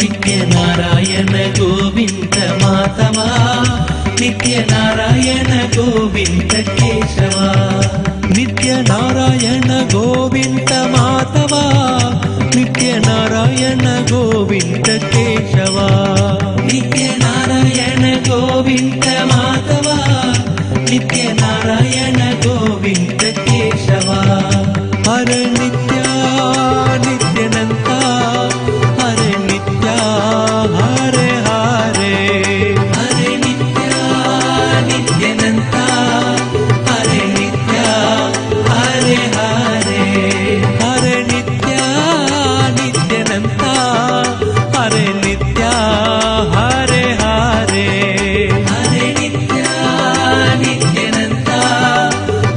ನಿತ್ಯ ನಾರಾಯಣ ಗೋವಿಂದ ಮಾಧವ ನಿತ್ಯ ನಾರಾಯಣ ಗೋವಿಂದ ಕೇಶವ ನಿತ್ಯ ನಾರಾಯಣ ಗೋವಿಂದ ಮಾಧವ ನಿತ್ಯ ನಾರಾಯಣ ಗೋವಿಂದ ಕೇಶವ ನಿತ್ಯ ನಾರಾಯಣ ಗೋವಿಂದ ಮಾಧವ ನಿತ್ಯ ನಾರಾಯಣ ಗೋವಿಂದ ಕೇಶವ ಹರ ನಿತ್ಯ ನಿತ್ಯನಂತ ಹರೆ ನಿತ್ಯ ಹರೆ ಹರೆ ಹರೆ ನಿತ್ಯ ನಿತ್ಯನಂತ ಹರೆ ನಿತ್ಯ ಹರೆ ಹರೆ ಹರೆ ನಿತ್ಯ ನಿತ್ಯನಂತ ಹರೆ ನಿತ್ಯ ಹರೆ ಹರೆ ಹರೆ ನಿತ್ಯ ನಿತ್ಯನಂತ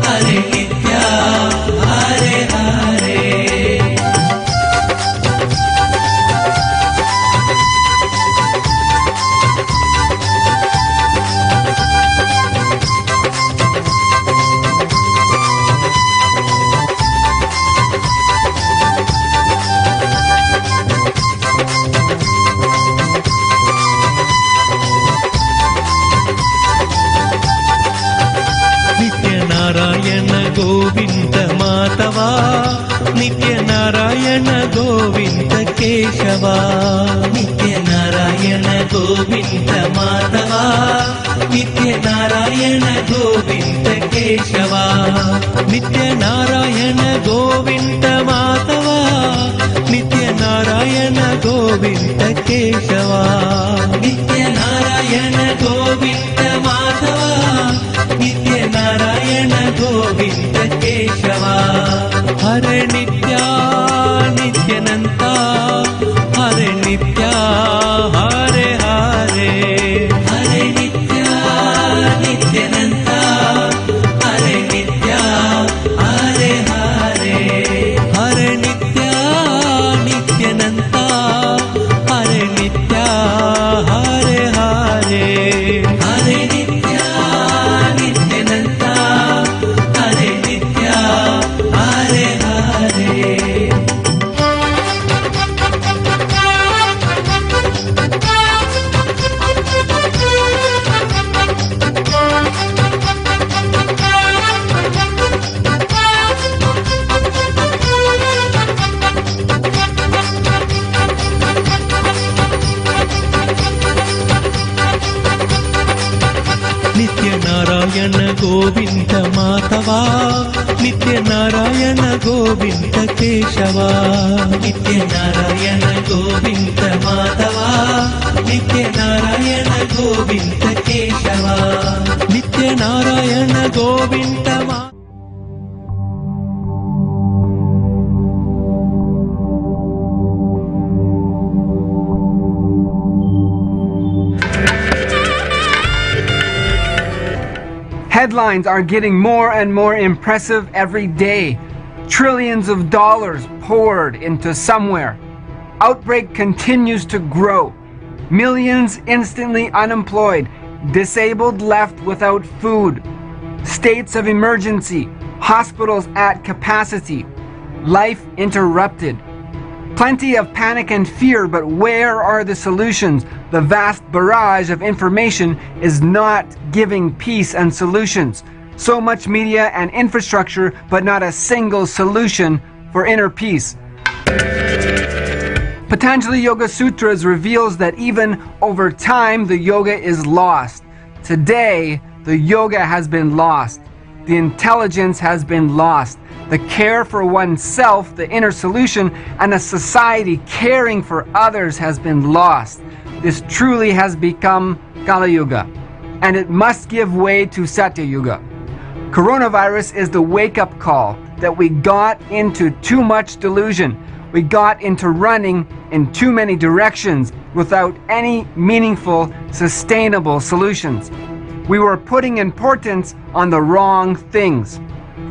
ಹರೆ ನಿತ್ಯ ಹರೆ ಹರೆ ನಿತ್ಯ ನಾರಾಯಣ ಗೋವಿಂದ ಮಾಧವ ನಿತ್ಯ ನಾರಾಯಣ ಗೋವಿಂದ ಕೇಶವ ನಿತ್ಯ ನಾರಾಯಣ ಗೋವಿಂದ ಮಾಧವ ನಿತ್ಯ ನಾರಾಯಣ ಗೋವಿಂದ ಕೇಶವ ನಿತ್ಯ ನಾರಾಯಣ ಗೋವಿಂದ ಮಾಧವ ನಿತ್ಯ ನಾರಾಯಣ ಗೋವಿಂದ ಕೇಶವ ನಿತ್ಯ ನಾರಾಯಣ ಗೋವಿಂದ ಮಾಧವ ನಿತ್ಯ ನಾರಾಯಣ ಗೋವಿಂದ ಕೇಶವ ಹರೆ ನಿತ್ಯ ನಿತ್ಯನಂತ ಹರೆ ನಿತ್ಯ ಹರೆ ಹರೆ ಹರೆ ನಿತ್ಯ ನಿತ್ಯನಂತ ಹರೆ ನಿತ್ಯ ಹರೆ ಹರೆ ಹರೆ ನಿತ್ಯ ನಿತ್ಯನಂತ ಹರೆ ನಿತ್ಯ ಹರೆ ಹರೆ ಹರೆ ನಿತ್ಯ ನಿತ್ಯನಂತ ಹರೆ ನಿತ್ಯ ಹರೆ ಹರೆ ನಿತ್ಯ ನಾರಾಯಣ ಗೋವಿಂದ ಮಾಧವ ನಿತ್ಯ ನಾರಾಯಣ ಗೋವಿಂದ ಕೇಶವ ನಿತ್ಯ ನಾರಾಯಣ ಗೋವಿಂದ ಮಾಧವ ನಿತ್ಯ ನಾರಾಯಣ ಗೋವಿಂದ ಕೇಶವ ನಿತ್ಯ Narayana Govinda Headlines are getting more and more impressive every day. Trillions of dollars poured into somewhere. Outbreak continues to grow. Millions instantly unemployed. Disabled left without food. States of emergency. Hospitals at capacity. Life interrupted. Plenty of panic and fear, but where are the solutions? The vast barrage of information is not giving peace and solutions. So much media and infrastructure, but not a single solution for inner peace. Patanjali Yoga Sutras reveals that even over time, the yoga is lost. Today, the yoga has been lost. The intelligence has been lost. The care for oneself, the inner solution, and a society caring for others has been lost. This truly has become Kali Yuga, and it must give way to Satya Yuga. Coronavirus is the wake-up call that we got into too much delusion. We got into running in too many directions without any meaningful, sustainable solutions. We were putting importance on the wrong things.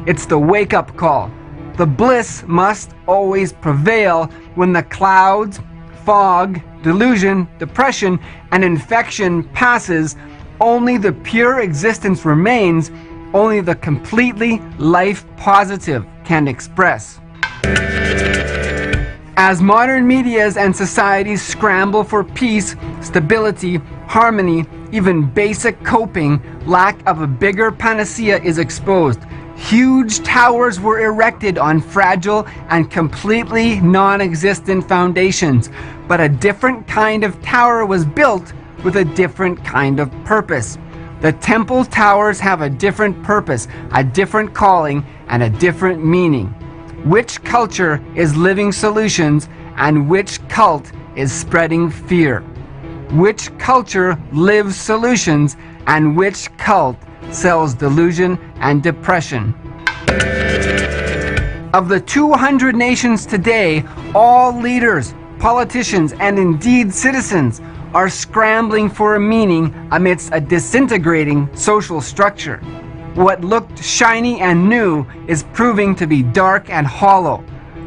It's the wake-up call. The bliss must always prevail when the clouds, fog, delusion, depression, and infection passes. Only the pure existence remains. Only the completely life positive can express. As modern medias and societies scramble for peace, stability, harmony, even basic coping, lack of a bigger panacea is exposed. Huge towers were erected on fragile and completely non-existent foundations, but a different kind of tower was built with a different kind of purpose. The temple towers have a different purpose, a different calling, and a different meaning. Which culture is living solutions and which cult is spreading fear? Which culture lives solutions and which cult sells delusion and depression? Of the 200 nations today, all leaders, politicians, and indeed citizens are scrambling for a meaning amidst a disintegrating social structure. What looked shiny and new is proving to be dark and hollow.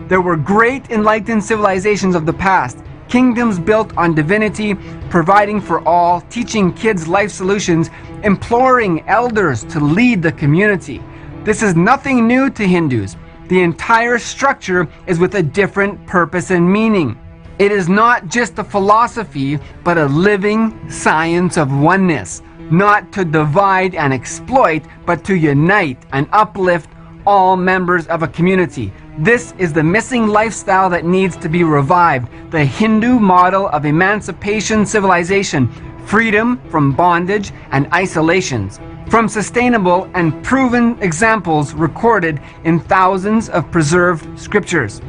There were great enlightened civilizations of the past, kingdoms built on divinity, providing for all, teaching kids life solutions, imploring elders to lead the community. This is nothing new to Hindus. The entire structure is with a different purpose and meaning. It is not just a philosophy, but a living science of oneness. Not to divide and exploit, but to unite and uplift all members of a community. This is the missing lifestyle that needs to be revived. The Hindu model of emancipation civilization, freedom from bondage and isolations, from sustainable and proven examples recorded in thousands of preserved scriptures.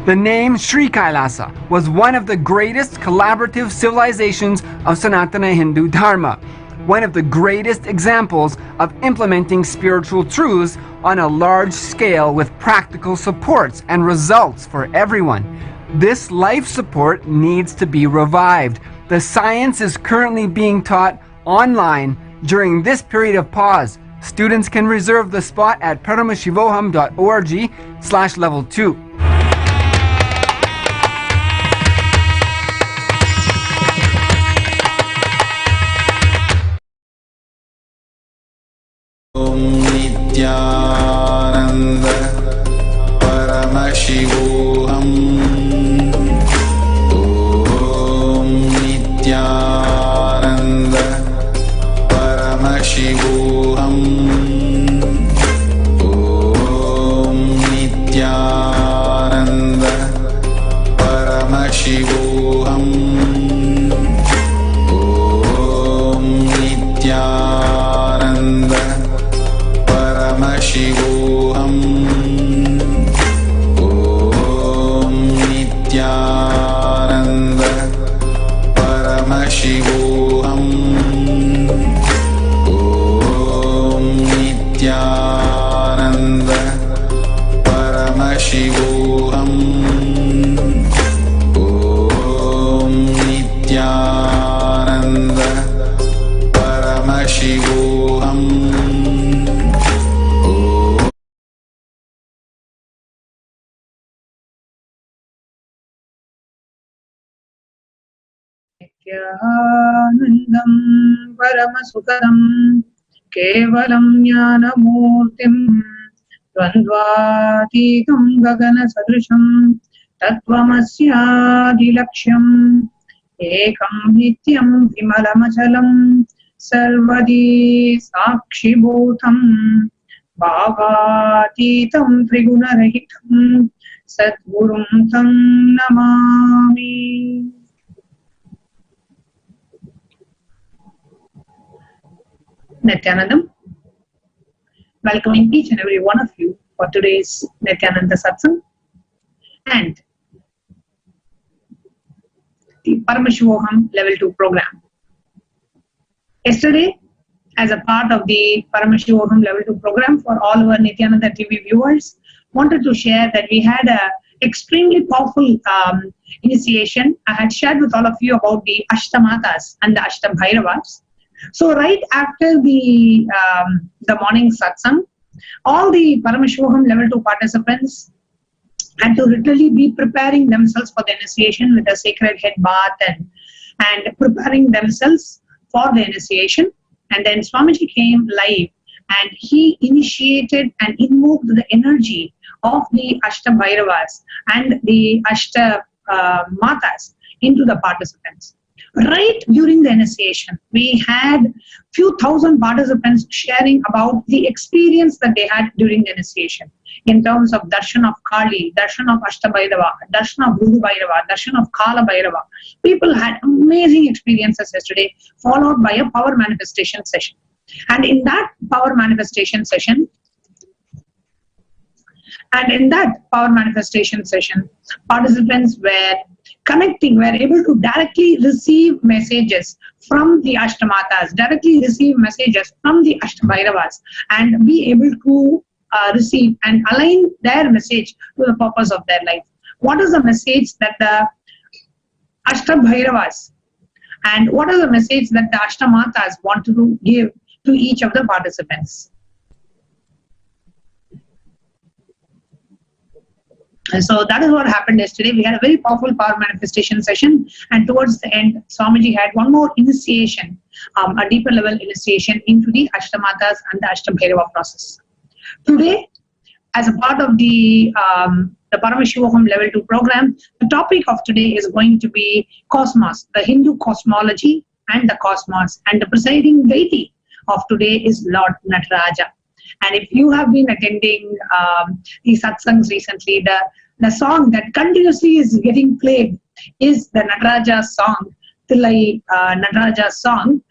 The name Sri Kailasa was one of the greatest collaborative civilizations of Sanatana Hindu Dharma. One of the greatest examples of implementing spiritual truths on a large scale with practical supports and results for everyone. This life support needs to be revived. The science is currently being taught online during this period of pause. Students can reserve the spot at paramashivoham.org/level 2. ॐ नित्यानन्द परमशिवोऽहम् ॐ नित्यानन्द परमशिवोऽहम् ॐ नित्यानन्द परमशिवोऽहम् ॐ नित्यानन्द परमशिवोऽहम् ॐ नित्यानन्द परमशिवोऽहम् ॐ नित्यानन्द परमशिवोऽहम् ॐ नित्यानन्द परमशिवोऽहम् नित्यानन्दं परमसुखदं केवलं ज्ञानमूर्तिं द्वन्द्वातीतं गगनसदृशं तत्त्वमस्यादिलक्ष्यम् एकं नित्यं विमलमचलं सर्वदी साक्षिभूतं भावातीतं त्रिगुणरहितं सद्गुरुं तं Namami. Nityanandam, welcoming each and every one of you for today's Nityananda Satsang and the Paramashivoham Level 2 program. Yesterday, as a part of the Paramashivoham Level 2 program for all our Nityananda TV viewers, wanted to share that we had a extremely powerful initiation. I had shared with all of you about the Ashtamatas and the Ashtabhairavas. So right after the morning satsang, all the Paramashivoham Level 2 participants had to literally be preparing themselves for the initiation with a sacred head bath and preparing themselves for the initiation. And then Swamiji came live and he initiated and invoked the energy of the Ashta Bhairavas and the Ashta Matas into the participants. Right during the initiation, we had few thousand participants sharing about the experience that they had during the initiation in terms of darshan of Kali, darshan of Ashtabhairava, darshan of Guru Bhairava, darshan of Kala Bhairava. People had amazing experiences yesterday, followed by a power manifestation session. And in that power manifestation session, participants were connecting, were able to directly receive messages from the Ashtamatas, directly receive messages from the Ashtabhairavas, and be able to receive and align their message to the purpose of their life. What is the message that the Ashtabhairavas and what is the message that the Ashtamatas want to give to each of the participants? And so that is what happened yesterday. We had a very powerful power manifestation session, and towards the end, Swamiji had one more initiation, a deeper level initiation into the Ashtamatas and the Ashtabhairava process. Today, as a part of the Paramashivoham Level 2 program, the topic of today is going to be cosmos, the Hindu cosmology and the cosmos, and the presiding deity of today is Lord Nataraja. And if you have been attending the satsangs recently, the song that continuously is getting played is the Nataraja song, Tilai Nataraja song.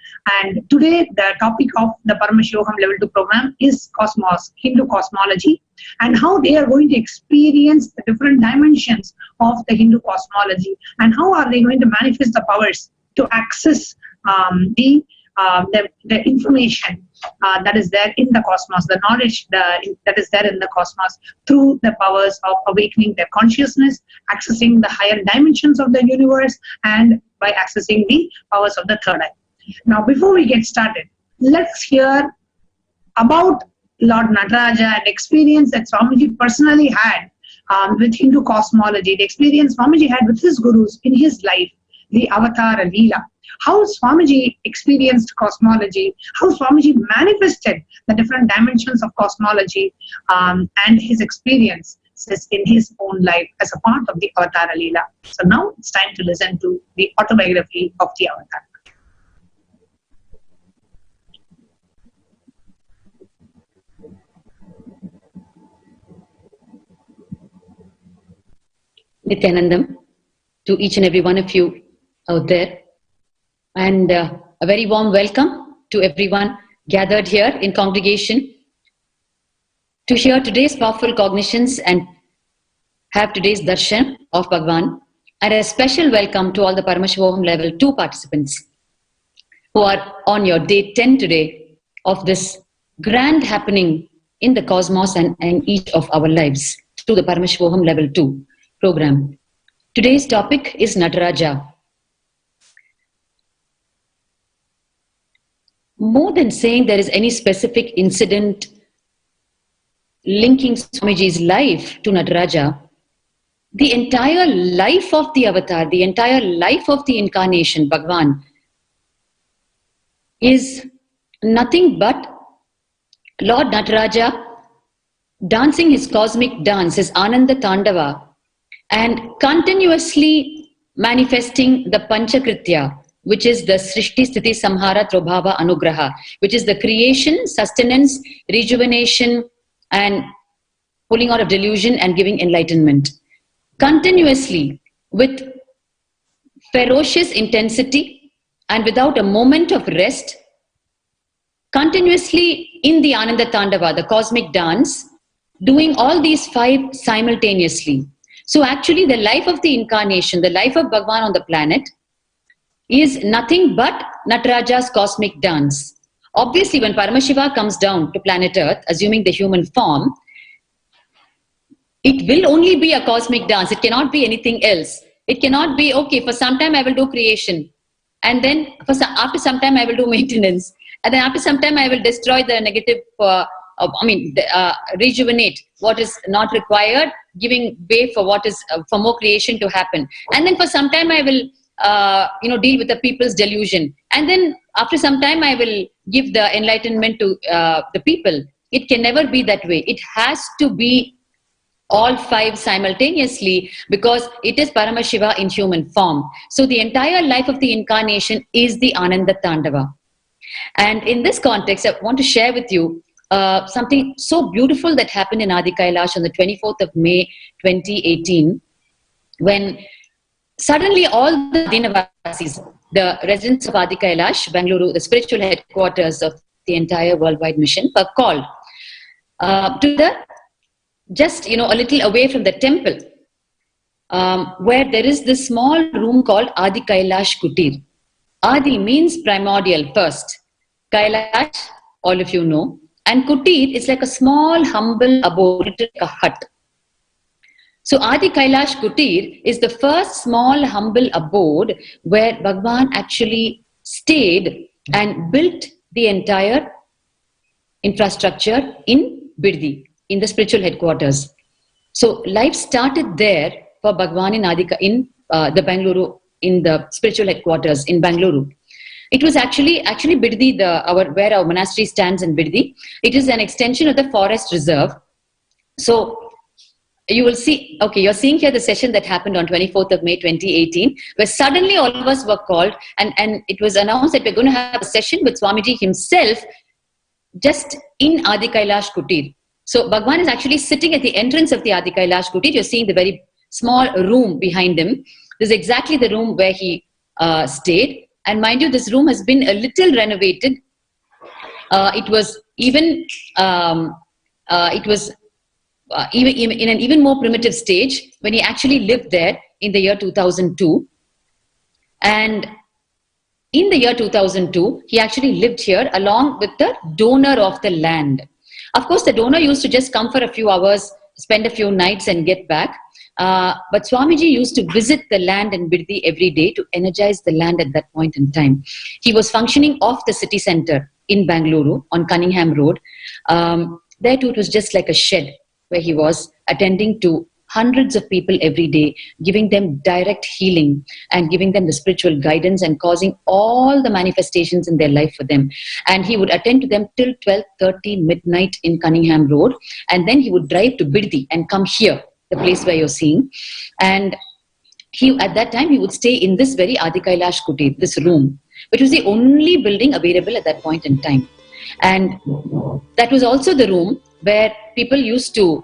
And today the topic of the Paramashivoham Level 2 program is cosmos, Hindu cosmology, and how they are going to experience the different dimensions of the Hindu cosmology, and how are they going to manifest the powers to access the information that is there in the cosmos, the knowledge that is there in the cosmos, through the powers of awakening their consciousness, accessing the higher dimensions of the universe, and by accessing the powers of the third eye. Now, before we get started, let's hear about Lord Nataraja and experience that Swamiji personally had with Hindu cosmology, the experience Swamiji had with his gurus in his life, the Avatara Leela. How Swamiji experienced cosmology, how Swamiji manifested the different dimensions of cosmology, and his experience in his own life as a part of the Avatara Leela. So now it's time to listen to the autobiography of the Avatar. Nityanandam to each and every one of you out there, and a very warm welcome to everyone gathered here in congregation to hear today's powerful cognitions and have today's darshan of Bhagwan, and a special welcome to all the Paramashivoham Level 2 participants who are on your day 10 today of this grand happening in the cosmos and each of our lives through the Paramashivoham Level 2 program. Today's topic is Nataraja. More than saying there is any specific incident linking Swamiji's life to Nataraja, the entire life of the avatar, the entire life of the incarnation, Bhagwan, is nothing but Lord Nataraja dancing his cosmic dance, his Ananda Tandava, and continuously manifesting the Panchakritya, which is the Srishti Sthiti Samhara Trobhava Anugraha, which is the creation, sustenance, rejuvenation, and pulling out of delusion and giving enlightenment. Continuously, with ferocious intensity and without a moment of rest, continuously in the Ananda Tandava, the cosmic dance, doing all these 5 simultaneously. So actually the life of the incarnation, the life of Bhagwan on the planet is nothing but Nataraja's cosmic dance. Obviously when Paramashiva comes down to planet Earth, assuming the human form, it will only be a cosmic dance. It cannot be anything else. It cannot be, okay, for some time I will do creation, and then after some time I will do maintenance, and then after some time I will destroy the negative, rejuvenate what is not required, giving way for what is for more creation to happen, and then for some time I will deal with the people's delusion, and then after some time I will give the enlightenment to the people. It can never be that way. It has to be all 5 simultaneously because it is Paramashiva in human form. So the entire life of the incarnation is the Ananda Tandava. And in this context, I want to share with you something so beautiful that happened in Adi Kailash on the 24th of May 2018, when suddenly all the Adinavasis, the residents of Adi Kailash, Bangalore, the spiritual headquarters of the entire worldwide mission, were called to the just a little away from the temple, where there is this small room called Adi Kailash Kutir. Adi means primordial, first. Kailash, all of you know. And Kutir is like a small, humble abode, like a hut. So Adi Kailash Kutir is the first small, humble abode where Bhagwan actually stayed and built the entire infrastructure in Biddi, in the spiritual headquarters. So life started there for Bhagwan in the Bangalore, in the spiritual headquarters in Bangalore. It was actually Biddi, where our monastery stands in Biddi. It is an extension of the forest reserve. So you will see, okay, you're seeing here the session that happened on 24th of May 2018, where suddenly all of us were called, and it was announced that we're going to have a session with Swamiji himself just in Adi Kailash Kutir. So Bhagwan is actually sitting at the entrance of the Adi Kailash Kutir. You're seeing the very small room behind him. This is exactly the room where he stayed. And mind you, this room has been a little renovated. It was even in an even more primitive stage when he actually lived there in the year 2002. And in the year 2002, he actually lived here along with the donor of the land. Of course, the donor used to just come for a few hours, spend a few nights and get back. But Swamiji used to visit the land in Biddi every day to energize the land at that point in time. He was functioning off the city center in Bangalore on Cunningham Road. There too, it was just like a shed where he was attending to hundreds of people every day, giving them direct healing and giving them the spiritual guidance and causing all the manifestations in their life for them. And he would attend to them till 12:30 midnight in Cunningham Road. And then he would drive to Biddi and come here, the place where you're seeing. And at that time, he would stay in this very Adi Kailash Kutir, this room, which was the only building available at that point in time. And that was also the room where people used to,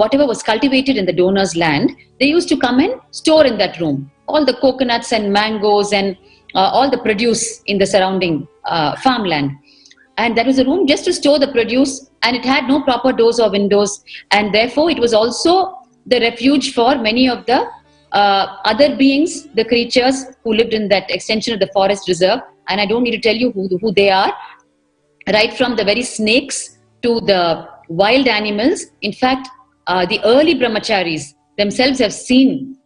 whatever was cultivated in the donor's land, they used to come and store in that room. All the coconuts and mangoes and all the produce in the surrounding farmland. And that was a room just to store the produce, and it had no proper doors or windows. And therefore, it was also the refuge for many of the other beings, the creatures who lived in that extension of the forest reserve. And I don't need to tell you who they are, right from the very snakes to the wild animals. In fact, the early brahmacharis themselves have seen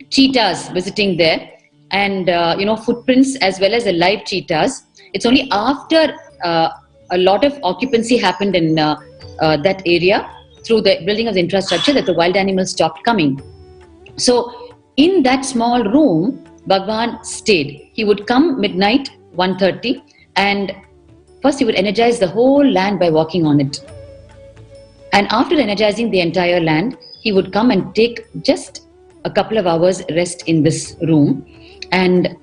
cheetahs visiting there, and footprints as well as the live cheetahs. It's only after a lot of occupancy happened in that area through the building of the infrastructure that the wild animals stopped coming. So in that small room, Bhagwan stayed. He would come midnight, 1:30, and first he would energize the whole land by walking on it. And after energizing the entire land, he would come and take just a couple of hours rest in this room. And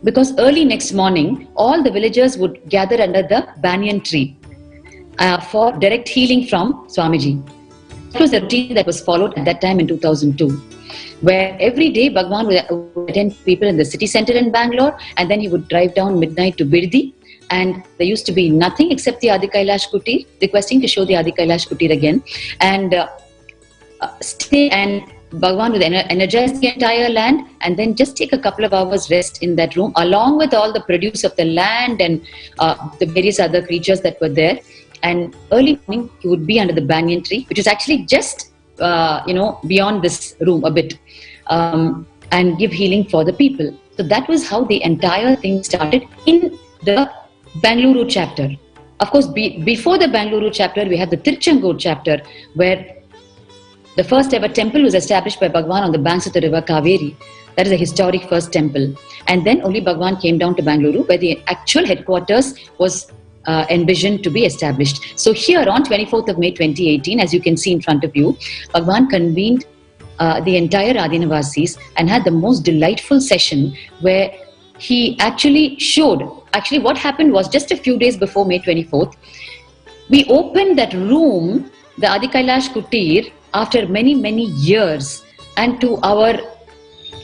because early next morning, all the villagers would gather under the banyan tree for direct healing from Swamiji. It was a routine that was followed at that time in 2002, where every day Bhagwan would attend people in the city center in Bangalore, and then he would drive down midnight to Biddi. And there used to be nothing except the Adi Kailash Kutir, requesting to show the Adi Kailash Kutir again, and stay, and Bhagwan would energize the entire land and then just take a couple of hours rest in that room, along with all the produce of the land and the various other creatures that were there. And early morning, he would be under the banyan tree, which is actually just, beyond this room a bit, and give healing for the people. So that was how the entire thing started in the Bangalore chapter. Of course, before the Bangalore chapter, we had the Tirchangur chapter, where the first ever temple was established by Bhagwan on the banks of the river Kaveri. That is a historic first temple. And then only Bhagwan came down to Bangalore, where the actual headquarters was envisioned to be established. So here on 24th of May 2018, as you can see in front of you, Bhagwan convened the entire Adinavasis and had the most delightful session where he actually showed, what happened was just a few days before May 24th, we opened that room, the Adi Kailash Kutir, after many years, and to our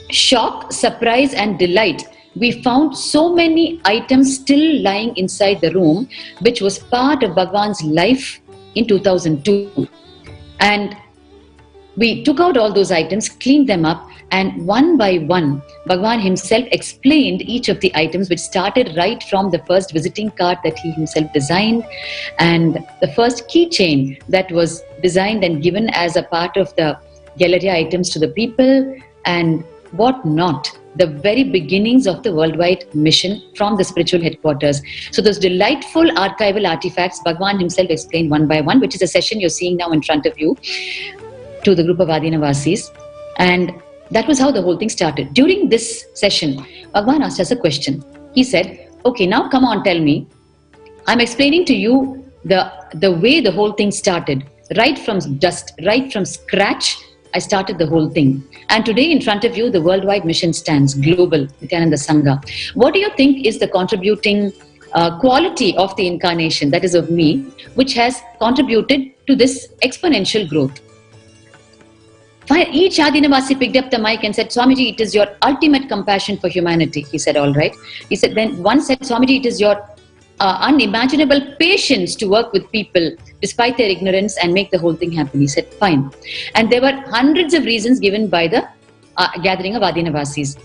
shock, surprise and delight, we found so many items still lying inside the room, which was part of Bhagwan's life in 2002. And we took out all those items, cleaned them up, and one by one, Bhagwan himself explained each of the items, which started right from the first visiting card that he himself designed, and the first keychain that was designed and given as a part of the Galleria items to the people, and what not. The very beginnings of the worldwide mission from the spiritual headquarters. So those delightful archival artifacts, Bhagwan himself explained one by one, which is a session you're seeing now in front of you, to the group of Adinavasis. And that was how the whole thing started. During this session, Bhagwan asked us a question. He said, okay, now come on, tell me. I'm explaining to you the way the whole thing started. Right from dust, right from scratch, I started the whole thing. And today in front of you, the worldwide mission stands, global, Nityananda Sangha. What do you think is the contributing quality of the incarnation, that is of me, which has contributed to this exponential growth? Each Adinavasi picked up the mic and said, Swamiji, it is your ultimate compassion for humanity. He said, all right. He said, then one said, Swamiji, it is your unimaginable patience to work with people despite their ignorance and make the whole thing happen. He said, fine. And there were hundreds of reasons given by the gathering of Adinavasis.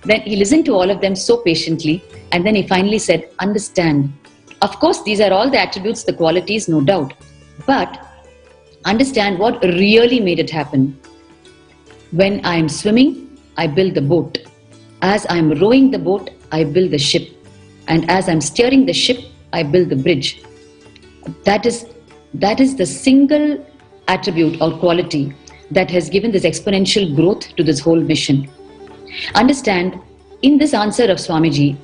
Then he listened to all of them so patiently, and then he finally said, understand. Of course, these are all the attributes, the qualities, no doubt. But understand what really made it happen. When I am swimming, I build the boat. As I am rowing the boat, I build the ship. And as I'm steering the ship, I build the bridge. That is the single attribute or quality that has given this exponential growth to this whole mission. Understand, in this answer of Swamiji,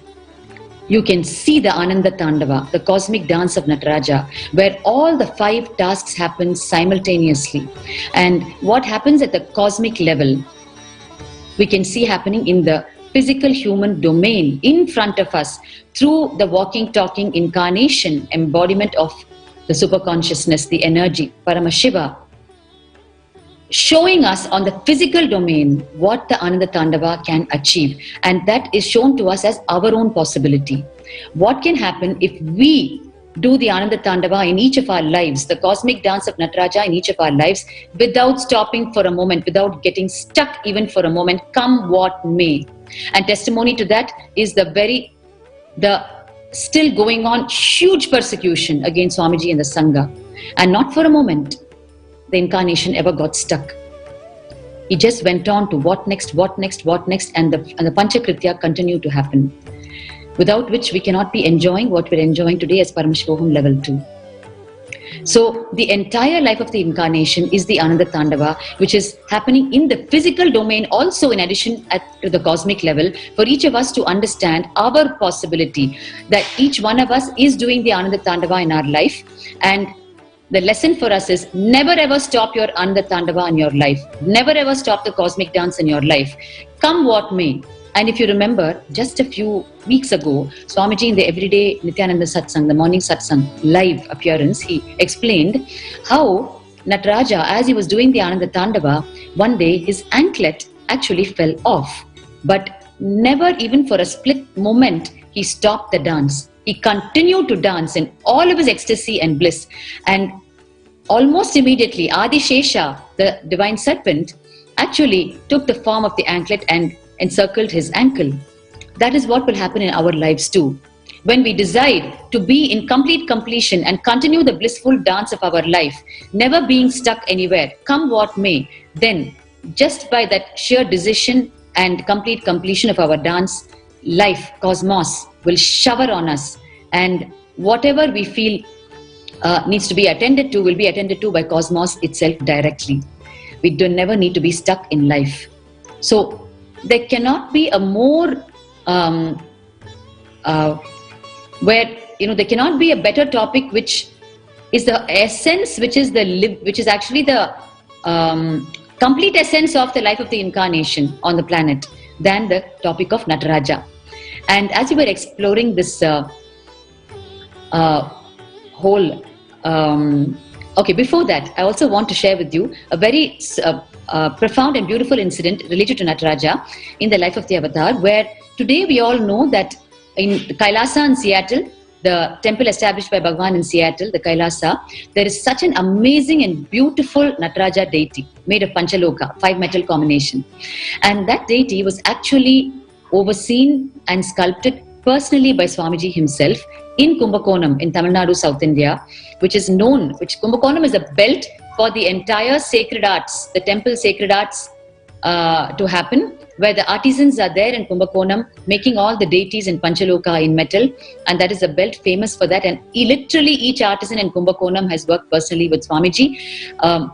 you can see the Ananda Tandava, the cosmic dance of Nataraja, where all the 5 tasks happen simultaneously. And what happens at the cosmic level, we can see happening in the physical human domain in front of us through the walking, talking incarnation, embodiment of the superconsciousness, the energy, Paramashiva, showing us on the physical domain what the Ananda Tandava can achieve. And that is shown to us as our own possibility. What can happen if we do the Ananda Tandava in each of our lives, the cosmic dance of Nataraja in each of our lives, without stopping for a moment, without getting stuck even for a moment, come what may. And testimony to that is the still going on huge persecution against Swamiji and the Sangha. And not for a moment the incarnation ever got stuck. He just went on to what next, and the Panchakritya continued to happen, without which we cannot be enjoying what we're enjoying today as Paramashivoham level 2. So the entire life of the incarnation is the Ananda Tandava, which is happening in the physical domain also, in addition to the cosmic level, for each of us to understand our possibility that each one of us is doing the Ananda Tandava in our life. And the lesson for us is never ever stop your Ananda Tandava in your life. Never ever stop the cosmic dance in your life. Come what may. And if you remember, just a few weeks ago, Swamiji in the everyday Nityananda Satsang, the morning Satsang live appearance, he explained how Nataraja, as he was doing the Ananda Tandava, one day his anklet actually fell off. But never even for a split moment, he stopped the dance. He continued to dance in all of his ecstasy and bliss. And almost immediately, Adi Shesha, the divine serpent, actually took the form of the anklet and encircled his ankle. That is what will happen in our lives too. When we decide to be in complete completion and continue the blissful dance of our life, never being stuck anywhere, come what may, then just by that sheer decision and complete completion of our dance, life, cosmos, will shower on us, and whatever we feel needs to be attended to will be attended to by cosmos itself directly. We never need to be stuck in life. So there cannot be a more where there cannot be a better topic which is the essence, which is actually the complete essence of the life of the incarnation on the planet, than the topic of Nataraja. And as we were exploring this whole before that, I also want to share with you a very profound and beautiful incident related to Nataraja in the life of the avatar, where today we all know that in Kailasa in Seattle, the temple established by Bhagwan in Seattle, the Kailasa, there is such an amazing and beautiful Nataraja deity made of Panchaloka, 5 metal combination. And that deity was actually overseen and sculpted personally by Swamiji himself in Kumbakonam in Tamil Nadu, South India, which Kumbakonam is a belt for the entire sacred arts, the temple sacred arts to happen, where the artisans are there in Kumbakonam making all the deities in Panchaloka in metal, and that is a belt famous for that. And literally each artisan in Kumbakonam has worked personally with Swamiji,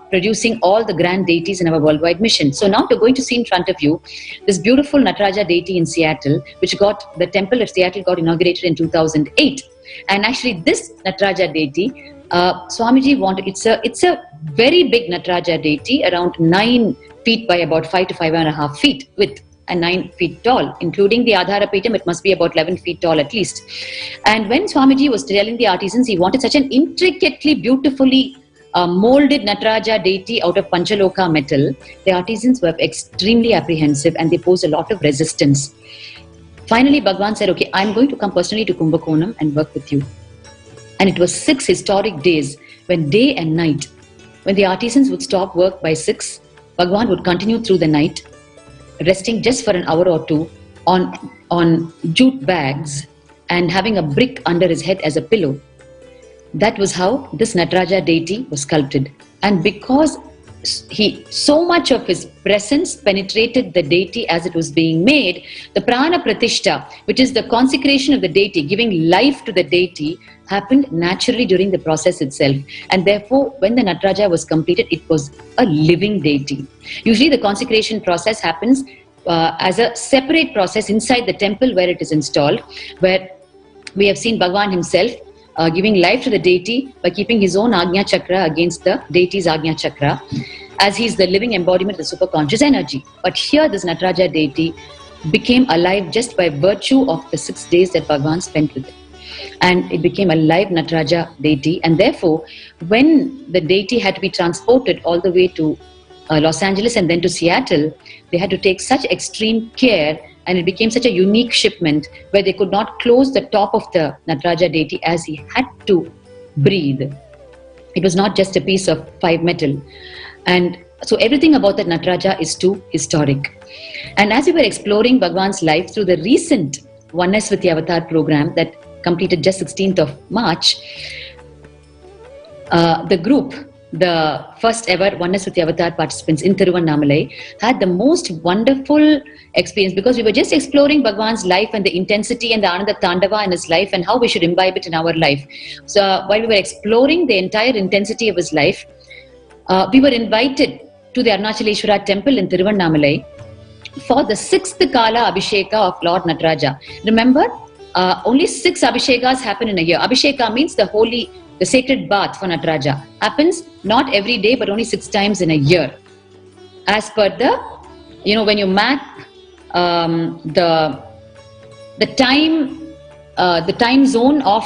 producing all the grand deities in our worldwide mission. So now we're going to see in front of you this beautiful Nataraja deity in Seattle, which the temple of Seattle got inaugurated in 2008. And actually this Nataraja deity, Swamiji wanted, it's a very big Nataraja deity, around 9 feet by about 5 to 5.5 feet width and 9 feet tall, including the Adharapetam. It must be about 11 feet tall at least. And when Swamiji was telling the artisans he wanted such an intricately, beautifully molded Nataraja deity out of Panchaloka metal, the artisans were extremely apprehensive and they posed a lot of resistance. Finally, Bhagwan said, okay, I'm going to come personally to Kumbakonam and work with you. And it was 6 historic days when day and night, when the artisans would stop work by 6, Bhagwan would continue through the night, resting just for an hour or two on jute bags and having a brick under his head as a pillow. That was how this Nataraja deity was sculpted. And because so much of his presence penetrated the deity as it was being made, the prana pratishtha, which is the consecration of the deity, giving life to the deity, happened naturally during the process itself. And therefore, when the Nataraja was completed, it was a living deity. Usually the consecration process happens as a separate process inside the temple where it is installed, where we have seen Bhagwan himself giving life to the deity by keeping his own Agnya Chakra against the deity's Agnya Chakra, as he is the living embodiment of the superconscious energy. But here this Nataraja deity became alive just by virtue of the 6 days that Bhagwan spent with it. And it became a live Nataraja deity. And therefore, when the deity had to be transported all the way to Los Angeles and then to Seattle, they had to take such extreme care, and it became such a unique shipment where they could not close the top of the Nataraja deity as he had to breathe. It was not just a piece of 5 metal. And so everything about that Nataraja is too historic. And as we were exploring Bhagwan's life through the recent Oneness with the Avatar program that completed just 16th of March, the group, the first ever Oneness with the Avatar participants in Thiruvannamalai, had the most wonderful experience, because we were just exploring Bhagwan's life and the intensity and the Ananda Tandava in his life and how we should imbibe it in our life. So while we were exploring the entire intensity of his life, we were invited to the Arunachaleshwara temple in Thiruvannamalai for the 6th Kala Abhisheka of Lord Nataraja. Remember, only 6 Abhishekas happen in a year. Abhisheka means the sacred bath for Nataraja. Happens not every day, but only 6 times in a year. As per when you map the time zone of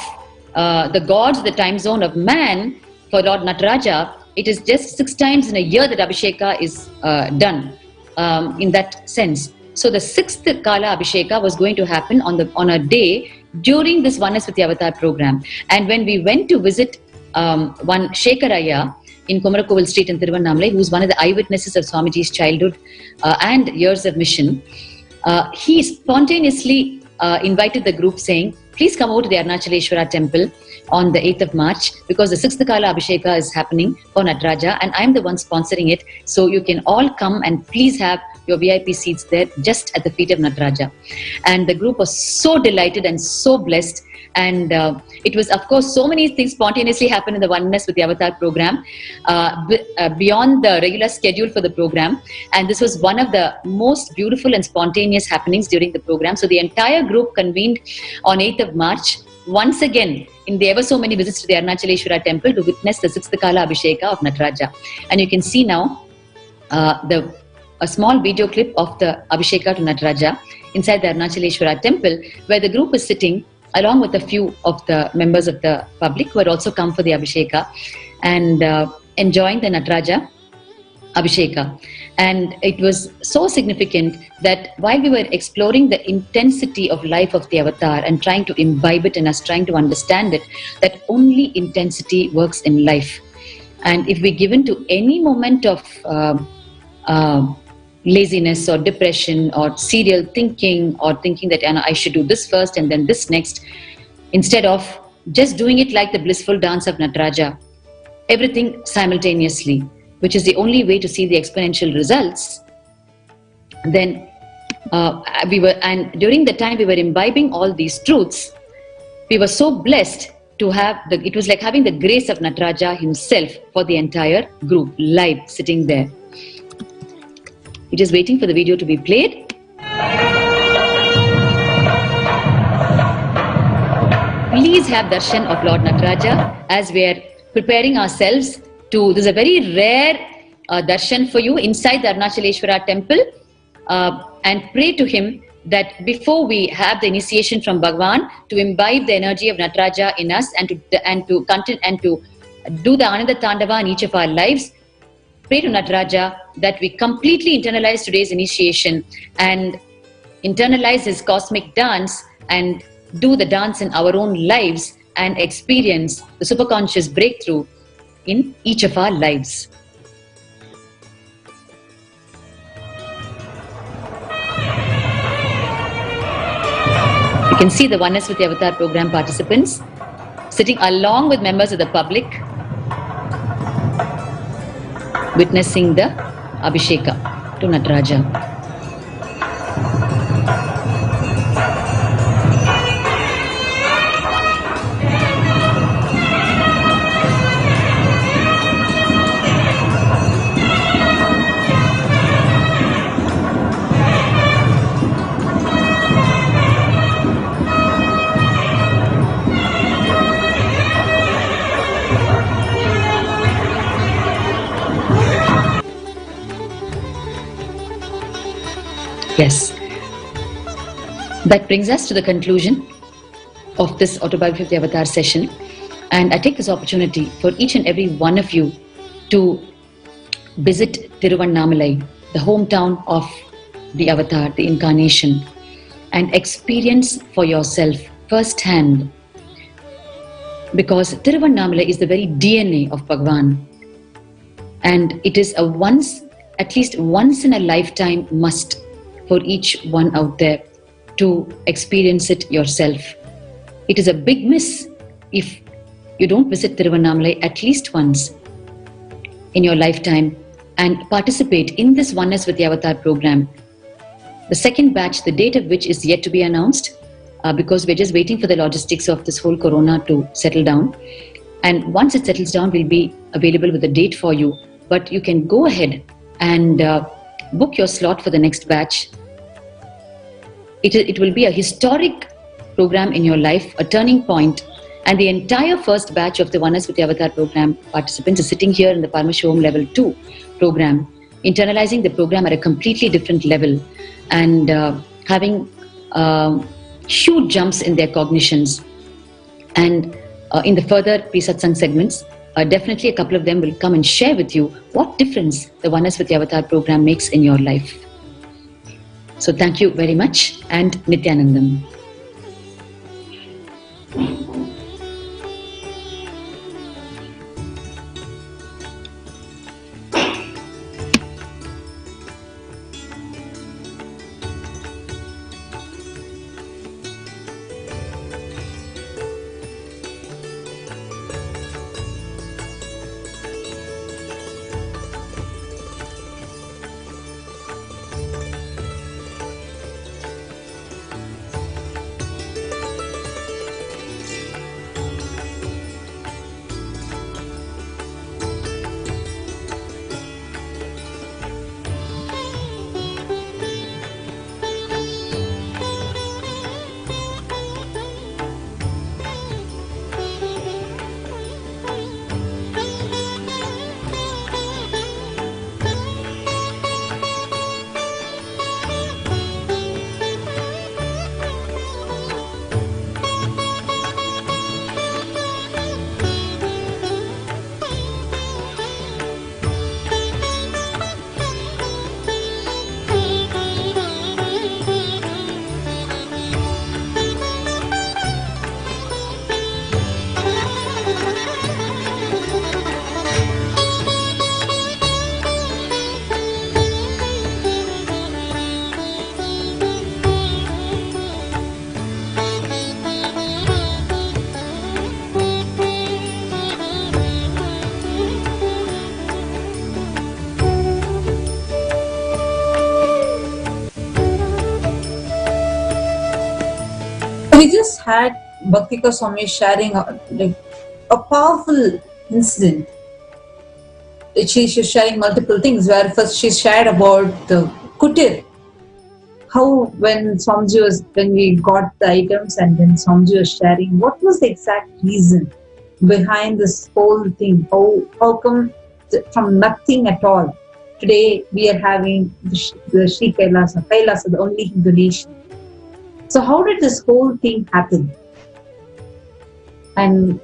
the gods, the time zone of man for Lord Nataraja, it is just 6 times in a year that Abhisheka is done in that sense. So the 6th Kala Abhisheka was going to happen on a day during this Oneness with the Avatar program. And when we went to visit one Shekharaya in Komarakoval Street in Thiruvannamalai, who was one of the eyewitnesses of Swamiji's childhood and years of mission, he spontaneously invited the group saying, please come over to the Arunachaleshwara temple on the 8th of March, because the 6th Kala Abhisheka is happening for Nataraja and I'm the one sponsoring it. So you can all come and please have your VIP seats there just at the feet of Nataraja. And the group was so delighted and so blessed. And it was, of course, so many things spontaneously happened in the Oneness with the Avatar program beyond the regular schedule for the program. And this was one of the most beautiful and spontaneous happenings during the program. So the entire group convened on 8th of March once again in the ever so many visits to the Arunachaleshwara temple to witness the 6th Kala Abhisheka of Nataraja. And you can see now a small video clip of the Abhisheka to Nataraja inside the Arunachaleshwara temple, where the group is sitting along with a few of the members of the public who had also come for the Abhisheka and enjoying the Nataraja Abhisheka. And it was so significant that while we were exploring the intensity of life of the avatar and trying to imbibe it in us, trying to understand it, that only intensity works in life. And if we're given to any moment of laziness or depression or serial thinking or thinking that I should do this first and then this next, instead of just doing it like the blissful dance of Nataraja, everything simultaneously, which is the only way to see the exponential results, then during the time we were imbibing all these truths, we were so blessed to have it was like having the grace of Nataraja himself for the entire group, live, sitting there. It is waiting for the video to be played. Please have darshan of Lord Nataraja as we are preparing ourselves to. This is a very rare darshan for you inside the Arunachaleshwara temple, and pray to him that before we have the initiation from Bhagwan, to imbibe the energy of Nataraja in us and to continue and to do the Ananda Tandava in each of our lives. Pray to Nataraja that we completely internalize today's initiation and internalize his cosmic dance and do the dance in our own lives and experience the superconscious breakthrough in each of our lives. You can see the Oneness with the Avatar program participants sitting along with members of the public, witnessing the Abhisheka to Nataraja. Yes, that brings us to the conclusion of this Autobiography of the Avatar session, and I take this opportunity for each and every one of you to visit Tiruvannamalai, the hometown of the Avatar, the incarnation, and experience for yourself firsthand, because Tiruvannamalai is the very DNA of Bhagwan, and it is at least once in a lifetime must for each one out there to experience it yourself. It is a big miss if you don't visit Tiruvannamalai at least once in your lifetime and participate in this Oneness with the Avatar program. The second batch, the date of which is yet to be announced, because we're just waiting for the logistics of this whole corona to settle down. And once it settles down, we'll be available with a date for you. But you can go ahead and book your slot for the next batch. It will be a historic program in your life, a turning point, and the entire first batch of the Oneness with the Avatar program participants are sitting here in the Paramashivamam Level 2 program, internalizing the program at a completely different level and having huge jumps in their cognitions. And in the further pre-satsang segments, definitely a couple of them will come and share with you what difference the Oneness with the Avatar program makes in your life. So thank you very much, and Nityanandam. We just had Bhaktika Swami sharing a powerful incident. She's sharing multiple things, where first she shared about the kutir. How when we got the items, and then Swamiji was sharing what was the exact reason behind this whole thing. How come from nothing at all, today we are having the Sri Kailasa, the only Hindu nation. So how did this whole thing happen? And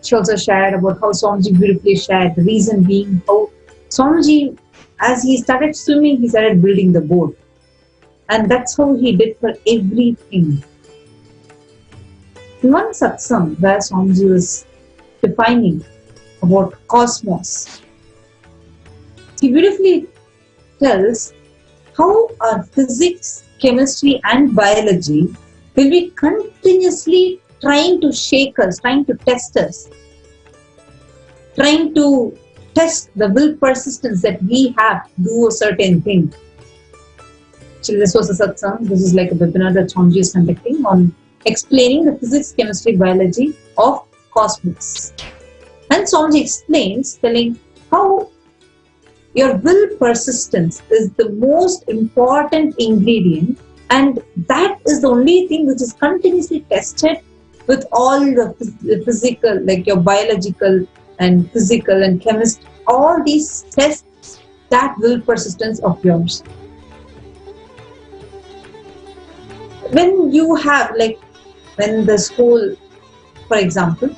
she also shared about how Swamiji beautifully shared the reason being how Swamiji, as he started swimming, he started building the boat. And that's how he did for everything. In one satsang where Swamiji was defining about cosmos, he beautifully tells how our physics, chemistry and biology will be continuously trying to shake us, trying to test us, trying to test the will persistence that we have to do a certain thing. Actually, this was a satsang. This is like a webinar that Swamiji is conducting on explaining the physics, chemistry, biology of cosmos. And Swamiji explains, telling how your will persistence is the most important ingredient, and that is the only thing which is continuously tested with all the physical, like your biological and physical and chemistry, all these tests that will persistence of yours. When you have, like, when the school, for example,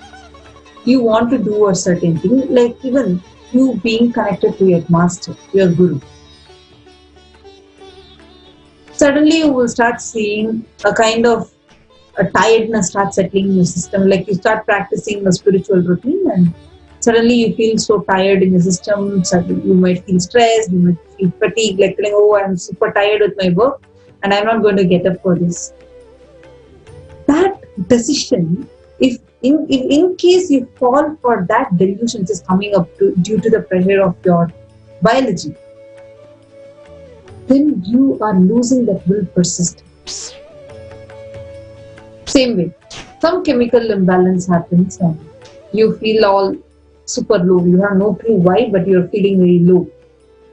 you want to do a certain thing, like even you being connected to your master, your guru, suddenly you will start seeing a kind of a tiredness start settling in your system. Like you start practicing a spiritual routine and suddenly you feel so tired in your system. Suddenly you might feel stressed, you might feel fatigued, like telling, oh, I'm super tired with my work and I'm not going to get up for this. That decision, if in case you fall for that delusion which is coming up due to the pressure of your biology, then you are losing that will persistence. Same way, some chemical imbalance happens and you feel all super low. You have no clue why, but you're feeling very low.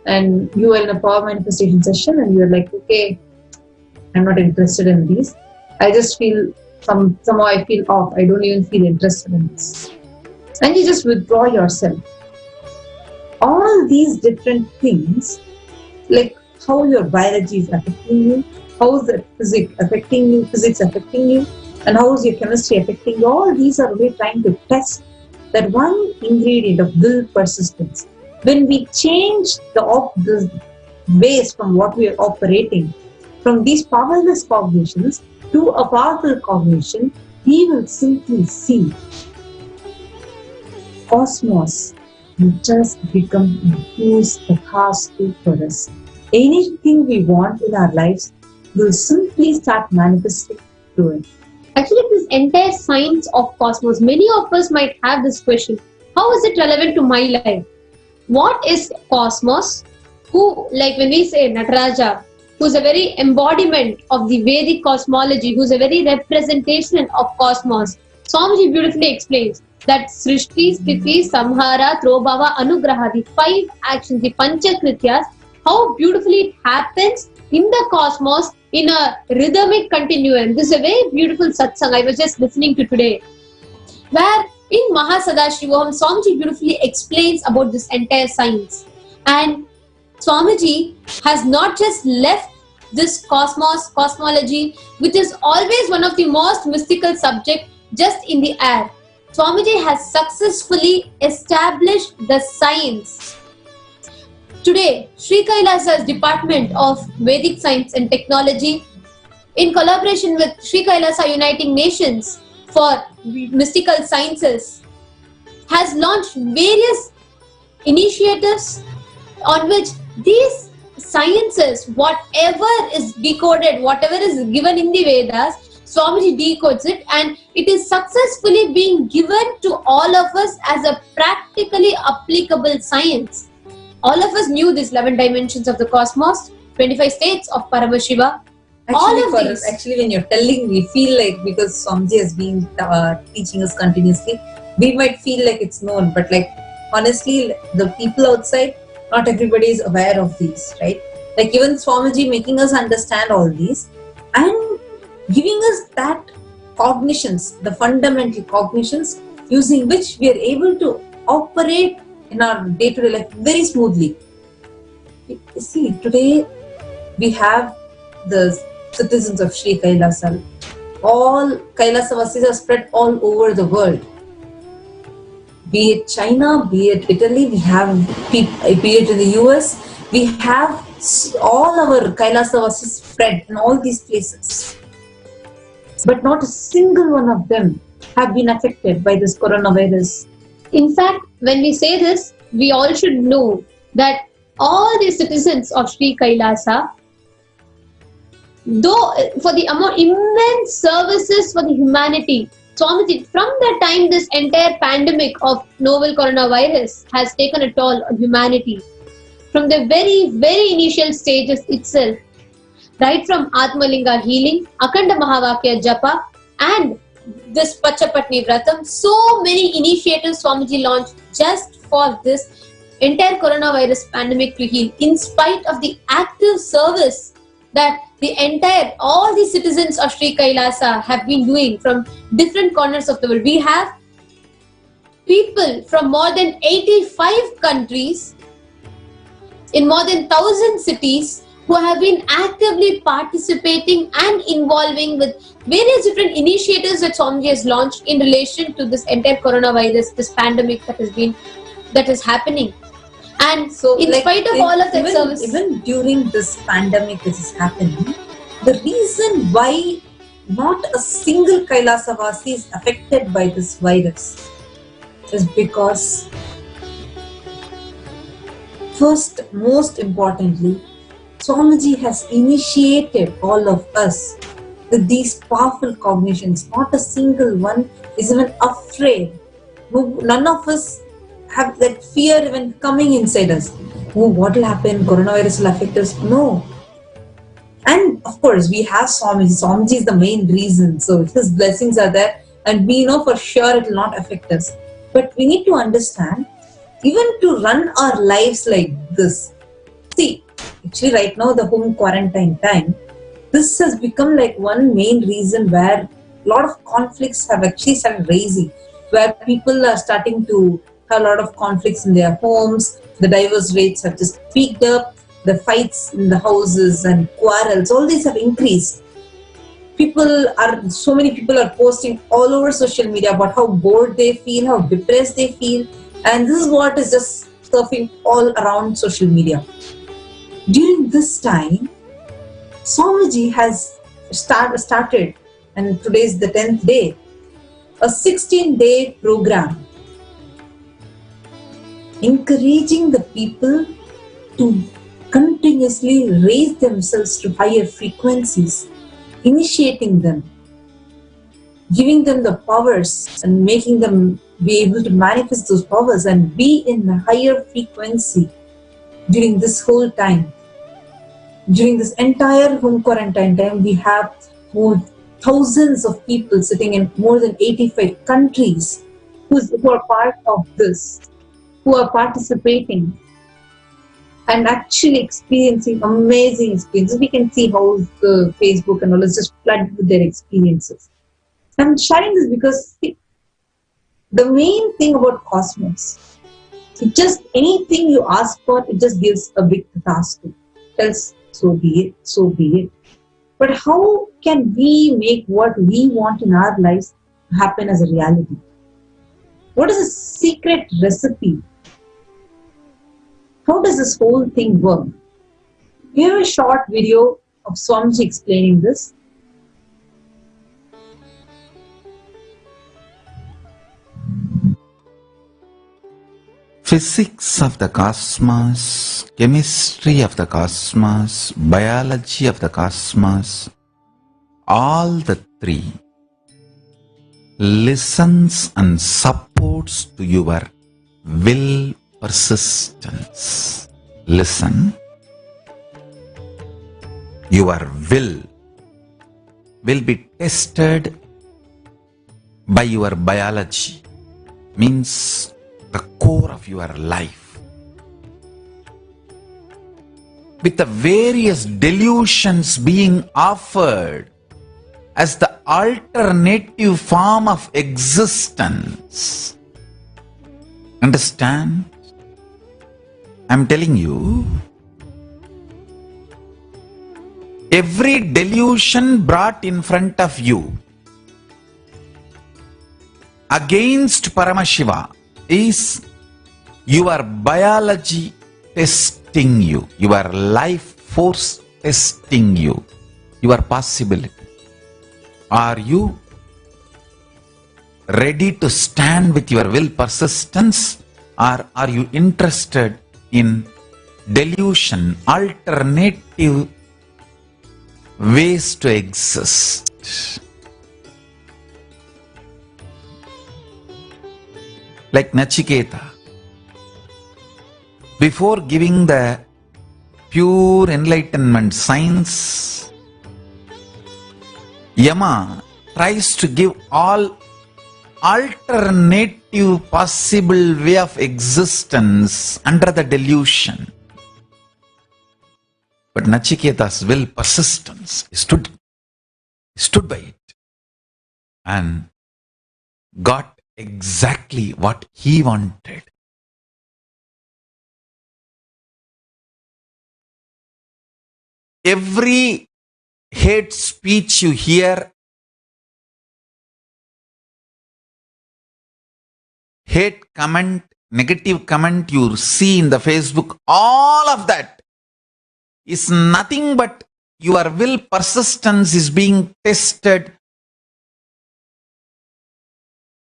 And you are in a power manifestation session and you're like, okay, I'm not interested in these. I just feel somehow I feel off. I don't even feel interested in this. And you just withdraw yourself. All these different things, like how your biology is affecting you, how is the physics affecting you, and how is your chemistry affecting you, all these are really trying to test that one ingredient of will persistence. When we change the base from what we are operating, from these powerless cognitions to a powerful cognition, we will simply see cosmos will just become a huge catastrophe for us. Anything we want in our lives will simply start manifesting through it. Actually, this entire science of cosmos, many of us might have this question: how is it relevant to my life? What is cosmos? Who, like when we say Nataraja, who's a very embodiment of the Vedic cosmology, who's a very representation of cosmos. Swamiji beautifully explains that Srishti, Sthiti, Samhara, Trobhava, Anugraha, the 5 actions, the Panchakrityas, how beautifully it happens in the cosmos in a rhythmic continuum. This is a very beautiful satsang I was just listening to today, where in Mahasadashivam, Swamiji beautifully explains about this entire science. And Swamiji has not just left this cosmology, which is always one of the most mystical subjects, just in the air. Swamiji has successfully established the science. Today, Sri Kailasa's Department of Vedic Science and Technology, in collaboration with Sri Kailasa Uniting Nations for Mystical Sciences, has launched various initiatives on which these sciences, whatever is decoded, whatever is given in the Vedas, Swamiji decodes it, and it is successfully being given to all of us as a practically applicable science. All of us knew these 11 dimensions of the cosmos, 25 states of Paramashiva, Actually, All of these. actually, when you're telling, we feel like, because Swamiji has been teaching us continuously, we might feel like it's known, but like honestly, the people outside, not everybody is aware of these, right? Like even Swamiji making us understand all these and giving us that cognitions, the fundamental cognitions, using which we are able to operate in our day-to-day life very smoothly. You see, today we have the citizens of Sri Kailasa. All Kailasa are spread all over the world. Be it China, be it Italy, we have people, be it in the US, we have all our Kailasa spread in all these places. But not a single one of them have been affected by this coronavirus. In fact, when we say this, we all should know that all the citizens of Sri Kailasa, though for the immense services for the humanity, Swamiji, from the time this entire pandemic of novel coronavirus has taken a toll on humanity, from the very, very initial stages itself, right from Atmalinga healing, Akhanda Mahavakya Japa, and this Pachapatni Vratam, so many initiatives Swamiji launched just for this entire coronavirus pandemic to heal, in spite of the active service that all the citizens of Sri Kailasa have been doing from different corners of the world. We have people from more than 85 countries in more than 1,000 cities who have been actively participating and involving with various different initiatives that Swamiji has launched in relation to this entire coronavirus, this pandemic that is happening. And so, in spite of all of that service, even during this pandemic which is happening, the reason why not a single Kailasavasi is affected by this virus is because, first, most importantly, Swamiji has initiated all of us with these powerful cognitions. Not a single one is even afraid. None of us have that fear even coming inside us. Oh, what will happen? Coronavirus will affect us? No. And of course, we have Swamiji. Swamiji is the main reason. So his blessings are there, and we know for sure it will not affect us. But we need to understand, even to run our lives like this. See, actually right now the home quarantine time, this has become like one main reason where a lot of conflicts have actually started raising, where people are starting to have a lot of conflicts in their homes, the divorce rates have just peaked up, the fights in the houses and quarrels, all these have increased. So many people are posting all over social media about how bored they feel, how depressed they feel, and this is what is just surfing all around social media. During this time, Swamiji has started, and today is the 10th day, a 16-day program encouraging the people to continuously raise themselves to higher frequencies, initiating them, giving them the powers and making them be able to manifest those powers and be in a higher frequency during this whole time. During this entire home quarantine time, we have more thousands of people sitting in more than 85 countries who are part of this, who are participating and actually experiencing amazing experiences. We can see how the Facebook and all is just flooded with their experiences. I'm sharing this because the main thing about Cosmos, it just anything you ask for, it just gives a big task to. Tells so be it, so be it. But how can we make what we want in our lives happen as a reality? What is the secret recipe? How does this whole thing work? We have a short video of Swamiji explaining this. Physics of the cosmos, chemistry of the cosmos, biology of the cosmos, all the three listens and supports to your will persistence. Listen, your will will be tested by your biology, means the core of your life, with the various delusions being offered as the alternative form of existence. Understand? I'm telling you, every delusion brought in front of you against Paramashiva is your biology testing you, your life force testing you, your possibility. Are you ready to stand with your will persistence, or are you interested in delusion, alternative ways to exist? Like Nachiketa, before giving the pure enlightenment signs, Yama tries to give all alternative possible way of existence under the delusion. But Nachiketa's will persistence stood by it and got exactly what he wanted. Every hate speech you hear, hate comment, negative comment you see in the Facebook, all of that is nothing but your will persistence is being tested.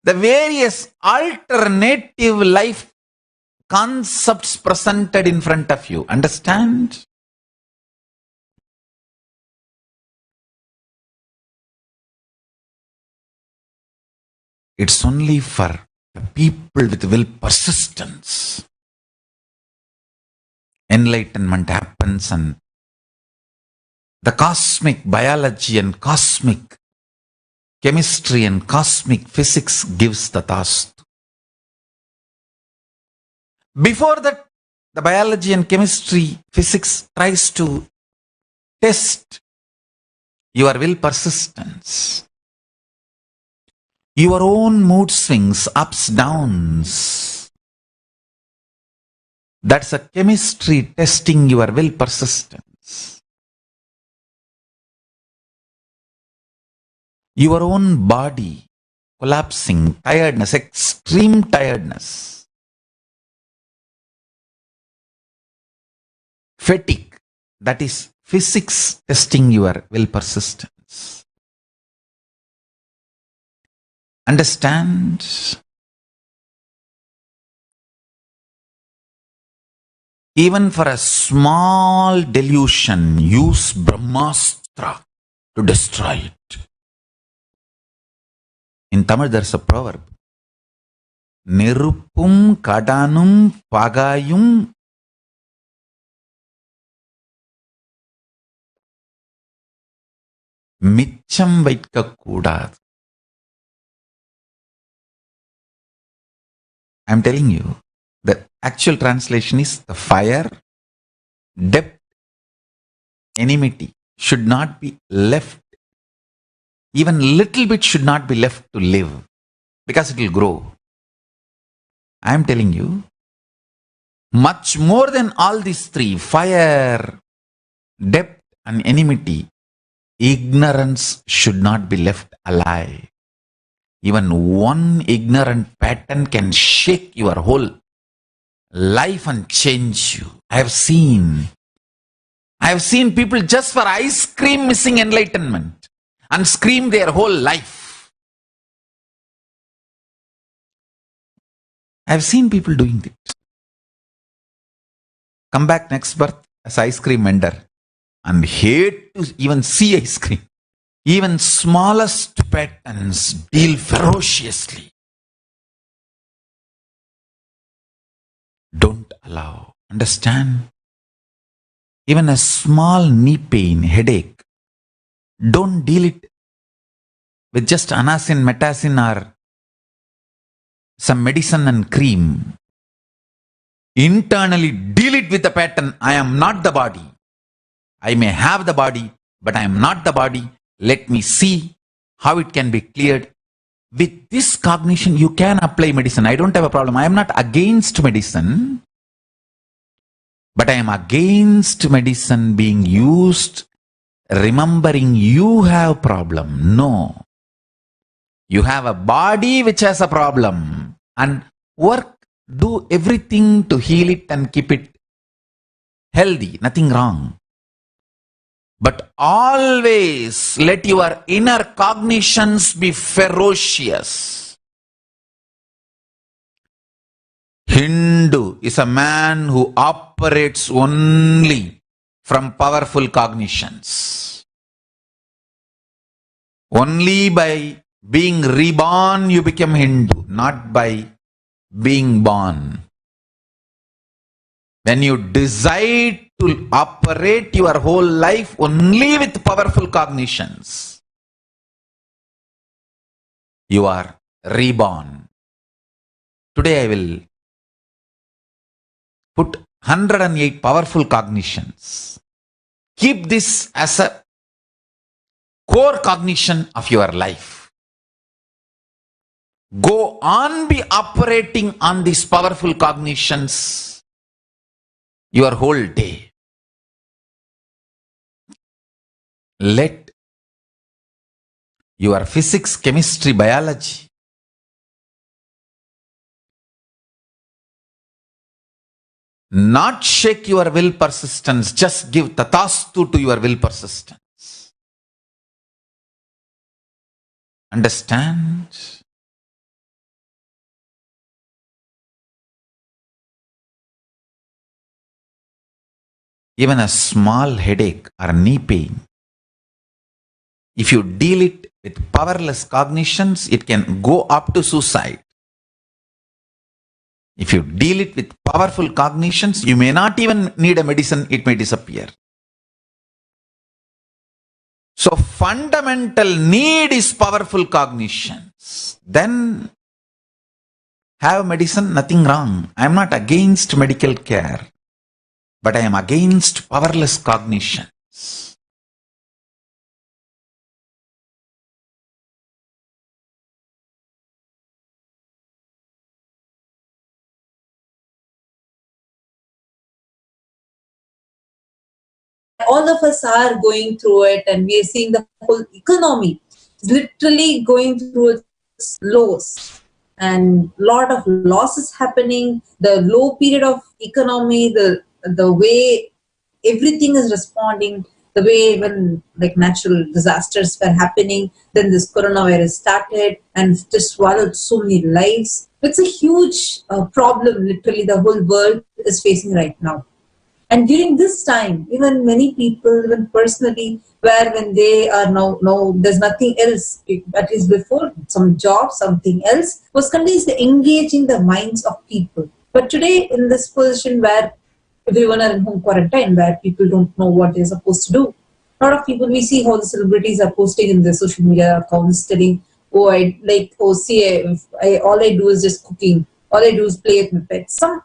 The various alternative life concepts presented in front of you. Understand? It's only for the people with will persistence. Enlightenment happens and the cosmic biology and cosmic chemistry and cosmic physics gives the task. Before that, the biology and chemistry physics tries to test your will persistence, your own mood swings, ups, downs. That's a chemistry testing your will persistence. Your own body collapsing, tiredness, extreme tiredness, fatigue, that is physics testing your will persistence. Understand? Even for a small delusion, use Brahmastra to destroy it. In Tamil, there's a proverb. Neruppum kadanum pagayum மிச்சம் வைக்கக்கூடாது. I'm telling you, the actual translation is the fire, depth, enmity should not be left. Even little bit should not be left to live because it will grow. I am telling you, much more than all these three, fire, depth and enmity, ignorance should not be left alive. Even one ignorant pattern can shake your whole life and change you. I have seen people just for ice cream missing enlightenment and scream their whole life. I have seen people doing it. Come back next birth as ice cream vendor and hate to even see ice cream. Even smallest patterns deal ferociously. Don't allow. Understand? Even a small knee pain, headache, don't deal it with just anasin, metacin, or some medicine and cream. Internally deal it with the pattern. I am not the body. I may have the body, but I am not the body. Let me see how it can be cleared. With this cognition, you can apply medicine. I don't have a problem. I am not against medicine, but I am against medicine being used remembering you have problem. No. You have a body which has a problem, and do everything to heal it and keep it healthy. Nothing wrong. But always let your inner cognitions be ferocious. Hindu is a man who operates only from powerful cognitions. Only by being reborn you become Hindu, not by being born. When you decide to operate your whole life only with powerful cognitions, you are reborn. Today I will put 108 powerful cognitions. Keep this as a core cognition of your life. Go on be operating on these powerful cognitions your whole day. Let your physics, chemistry, biology not shake your will persistence. Just give tatastu to your will persistence. Understand? Even a small headache or knee pain, if you deal it with powerless cognitions, it can go up to suicide. If you deal it with powerful cognitions, you may not even need a medicine, it may disappear. So fundamental need is powerful cognitions. Then have medicine, nothing wrong. I am not against medical care, but I am against powerless cognitions. All of us are going through it, and we are seeing the whole economy is literally going through its lows, and lot of losses happening. The low period of economy, the way everything is responding, the way when like natural disasters were happening, then this coronavirus started and just swallowed so many lives. It's a huge problem literally the whole world is facing right now. And during this time, even many people, even personally, where when they are now there's nothing else, at least before, some job, something else, was continuously engaging the minds of people. But today, in this position where everyone are in home quarantine, where people don't know what they're supposed to do, a lot of people, we see how the celebrities are posting in their social media accounts, telling, all I do is just cooking, all I do is play with my pets. Some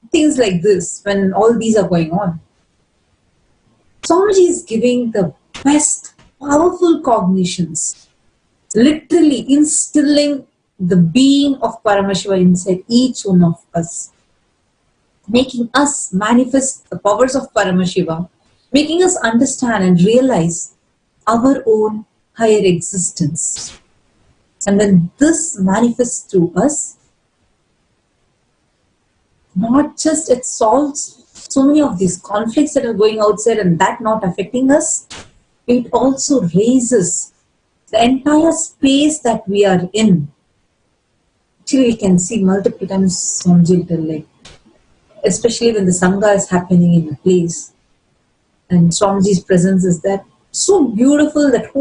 things like this, when all these are going on. Swamiji is giving the best powerful cognitions, literally instilling the being of Paramashiva inside each one of us, making us manifest the powers of Paramashiva, making us understand and realize our own higher existence. And when this manifests through us, not just it solves so many of these conflicts that are going outside and that not affecting us, it also raises the entire space that we are in. Actually, we can see multiple times Swamiji tell, like, especially when the Sangha is happening in a place and Swamiji's presence is there, so beautiful that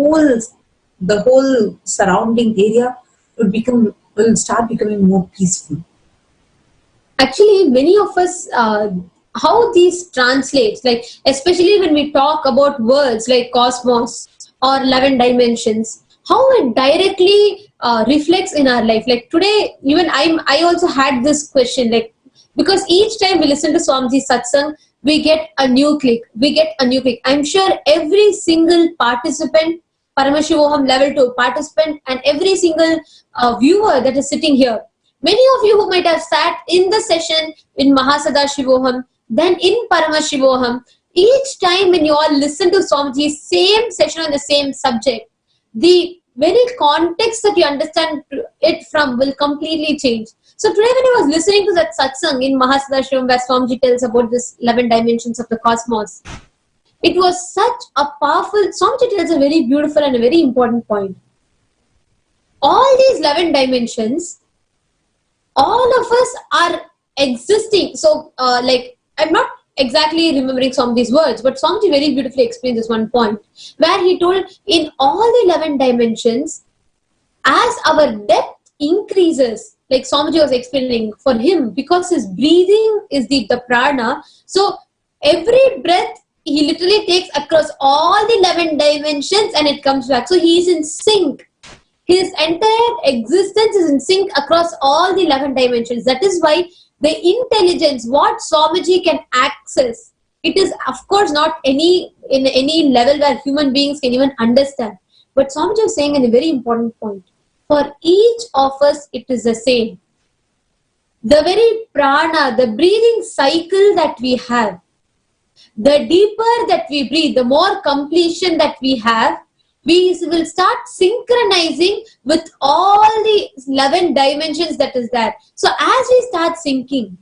the whole surrounding area will start becoming more peaceful. Actually, many of us, how these translates, like especially when we talk about words like cosmos or 11 dimensions, how it directly reflects in our life. Like today, even I also had this question, like, because each time we listen to Swamiji's satsang, we get a new click. I'm sure every single participant, Paramashivoham level 2 participant, and every single viewer that is sitting here, many of you who might have sat in the session in Mahasada Shivoham, then in Paramashivoham, each time when you all listen to Swamiji's same session on the same subject, the very context that you understand it from will completely change. So today when I was listening to that satsang in Mahasada where Swamiji tells about this 11 dimensions of the cosmos, it was such a powerful, Swamiji tells a very beautiful and a very important point. All these 11 dimensions, all of us are existing. So I'm not exactly remembering some of these words, but Swamiji very beautifully explains this one point, where he told in all the 11 dimensions, as our depth increases, like Swamiji was explaining, for him, because his breathing is the prana, so every breath he literally takes across all the 11 dimensions and it comes back. So he is in sync. His entire existence is in sync across all the 11 dimensions. That is why the intelligence, what Swamiji can access, it is of course not in any level where human beings can even understand. But Swamiji was saying a very important point. For each of us, it is the same. The very prana, the breathing cycle that we have, the deeper that we breathe, the more completion that we have, we will start synchronizing with all the 11 dimensions that is there. So as we start syncing,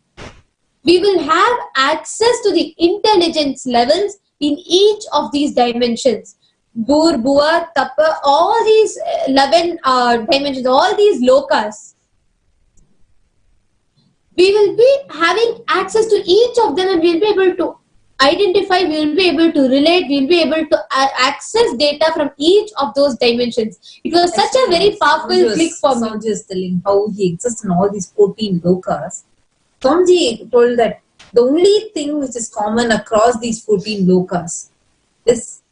we will have access to the intelligence levels in each of these dimensions. Bur, Bua, Tapa, all these 11 dimensions, all these lokas. We will be having access to each of them and we will be able to identify, we will be able to relate, we will be able to access data from each of those dimensions. It was such a very powerful click for me. Swamiji is telling how he exists in all these 14 lokas. Swamiji told that the only thing which is common across these 14 lokas is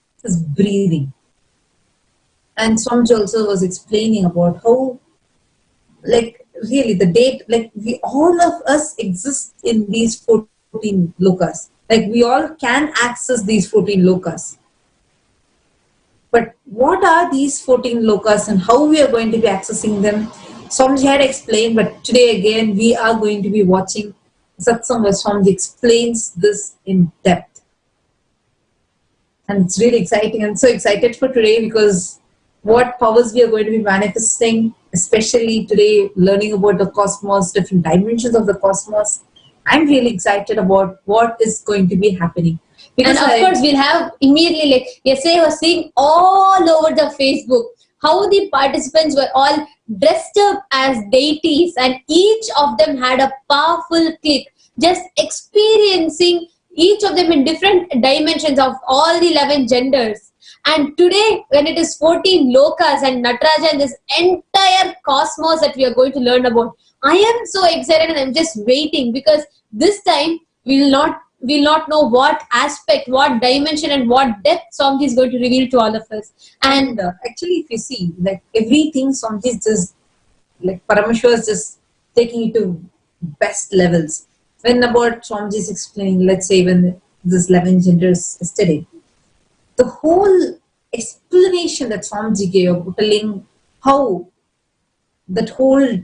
breathing. And Swamiji also was explaining about how, like, really the date, like, we all of us exist in these 14 lokas. Like, we all can access these 14 lokas. But what are these 14 lokas and how we are going to be accessing them? Swamiji had explained, but today again we are going to be watching satsang where Swamiji explains this in depth. And it's really exciting. I'm so excited for today because what powers we are going to be manifesting, especially today, learning about the cosmos, different dimensions of the cosmos. I'm really excited about what is going to be happening. Because and of course, we'll have immediately, like yesterday I was seeing all over the Facebook, how the participants were all dressed up as deities and each of them had a powerful click, just experiencing each of them in different dimensions of all the 11 genders. And today, when it is 14 lokas and Nataraja and this entire cosmos that we are going to learn about, I am so excited and I'm just waiting because this time we'll not know what aspect, what dimension and what depth Swamiji is going to reveal to all of us. And actually, if you see, like, everything Swamiji is just, like, Parameshwar is just taking it to best levels. When about Swamiji is explaining, let's say when this 11 genders yesterday, the whole explanation that Swamiji gave of telling how that whole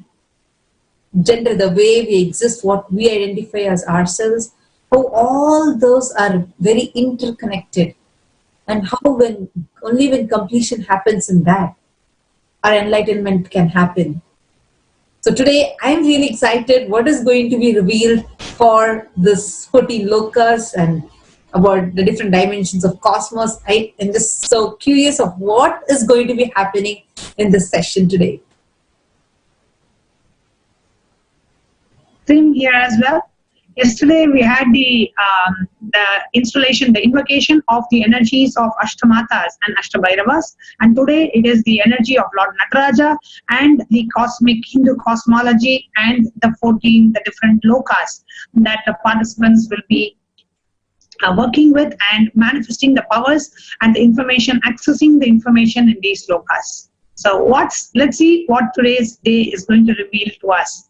gender, the way we exist, what we identify as ourselves, how all those are very interconnected, and how only when completion happens in that, our enlightenment can happen. So today, I'm really excited what is going to be revealed for this 14 lokas and about the different dimensions of cosmos. I am just so curious of what is going to be happening in this session today. Same here as well. Yesterday we had the installation, the invocation of the energies of Ashtamatas and Ashtabhairavas, and today it is the energy of Lord Nataraja and the cosmic Hindu cosmology and the 14, the different lokas that the participants will be working with and manifesting the powers and the information, accessing the information in these lokas. So let's see what today's day is going to reveal to us.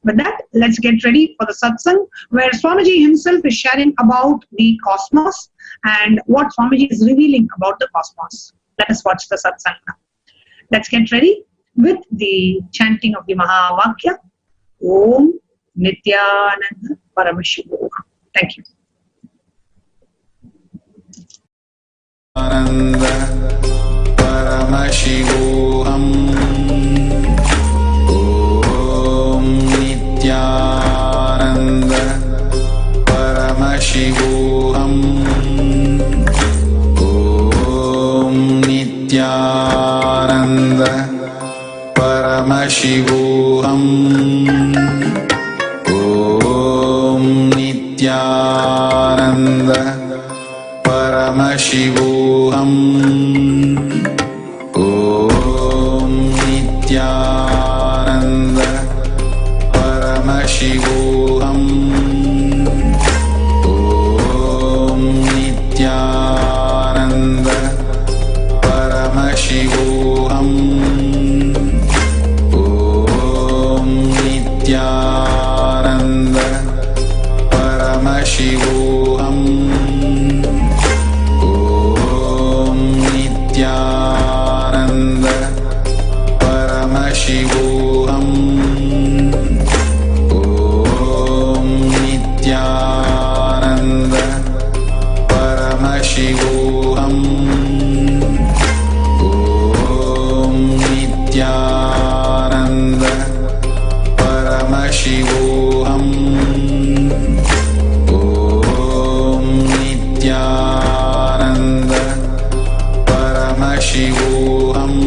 With that, let's get ready for the satsang, where Swamiji himself is sharing about the cosmos and what Swamiji is revealing about the cosmos. Let us watch the satsang now. Let's get ready with the chanting of the Mahavakya. Om Nityananda Paramashivoham. Thank you. आनंद परमशिवोऽहम् ॐ नित्यानन्द परमशिवोऽहम् ॐ नित्यानन्द परमशिवोऽहम् ॐ नित्यानन्द परमशिवोऽहम् ॐ नित्यानन्द परमशिवोऽहम् ॐ नित्यानन्द परमशिवोऽहम् ॐ नित्यानन्द परमशिवोऽहम् नित्यानन्द परमशिवोऽहम् ॐ नित्यानन्द परमशिवोऽहम् ॐ नित्यानन्द परमशिवोऽहम् ॐ नित्यानन्द परमशिवोऽहम्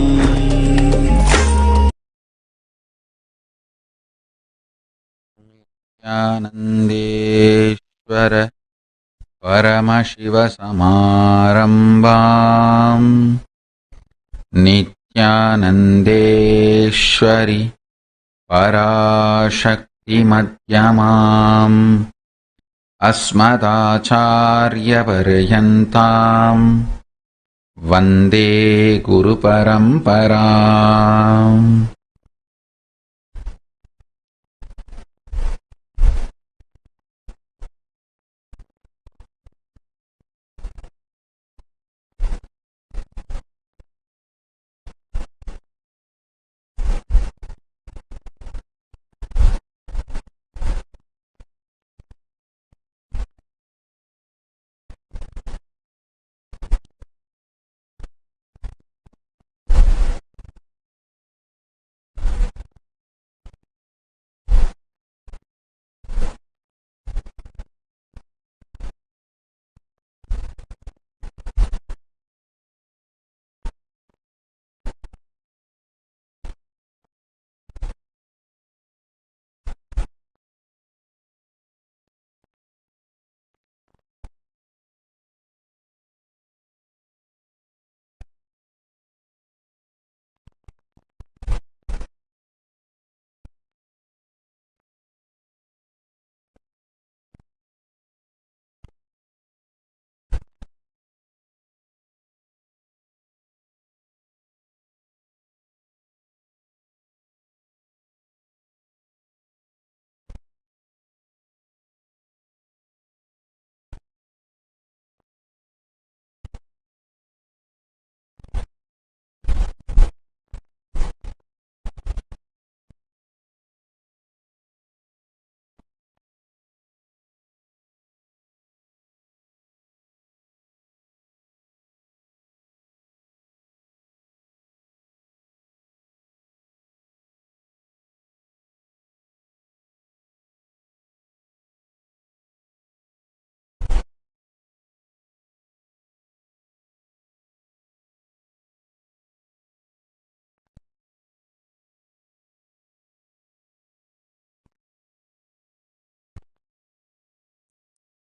नित्यानन्देश्वर परमशिवसमारम्भाम् नित्यानन्देश्वरि पराशक्तिमध्यमाम् अस्मदाचार्यपर्यन्ताम् वन्दे गुरुपरम्पराम्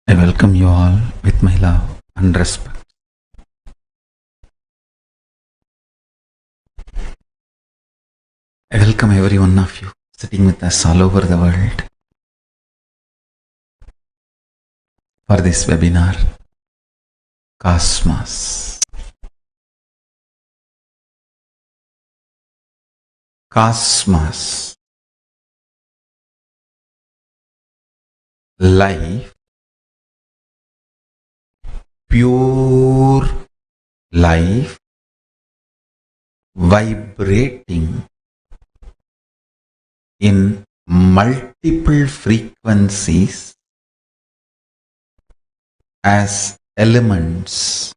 I welcome you all with my love and respect. I welcome every one of you sitting with us all over the world for this webinar, Cosmos. cosmos, life, pure life, vibrating in multiple frequencies as elements: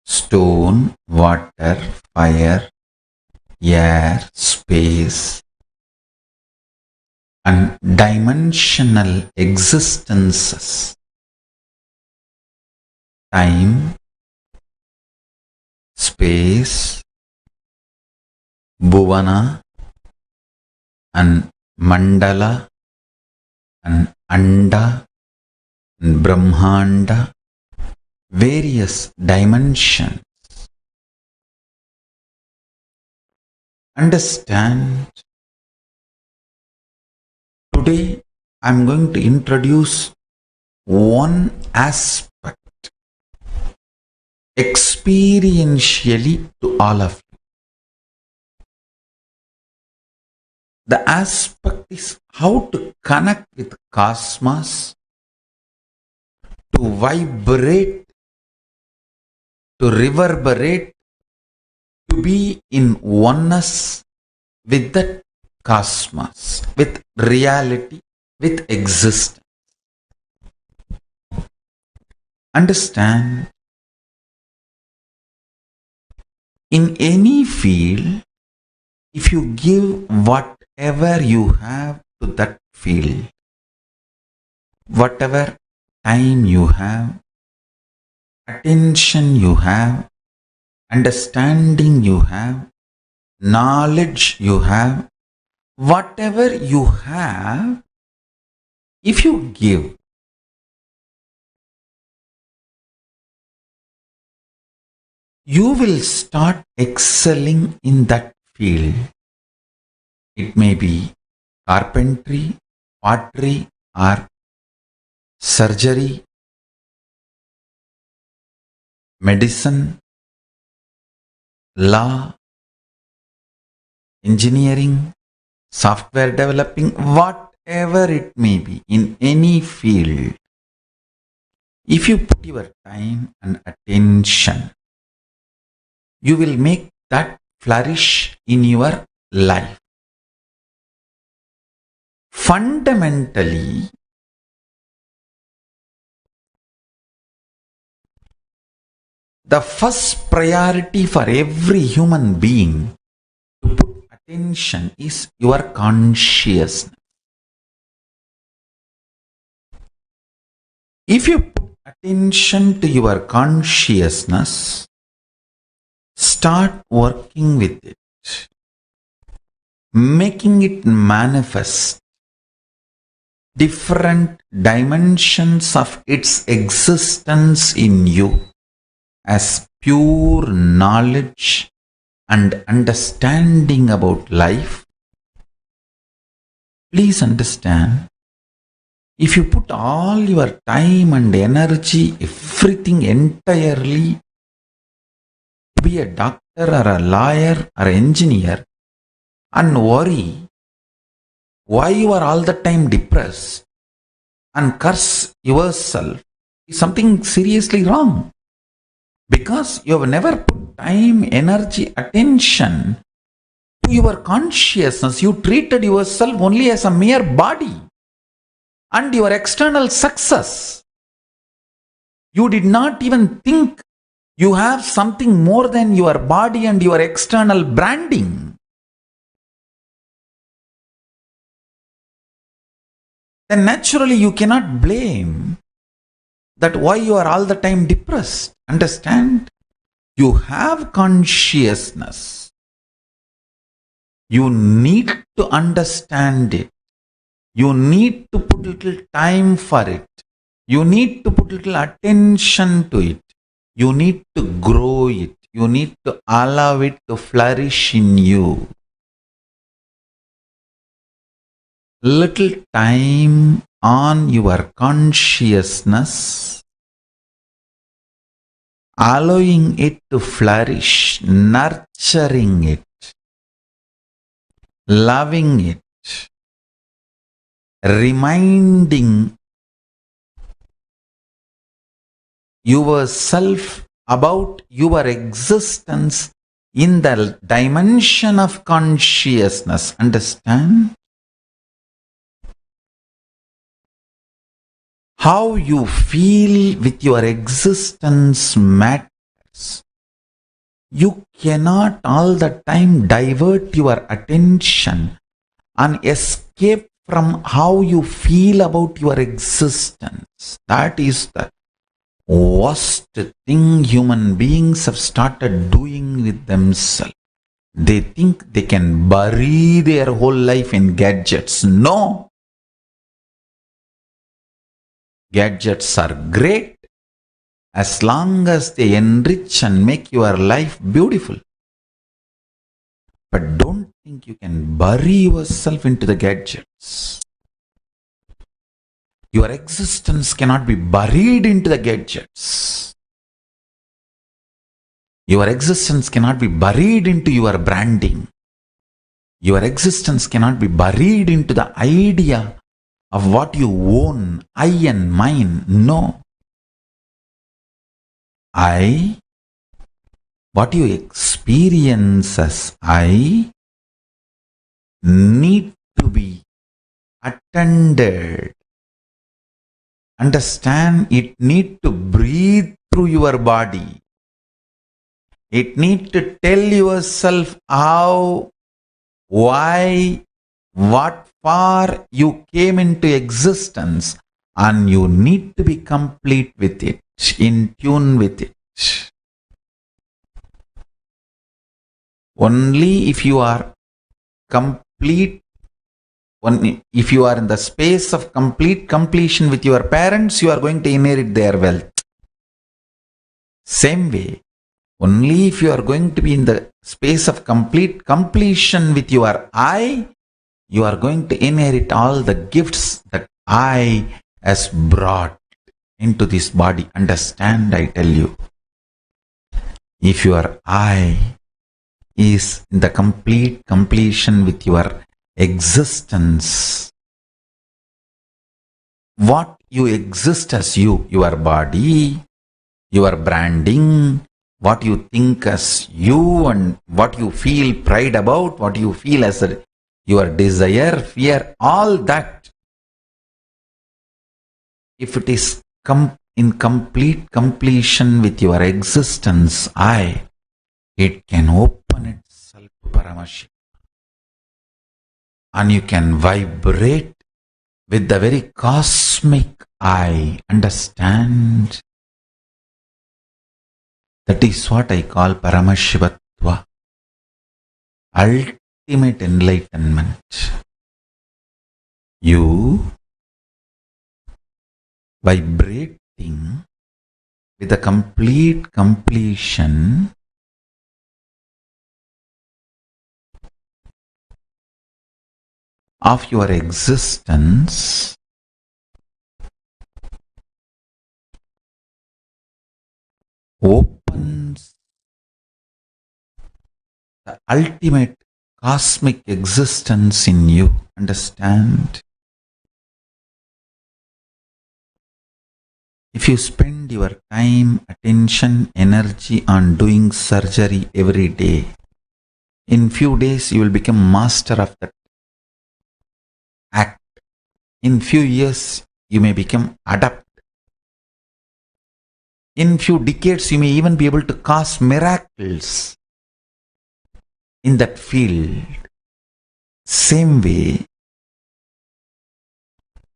stone, water, fire, air, space, and dimensional existences: time, space, bhuvana, and mandala, and anda, and brahmanda, various dimensions. Understand, today I'm going to introduce one aspect experientially to all of you. The aspect is how to connect with cosmos, to vibrate, to reverberate, to be in oneness with the cosmos, with reality, with existence. Understand, in any field, if you give whatever you have to that field, whatever time you have, attention you have, understanding you have, knowledge you have, whatever you have, if you give, you will start excelling in that field. It may be carpentry, pottery, or surgery, medicine, law, engineering, software developing, whatever it may be, in any field. If you put your time and attention, you will make that flourish in your life. Fundamentally, the first priority for every human being to put attention is your consciousness. If you put attention to your consciousness, start working with it, making it manifest different dimensions of its existence in you as pure knowledge and understanding about life. Please understand, if you put all your time and energy, everything entirely to be a doctor or a lawyer or engineer and worry why you are all the time depressed and curse yourself, is something seriously wrong. Because you have never put time, energy, attention to your consciousness. You treated yourself only as a mere body and your external success. You did not even think you have something more than your body and your external branding. Then naturally you cannot blame that why you are all the time depressed. Understand? You have consciousness. You need to understand it. You need to put little time for it. You need to put little attention to it. You need to grow it. You need to allow it to flourish in you. Little time on your consciousness, allowing it to flourish, nurturing it, loving it, reminding yourself about your existence in the dimension of consciousness. Understand? How you feel with your existence matters. You cannot all the time divert your attention and escape from how you feel about your existence. That is the worst thing human beings have started doing with themselves. They think they can bury their whole life in gadgets. No. Gadgets are great as long as they enrich and make your life beautiful. But don't think you can bury yourself into the gadgets. Your existence cannot be buried into the gadgets. Your existence cannot be buried into your branding. Your existence cannot be buried into the idea of what you own, I and mine. No. I, what you experience as I, need to be attended. Understand, it need to breathe through your body. It need to tell yourself how, why, what for you came into existence, and you need to be complete with it, in tune with it. Only if you are complete, if you are in the space of complete completion with your parents, you are going to inherit their wealth. Same way, only if you are going to be in the space of complete completion with your I, you are going to inherit all the gifts that I has brought into this body. Understand, I tell you. If your I is in the complete completion with your existence, what you exist as you, your body, your branding, what you think as you, and what you feel pride about, what you feel as your desire, fear, all that, if it is in complete completion with your existence, I, it can open itself to Paramashiva. And you can vibrate with the very cosmic I. Understand? That is what I call Paramashivatva. Ultimate enlightenment. You vibrating with a complete completion of your existence opens the ultimate cosmic existence in you. Understand? If you spend your time, attention, energy on doing surgery every day, in few days you will become master of that act. In few years you may become adept. In few decades you may even be able to cause miracles in that field. Same way,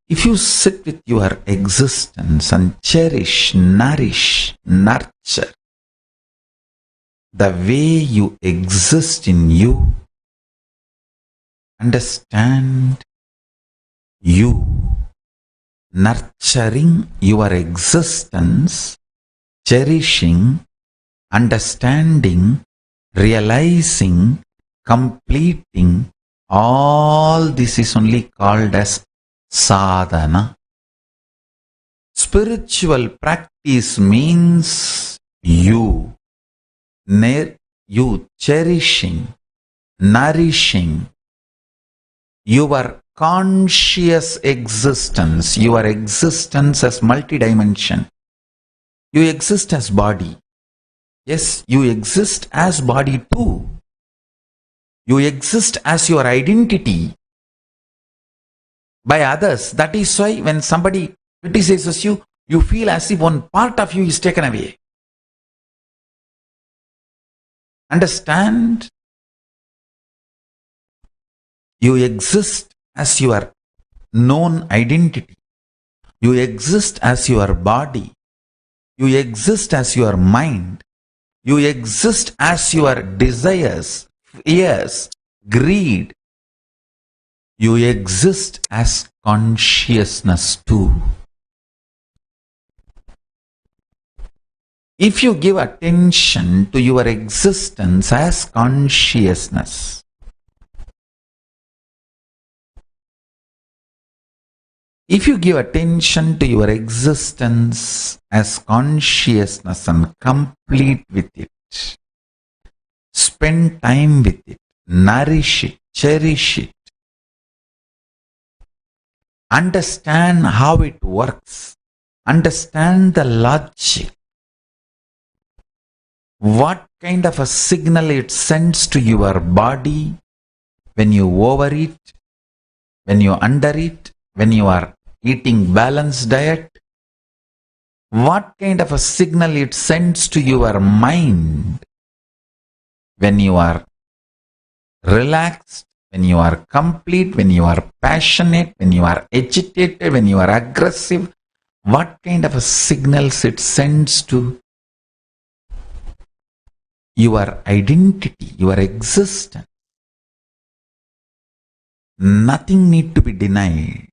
if you sit with your existence and cherish, nourish, nurture the way you exist in you, understand, you nurturing your existence, cherishing, understanding, realizing, completing, all this is only called as sadhana. Spiritual practice means you cherishing, nourishing, Your conscious existence, your existence as multidimension. You exist as body. Yes, you exist as body too. You exist as your identity by others. That is why when somebody criticizes you, you feel as if one part of you is taken away. Understand? You exist as your known identity. You exist as your body. You exist as your mind. You exist as your desires, fears, greed. You exist as consciousness too. If you give attention to your existence as consciousness, if you give attention to your existence as consciousness and complete with it, spend time with it, nourish it, cherish it, understand how it works, understand the logic, what kind of a signal it sends to your body when you overeat, when you undereat, when you are eating balanced diet, what kind of a signal it sends to your mind when you are relaxed, when you are complete, when you are passionate, when you are agitated, when you are aggressive, what kind of a signals it sends to your identity, your existence. Nothing need to be denied.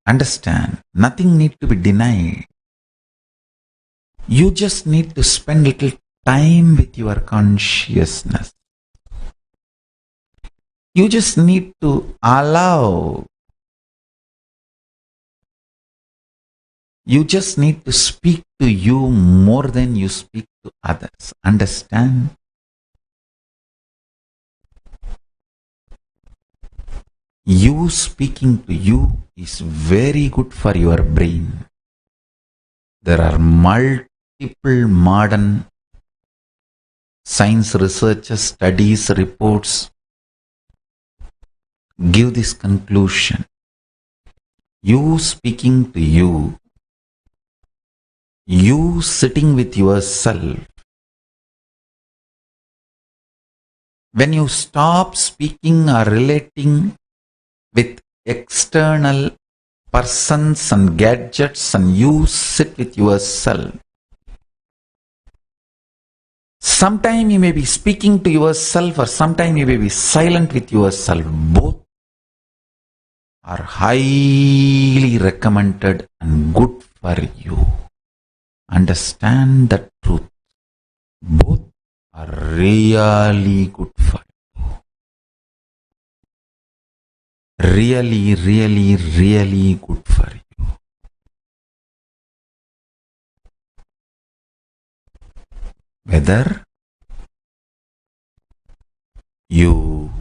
Understand, nothing need to be denied. You just need to spend little time with your consciousness. You just need to allow. You just need to speak to you more than you speak to others. Understand? You speaking to you is very good for your brain. There are multiple modern science researchers, studies, reports give this conclusion. You speaking to you sitting with yourself, when you stop speaking or relating with external persons and gadgets and you sit with yourself, sometime you may be speaking to yourself or sometime you may be silent with yourself. Both are highly recommended and good for you. Understand the truth. Both are really good for you. Really, really, really good for you. Whether you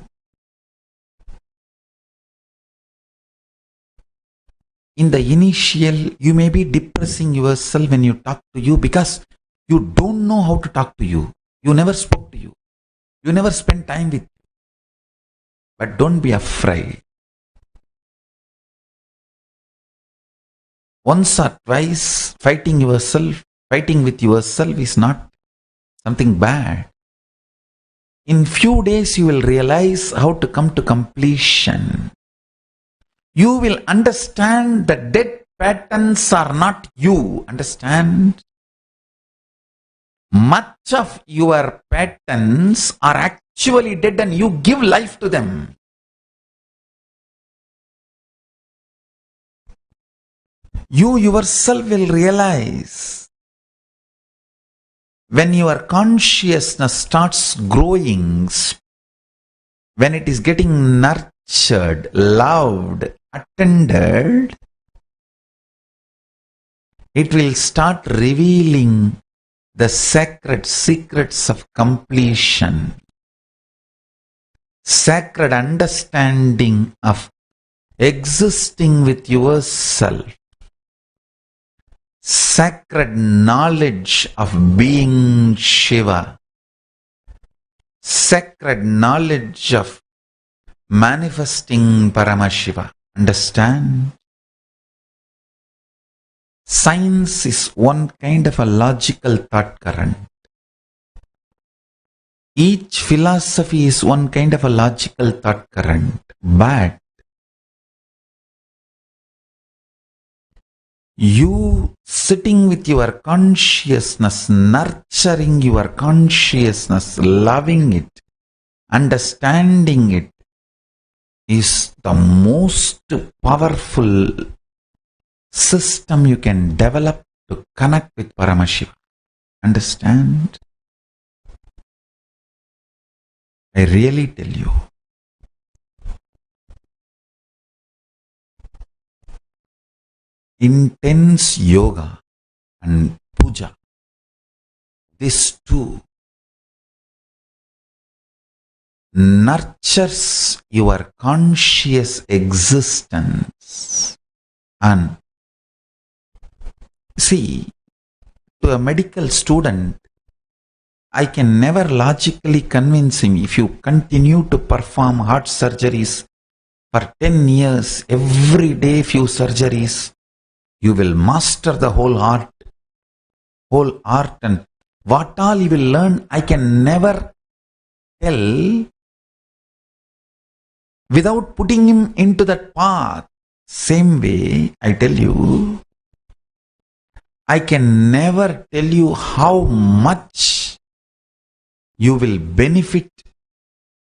in the initial, you may be depressing yourself when you talk to you because you don't know how to talk to you. You never spoke to you. You never spent time with you. But don't be afraid. Once or twice, fighting with yourself is not something bad. In few days, you will realize how to come to completion. You will understand that dead patterns are not you. Understand? Much of your patterns are actually dead and you give life to them. You yourself will realize when your consciousness starts growing, when it is getting nurtured, loved, attended, it will start revealing the sacred secrets of completion, sacred understanding of existing with yourself, sacred knowledge of being Shiva, sacred knowledge of manifesting Paramashiva. Understand? Science is one kind of a logical thought current. Each philosophy is one kind of a logical thought current, but you sitting with your consciousness, nurturing your consciousness, loving it, understanding it, is the most powerful system you can develop to connect with Paramashiva. Understand? I really tell you. Intense yoga and puja, these two nurtures your conscious existence. And see, to a medical student, I can never logically convince him, if you continue to perform heart surgeries for 10 years, every day few surgeries, you will master the whole art, and what all you will learn, I can never tell without putting him into that path. Same way, I tell you, I can never tell you how much you will benefit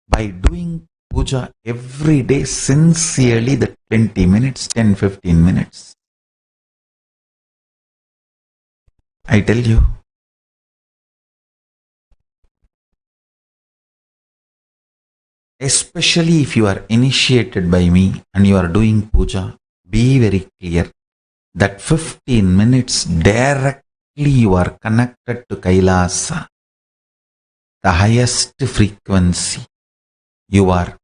by doing puja every day sincerely, the 20 minutes, 10-15 minutes. I tell you. Especially if you are initiated by me and you are doing puja, be very clear that 15 minutes directly you are connected to Kailasa, the highest frequency. You are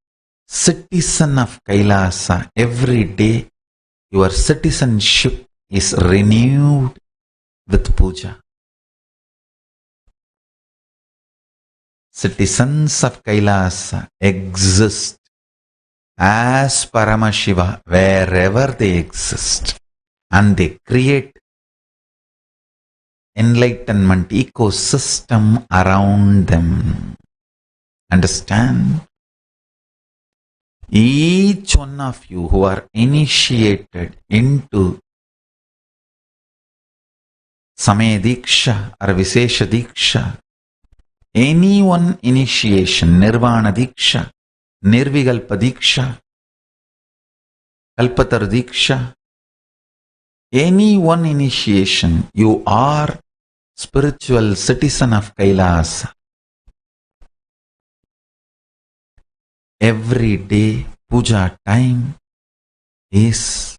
citizen of Kailasa. Every day your citizenship is renewed with puja. Citizens of Kailasa exist as Paramashiva wherever they exist, and they create enlightenment ecosystem around them. Understand? Each one of you who are initiated into Samaya Diksha or Vishesha Diksha, any one initiation, Nirvana Diksha, Nirvikalpa Diksha, Kalpatar Diksha, any one initiation, you are spiritual citizen of Kailasa. Every day puja time is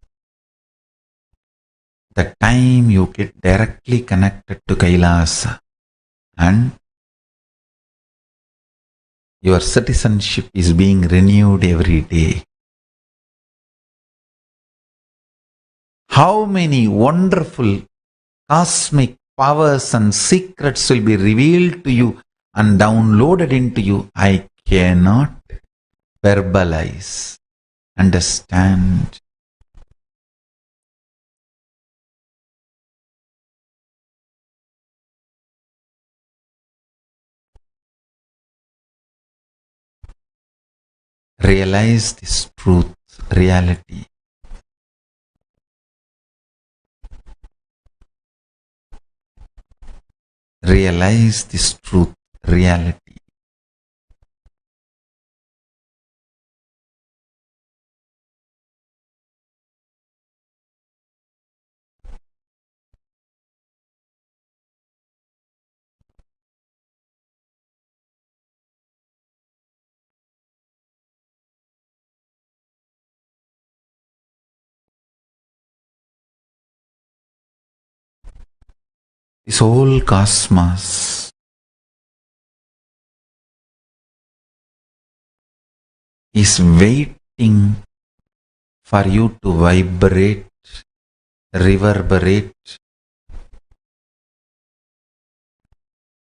the time you get directly connected to Kailasa, and your citizenship is being renewed every day. How many wonderful cosmic powers and secrets will be revealed to you and downloaded into you, I cannot verbalize. Understand? Realize this truth, reality. Realize this truth, reality. This whole cosmos is waiting for you to vibrate, reverberate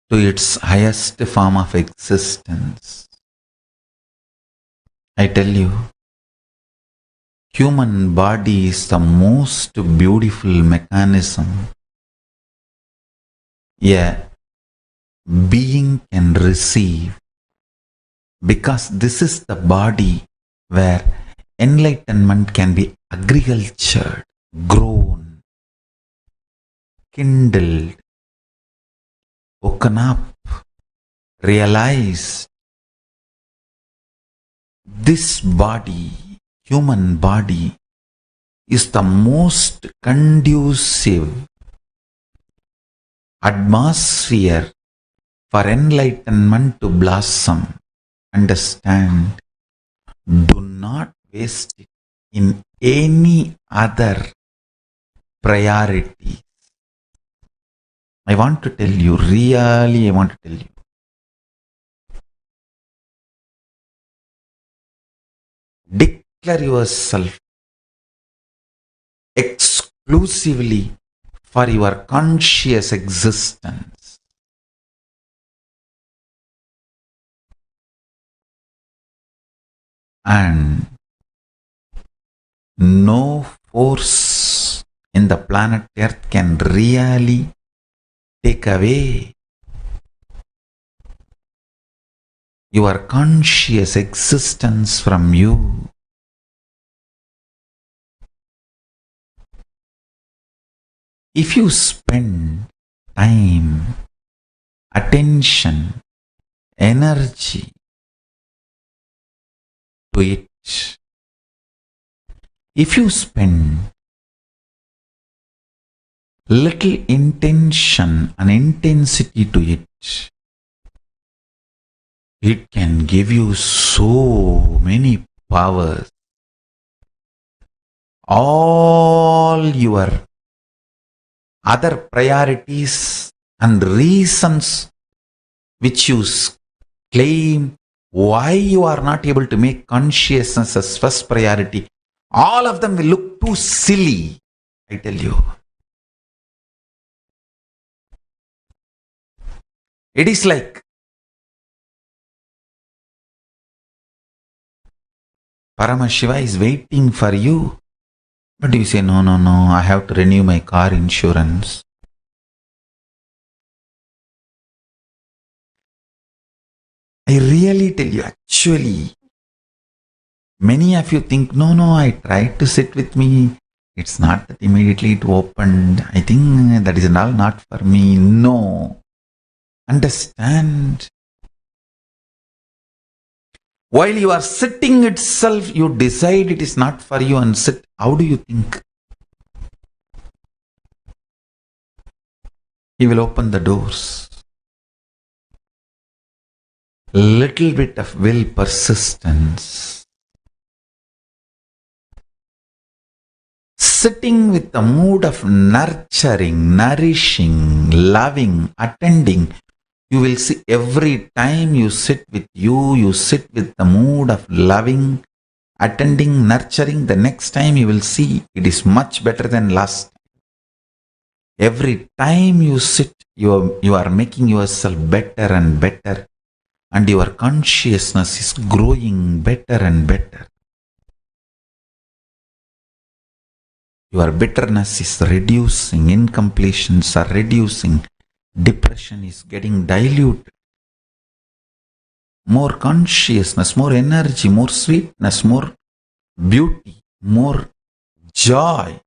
to its highest form of existence. I tell you, human body is the most beautiful mechanism a being can receive, because this is the body where enlightenment can be agricultured, grown, kindled, woken up, realized. This body, human body, is the most conducive atmosphere for enlightenment to blossom. Understand, do not waste it in any other priority. I want to tell you, really, I want to tell you. Declare yourself exclusively for your conscious existence. And no force in the planet Earth can really take away your conscious existence from you. If you spend time, attention, energy to it, if you spend little intention and intensity to it, it can give you so many powers. All your other priorities and reasons which you claim why you are not able to make consciousness as first priority, all of them will look too silly, I tell you. It is like Paramashiva is waiting for you, but you say, no, I have to renew my car insurance. I really tell you, actually, many of you think, no, I tried to sit with me. It's not that immediately it opened. I think that is not for me. No. Understand. While you are sitting itself, you decide it is not for you and sit. How do you think? He will open the doors. Little bit of will, persistence. Sitting with the mood of nurturing, nourishing, loving, attending, you will see every time you sit with you sit with the mood of loving, attending, nurturing. The next time you will see it is much better than last. Every time you sit, you are making yourself better and better, and your consciousness is growing better and better. Your bitterness is reducing, incompletions are reducing, depression is getting diluted. More consciousness, more energy, more sweetness, more beauty, more joy,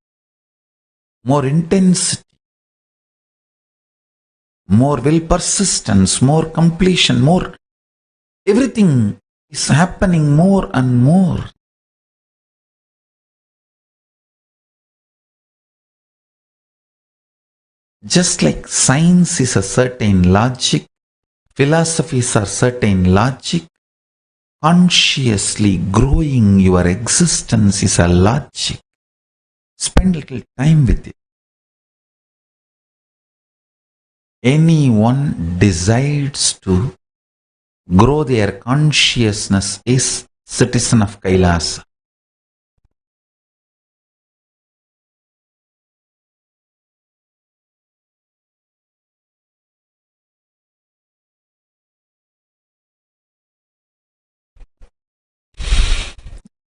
more intensity, more will, persistence, more completion, more. Everything is happening more and more. Just like science is a certain logic, philosophies are certain logic, consciously growing your existence is a logic. Spend little time with it. Anyone decides to grow their consciousness is citizen of Kailasa.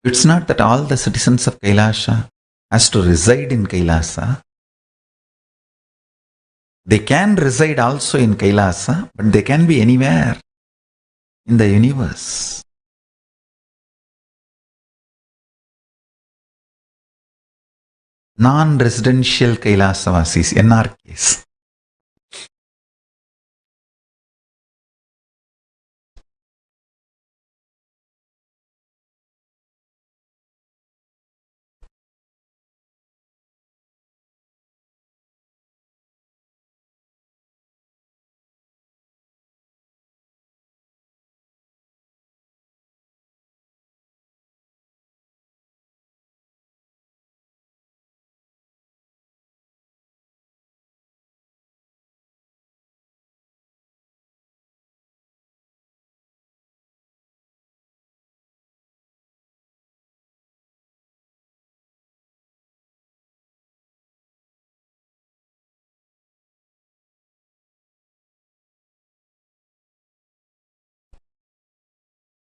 It's not that all the citizens of Kailasa has to reside in Kailasa. They can reside also in Kailasa, but they can be anywhere in the universe. Non-residential Kailasa-vasis, NRKs.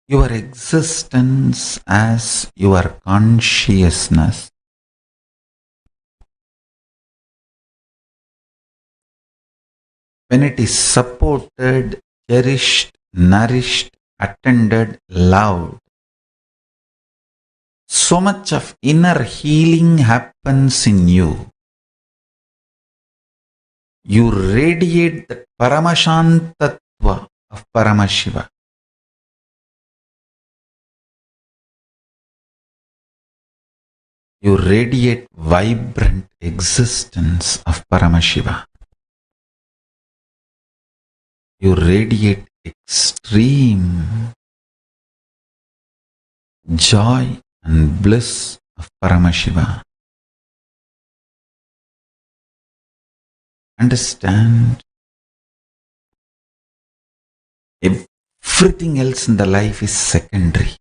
Your existence as your consciousness when it is supported, cherished, nourished, attended, loved, so much of inner healing happens in you. You radiate the Paramashantatva of Paramashiva. You radiate vibrant existence of Paramashiva. You radiate extreme joy and bliss of Paramashiva. Understand, everything else in the life is secondary.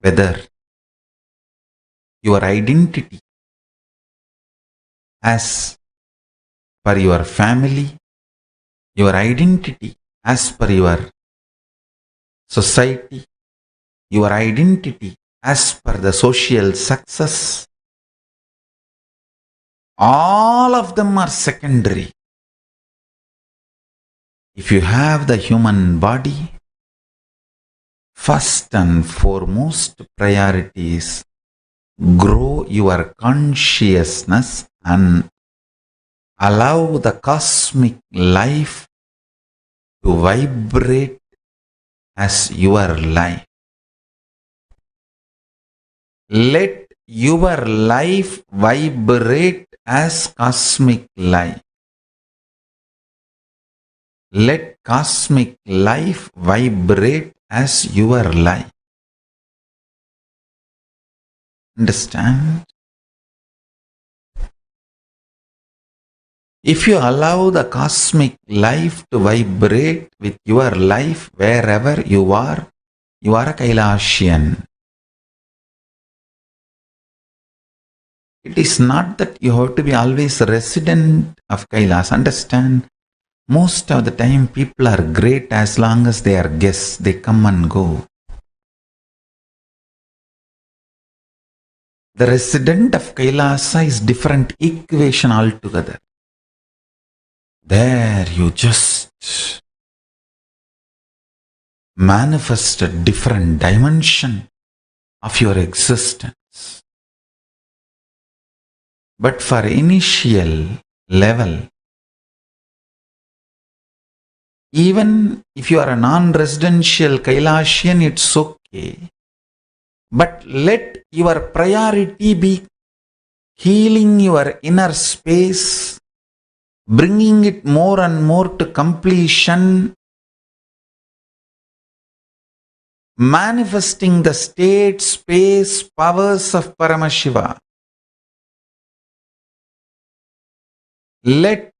Whether your identity as per your family, your identity as per your society, your identity as per the social success, all of them are secondary. If you have the human body, first and foremost priority is grow your consciousness and allow the cosmic life to vibrate as your life. Let your life vibrate as cosmic life. Let cosmic life vibrate as your life. Understand? If you allow the cosmic life to vibrate with your life wherever you are a Kailasian. It is not that you have to be always a resident of Kailas. Understand? Most of the time people are great as long as they are guests. They come and go. The resident of Kailasa is different equation altogether. There you just manifest a different dimension of your existence. But for initial level, even if you are a non-residential Kailasian, it's okay. But let your priority be healing your inner space, bringing it more and more to completion, manifesting the state, space, powers of Paramashiva. Let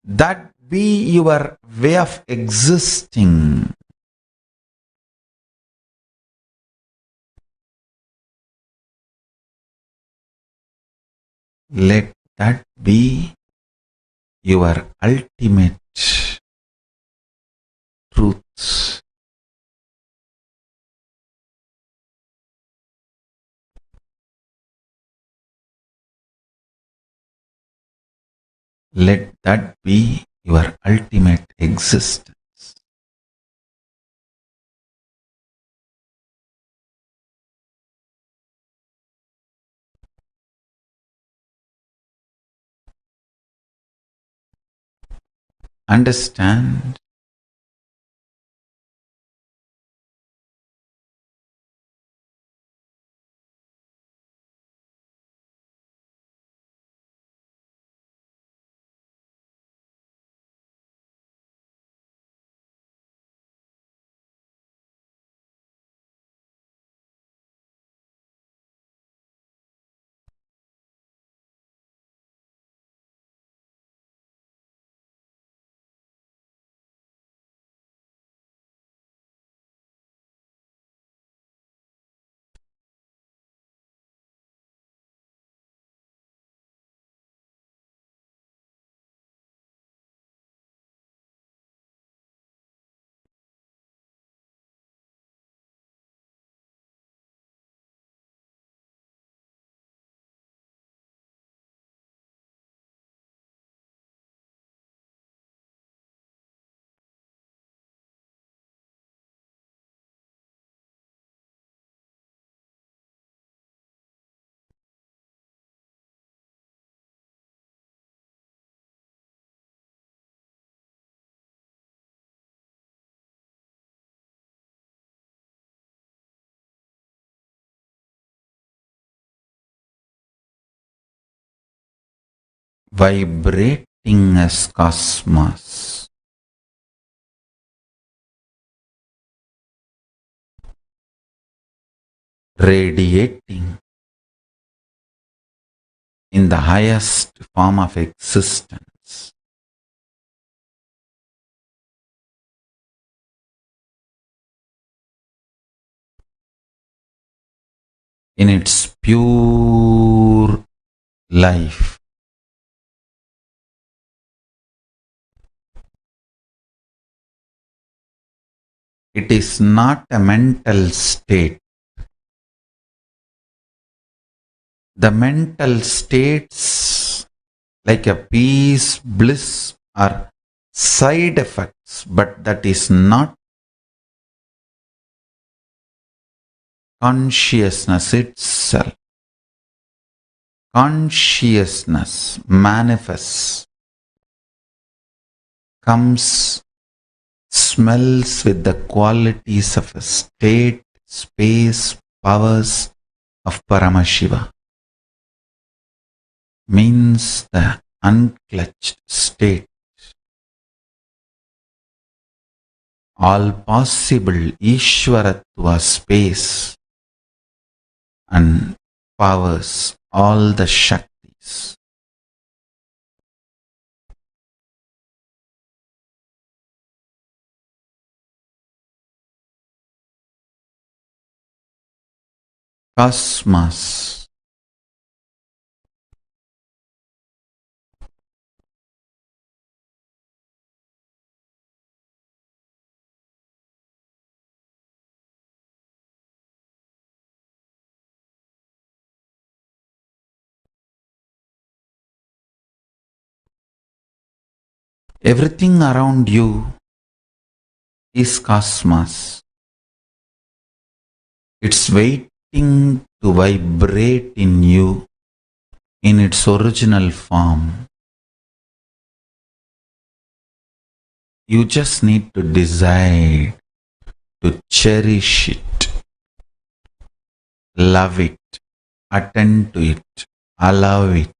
that be your way of existing. Let that be your ultimate truth. Let that be your ultimate existence. Understand? Vibrating as cosmos, radiating in the highest form of existence. In its pure life. It is not a mental state. The mental states like a peace, bliss are side effects, but that is not consciousness itself. Consciousness manifests, comes, smells with the qualities of a state, space, powers of Paramashiva. Means the unclutched state. All possible Ishwaratva space and powers, all the Shaktis. Cosmos. Everything around you is cosmos. It's waiting to vibrate in you in its original form. You just need to decide to cherish it, love it, attend to it, allow it.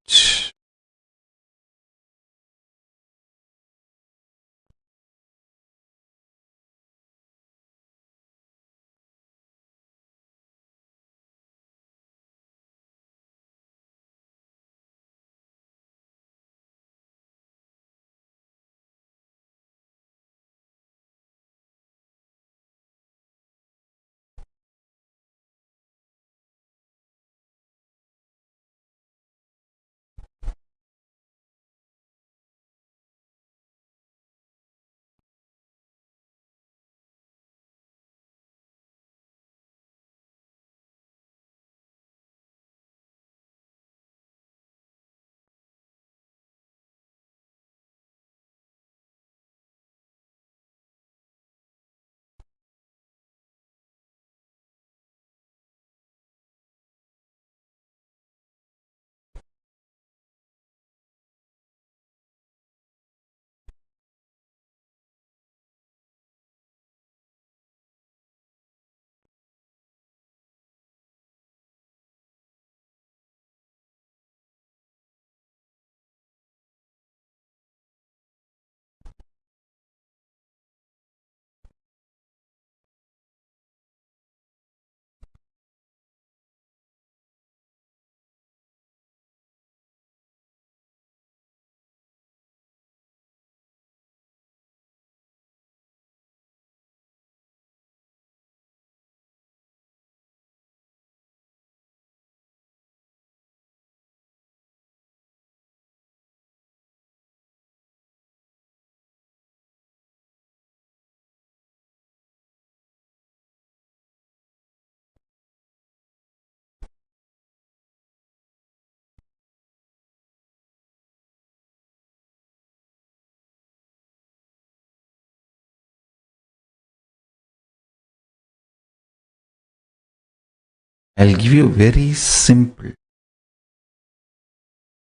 I'll give you very simple,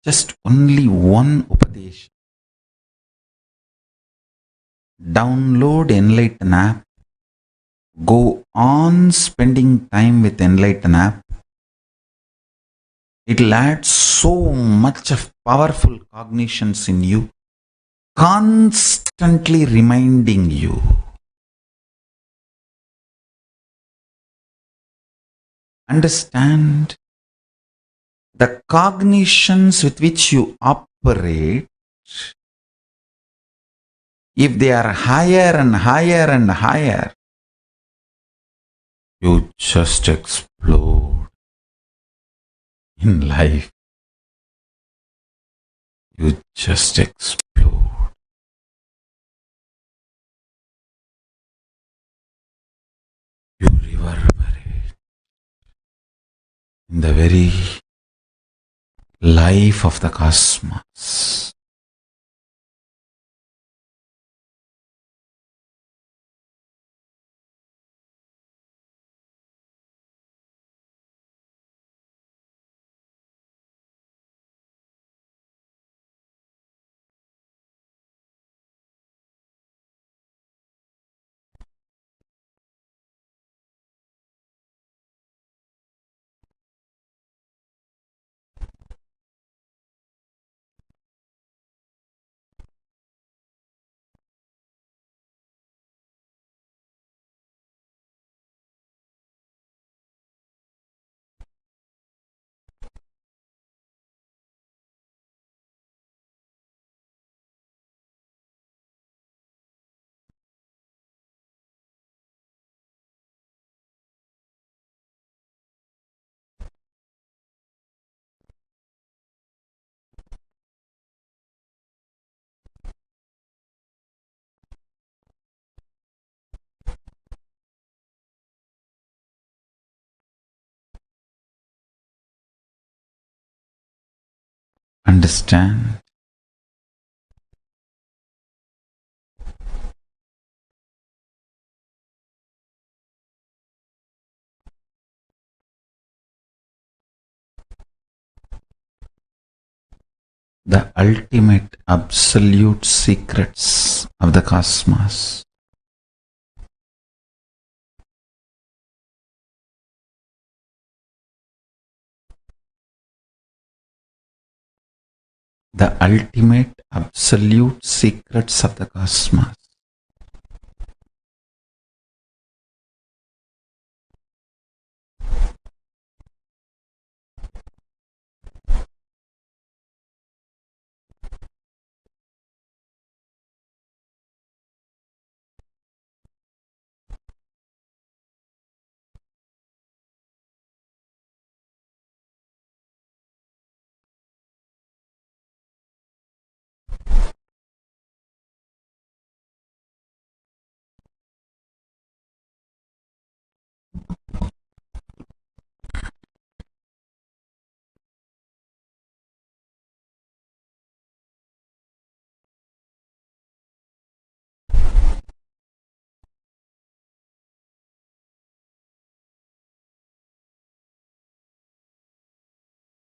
just only one Upadesh. Download Enlighten app. Go on spending time with Enlighten app. It'll add so much of powerful cognitions in you, constantly reminding you. Understand the cognitions with which you operate, if they are higher and higher and higher, you just explode in life. You just explode. You reverberate in the very life of the cosmos. Understand? The ultimate absolute secrets of the cosmos. The ultimate absolute secrets of the cosmos.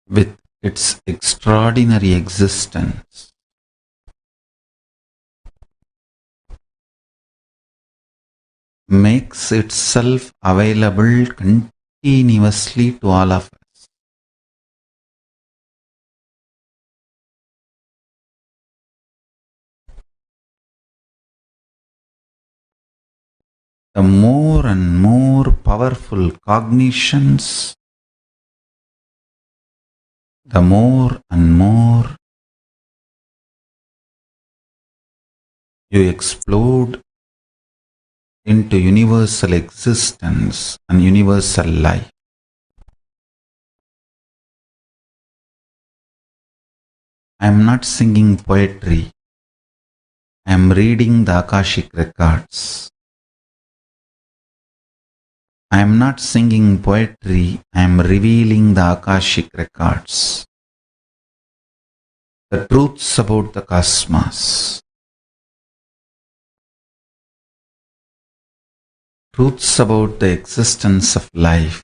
With its extraordinary existence, makes itself available continuously to all of us. The more and more powerful cognitions, the more and more you explode into universal existence and universal life. I am not singing poetry. I am reading the Akashic records. I am not singing poetry. I am revealing the Akashic records. The truths about the cosmos. Truths about the existence of life.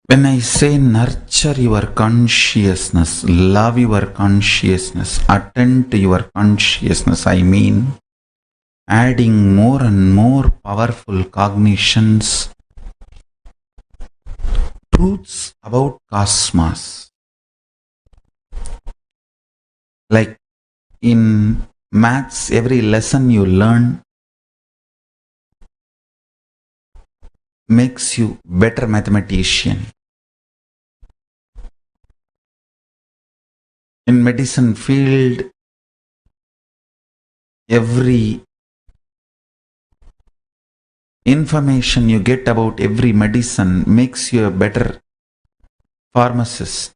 When I say nurture your consciousness, love your consciousness, attend to your consciousness, I mean adding more and more powerful cognitions, truths about cosmos. Like in maths, every lesson you learn makes you better mathematician. In medicine field, every information you get about every medicine makes you a better pharmacist.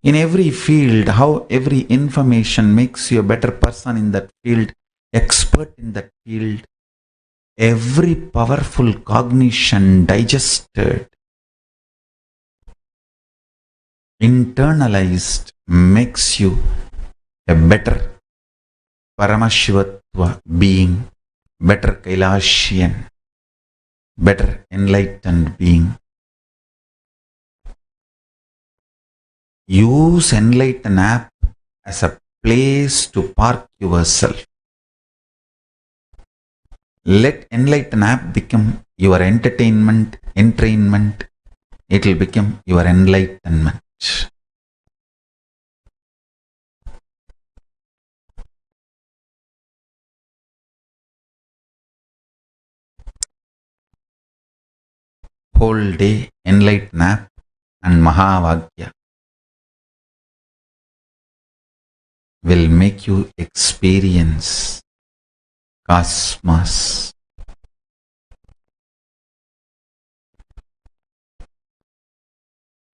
In every field, how every information makes you a better person in that field, expert in that field. Every powerful cognition digested, internalized, makes you a better Paramashivatva being, better Kailashian, better enlightened being. Use Enlighten app as a place to park yourself. Let Enlighten app become your entertainment, entrainment. It will become your enlightenment. Whole day Enlighten app and Mahavagya will make you experience cosmos.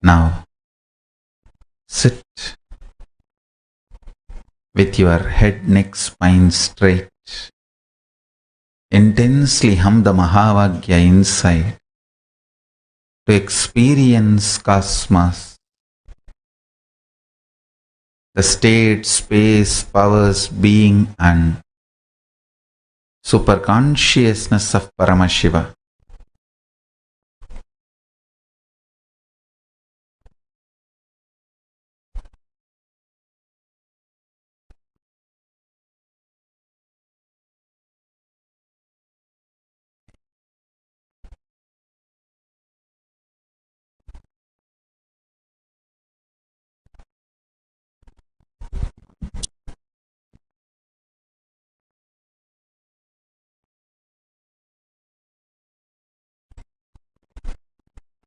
Now sit with your head, neck, spine straight. Intensely hum the Mahavagya inside to experience cosmos, the state, space, powers, being and superconsciousness of Paramashiva.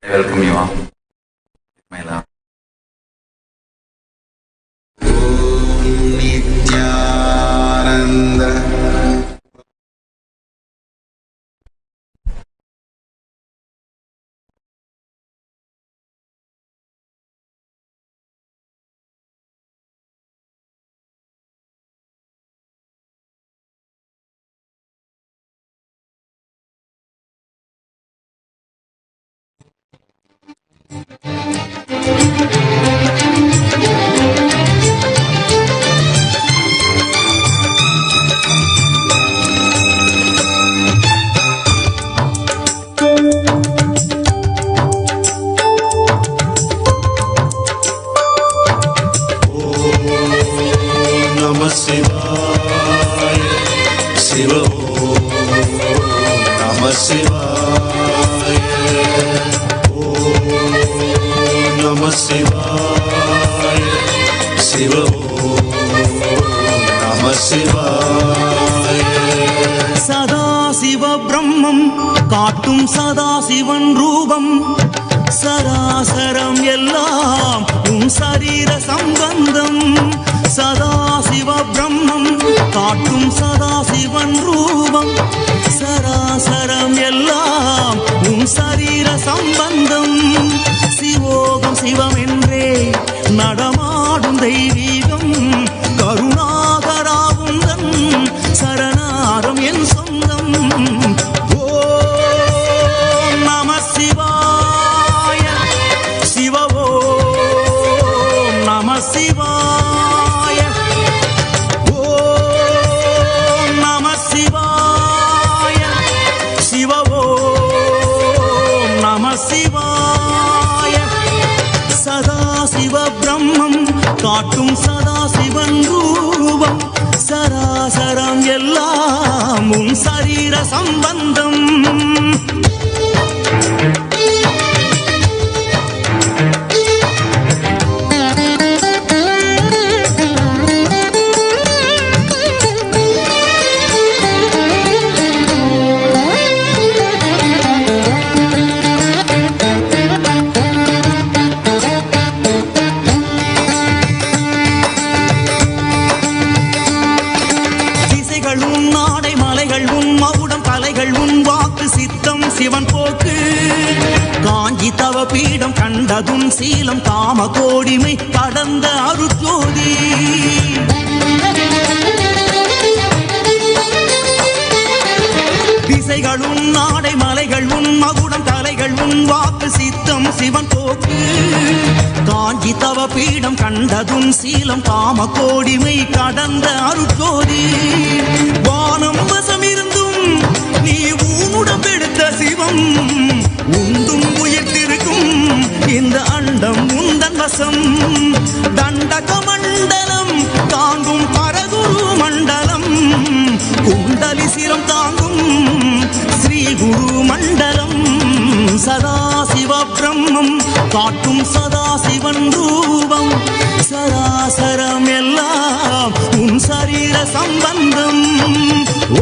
I welcome you all with my love. Nityananda. Sadashiva பிரம்மம் காட்டும் சதாசிவன் ரூபம் சராசரம் எல்லாம் உன் சரீர சம்பந்தம் சதாசிவ பிரம்மம் காட்டும் சதாசிவன் ரூபம் சராசரம் எல்லாம் உன் சரீர சம்பந்தம் சிவோகம் சிவம் என்றே நடமாடும் தெய்வீகம் கருணாகராவுந்தன் சரணாரம் என் சொந்தம் ஓம் நம சிவாய சிவ ஓம் நம சிவாய ஓம் நம சிவாய சிவ ஓம் நம சிவாய. சதாசிவ பிரம்மம் காட்டும் சதாசிவன் ரூபம். சராசரம் எல்லாம் உன் சரீர சம்பந்தம். சிவன் போக்கு காஞ்சி தவ பீடம் கண்டதும் சீலம் காம கோடிமை கடந்த அருட்ஜோதி. திசைகளும் நாடை மலைகள் உன் மகுடம் தலைகள் உன் வாக்கு சித்தம் சிவன் போக்கு காஞ்சி தவ பீடம் கண்டதும் சீலம் காம கோடிமை கடந்த அருட்ஜோதி. வானம் வசம் இருந்தும் நீ ஊனுடம் எடுத்த சிவம் உண்டும் உயிர்த்திருக்கும் இந்த அண்டம் உந்தன் வசம். தண்டக மண்டலம் தாங்கும் பரகுரு மண்டலம் குண்டலி சிரம் தாங்கும் ஸ்ரீ குரு மண்டலம். சதாசிவ பிரம்மம் காட்டும் சதாசிவன் ரூபம். சராசரம் எல்லாம் உன் சரீர சம்பந்தம்.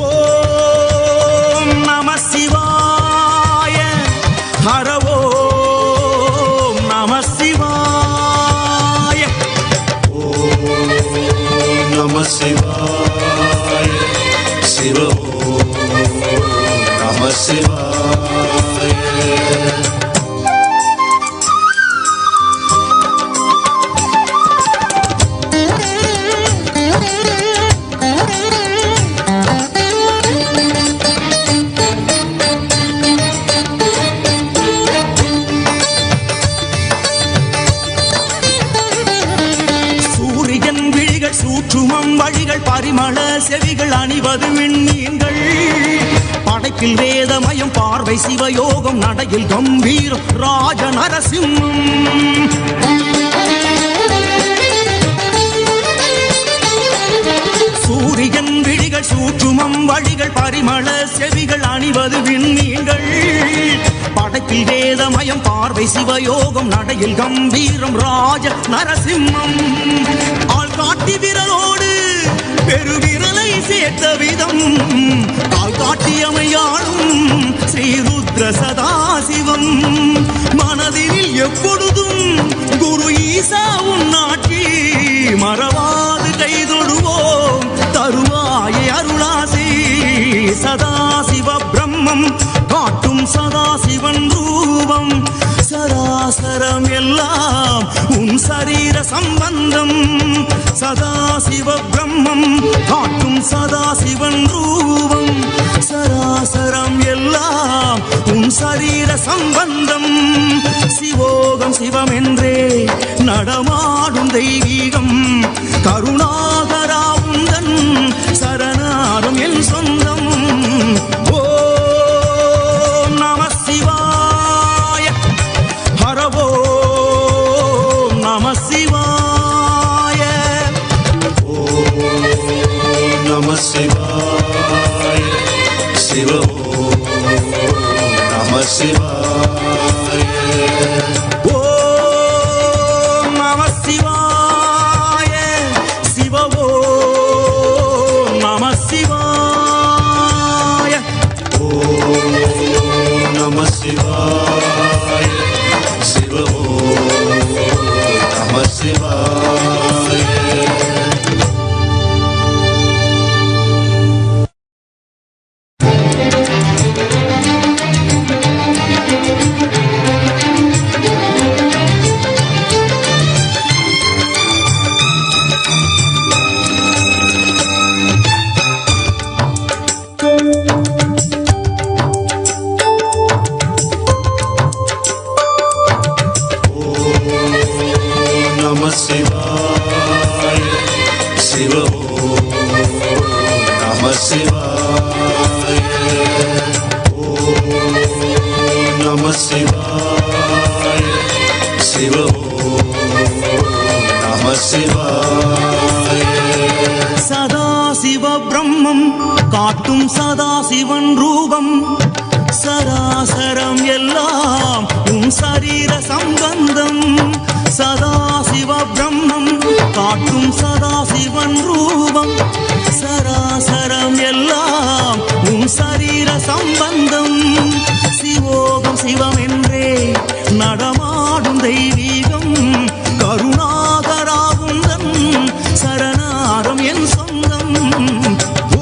ஓம் நம சிவாய. ஹர ஓம் நம சிவாய. ஓம் நம சிவாய. சிவ ஓம் நம சிவாய. வழிகள் பரிமள செவிகள் அணிவது விண்மீன்கள். படைப்பில் வேதமயம் பார்வை சிவயோகம் நடையில் கம்பீரம் ராஜ நரசிம்மம். சூரியன் விழிகள் சூற்றுமம் வழிகள் பரிமள செவிகள் அணிவது விண்மீன்கள். படைப்பில் வேதமயம் பார்வை சிவயோகம் நடையில் கம்பீரம் ராஜ நரசிம்மம். ஆள் காட்டி விரலோடு பெருவிரலை சேர்த்த விதம் கால் காட்டியமையாளும் ஸ்ரீருத்ர சதாசிவம். மனதில் எப்பொழுதும் குரு ஈசா உன்னாட்சி மறவாது கைதொடுவோம் தருவாயே அருளாசி. சதாசிவ பிரம்மம் காட்டும் சதாசிவன் ரூபம். சராசரம் எல்லாம் உன் சரீர சம்பந்தம். சதாசிவ பிரம்மம் காட்டும் சதாசிவன் ரூபம். சராசரம் எல்லாம் உன் சரீர சம்பந்தம். சிவோகம் சிவம் என்றே நடமாடும் தெய்வீகம். கருணாகரா உந்தன் சரணாரும் என் சொந்தம். ஓம் நம சிவாய. ஹர ஓம் நம சிவாய. ஓம் நம சிவாய. சிவ ஓம் நம சிவாய. ஓம் நம சிவாய. சிவ ஓம் நம சிவாய. ஓம் நம சிவாய. சிவ ஓம் நம சிவாய. நம சிவாய. சிவ ஓம் நம சிவாய. ஓம் நம சிவாய. शिव नमः शिवाय சதாசிவ பிரம்மம் காட்டும் சதாசிவன் ரூபம் சராசரம் எல்லாம் உன் சரீர சம்பந்தம் சதாசிவ பிரம்மம் காட்டும் சதாசிவன் ரூபம் சராசரம் எல்லாம் உன் சரீர சம்பந்தம் சிவோகம் சிவம் என்றே நடமாடும் தெய்வீகம் கருணாகராகுந்தன் சரணாரம் என் சொந்தம்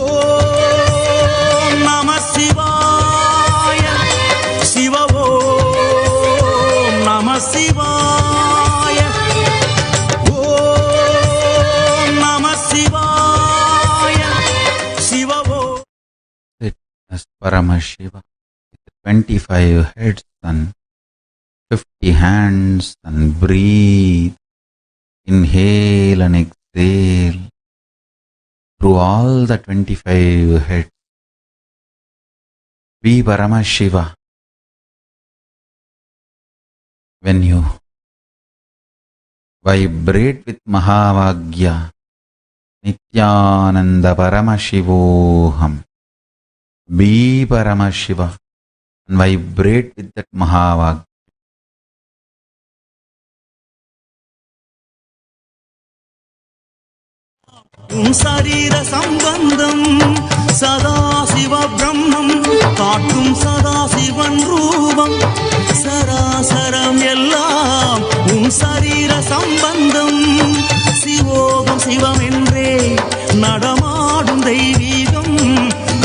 ஓம் நம சிவாய சிவ ஓம் நம சிவாய ஓம் நம சிவாய சிவ ஓம் Sit as Paramashiva with 25 heads and 50 hands and breathe. Inhale and exhale through all the 25 heads. Be Paramashiva. When you vibrate with Mahavagya, Nityananda Paramashivoham. Be Paramashiva and vibrate with that Mahavagya. உன் சரீர சம்பந்தம் சதாசிவ பிரம்மம் காட்டும் சதாசிவன் ரூபம் சராசரம் எல்லாம் உன் சரீர சம்பந்தம் சிவோகம் சிவம் என்றே நடமாடும் தெய்வீகம்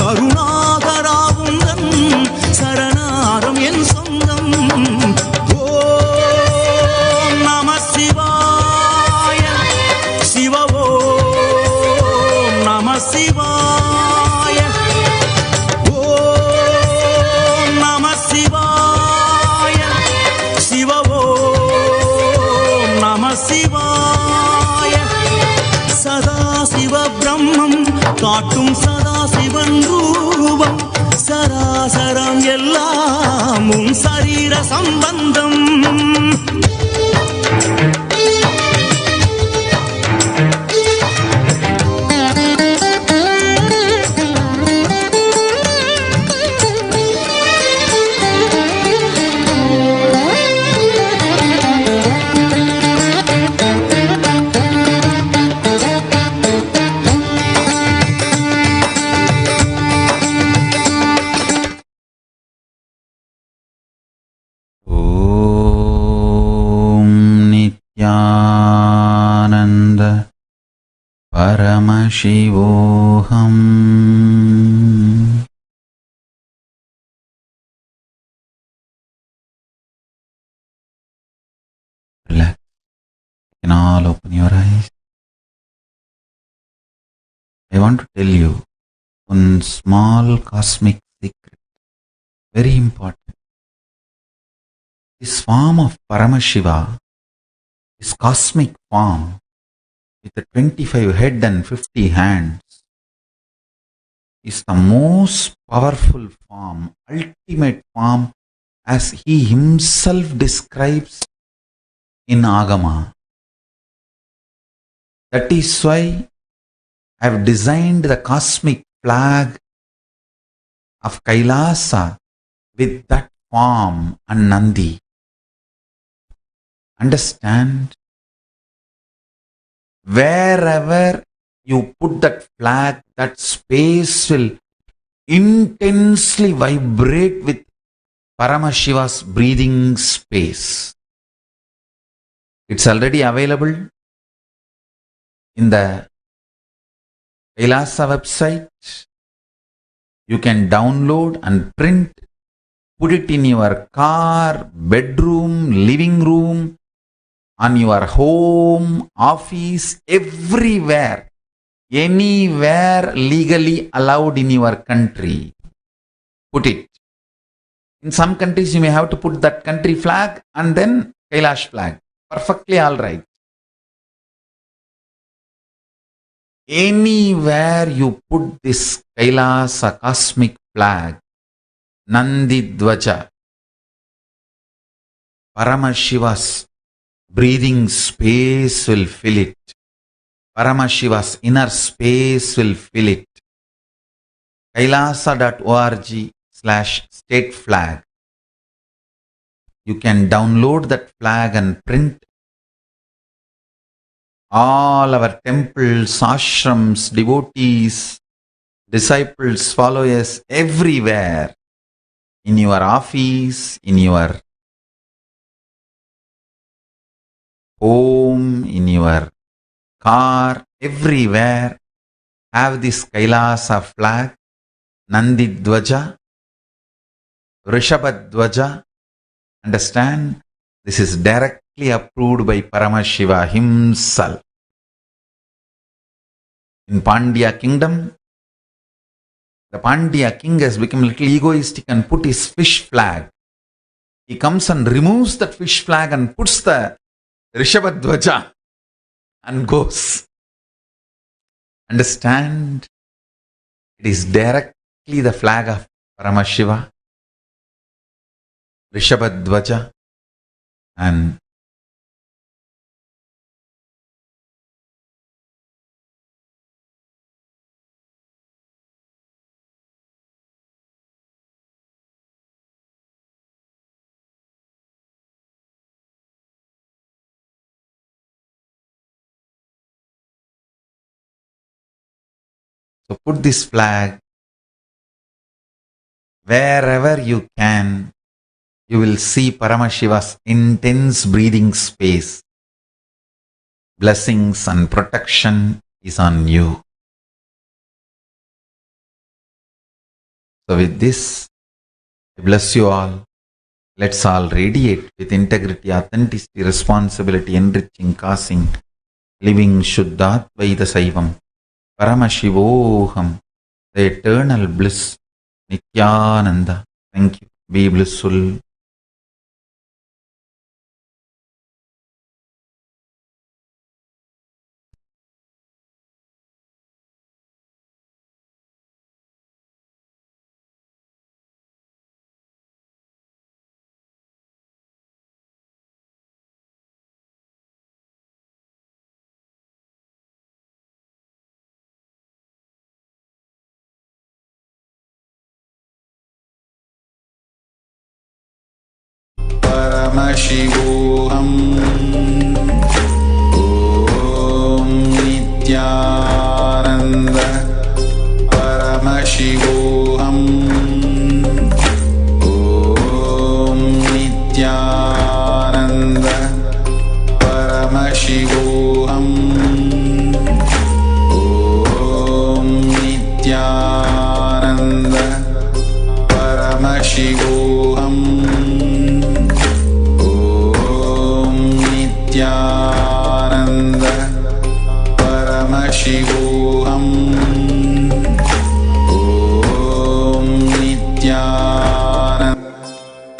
கருணாகராகுந்தன் சரணாரம் என் சொந்தம் ஓம் நம சிவாய சிவ ஓம் நம சிவாய ஓம் நம சிவாய சிவ ஓம் நம சிவாய சதாசிவ பிரம்மம் காட்டும் சதாசிவன் ரூபம் சராசரம் எல்லாம் உன் சரீர சம்பந்தம் Om Nityananda Paramashivoham. Relax. You can all open your eyes. I want to tell you one small cosmic secret, very important. This form of Paramashiva, this cosmic form with the 25 head and 50 hands, is the most powerful form, ultimate form, as he himself describes in Agama. That is why I have designed the cosmic flag of Kailasa with that form and Nandi. Understand? Wherever you put that flag, that space will intensely vibrate with Paramashiva's breathing space. It's already available in the Kailasa website. You can download and print, put it in your car, bedroom, living room, on your home, office, everywhere, anywhere legally allowed in your country. Put it. In some countries, you may have to put that country flag and then Kailash flag. Perfectly all right. Anywhere you put this Kailasa cosmic flag, Nandi Dvaja, Paramashiva's breathing space will fill it. Paramashiva's inner space will fill it. kailasa.org/state flag. You can download that flag and print all our temples, ashrams, devotees, disciples, followers, everywhere. In your office, in your home, in your car, everywhere. Have this Kailasa flag, Nandi Dwaja, Rishabha Dwaja. Understand? This is directly approved by Paramashiva himself. In Pandya kingdom, the Pandya king has become a little egoistic and put his fish flag. He comes and removes that fish flag and puts the Rishabha Dwaja and goes. Understand? It is directly the flag of Paramashiva, Rishabha Dwaja, and so put this flag wherever you can. You will see Paramashiva's intense breathing space. Blessings and protection is on you. So with this, I bless you all. Let's all radiate with integrity, authenticity, responsibility, enriching, causing, living Shuddhatvaita Saivam, Paramashivoham, the eternal bliss, Nityananda. Thank you. Be blissful. परमशिवोऽहम् ॐ नित्यानन्द परमशिवोऽहम् ॐ नित्यानन्द परमशिवोऽहम् ॐ नित्यानन्द परमशिवोऽहम् नित्यानन्द परमशिवोऽहम् ॐ नित्यानन्द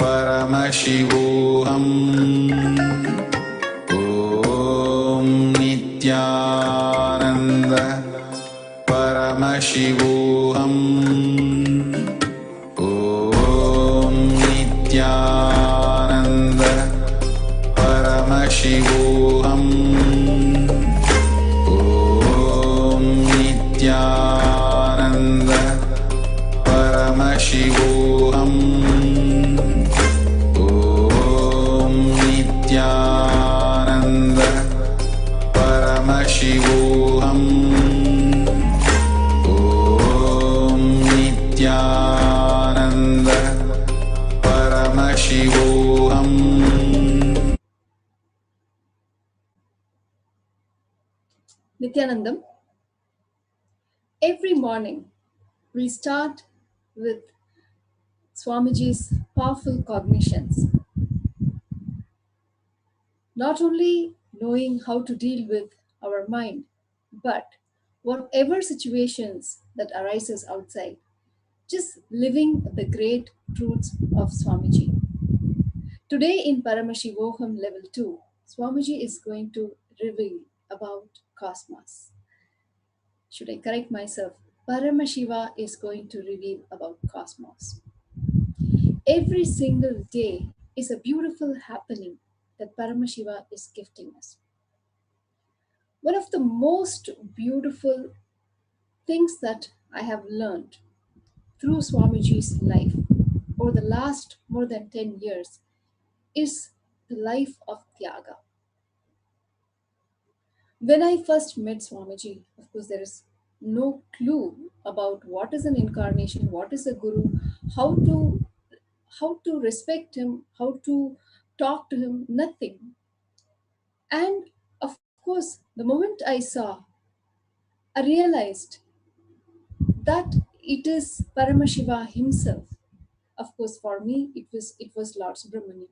परमशिवोऽहम् ॐ नित्यानन्द परमशिवोऽहम् ॐ नित्यानन्द परमशिवोऽहम् ॐ नित्यानन्द परमशिवोऽहम् ॐ नित्यानन्द परमशिवोऽहम् ॐ नित्यानन्द परमशिवोऽहम्. Nityanandam, every morning we start with Swamiji's powerful cognitions. Not only knowing how to deal with our mind, but whatever situations that arises outside, just living the great truths of Swamiji. Today in Paramashivoham level 2, Swamiji is going to reveal about cosmos. Should I correct myself? Paramashiva is going to reveal about cosmos. Every single day is a beautiful happening that Paramashiva is gifting us. One of the most beautiful things that I have learned through Swamiji's life over the last more than 10 years is the life of Tyaga. When I first met Swamiji, of course, there is no clue about what is an incarnation, what is a guru, how to how to respect him, how to talk to him, nothing. And of course, the moment I saw, I realized that it is Paramashiva himself. Of course, for me, it was Lord Subramanian,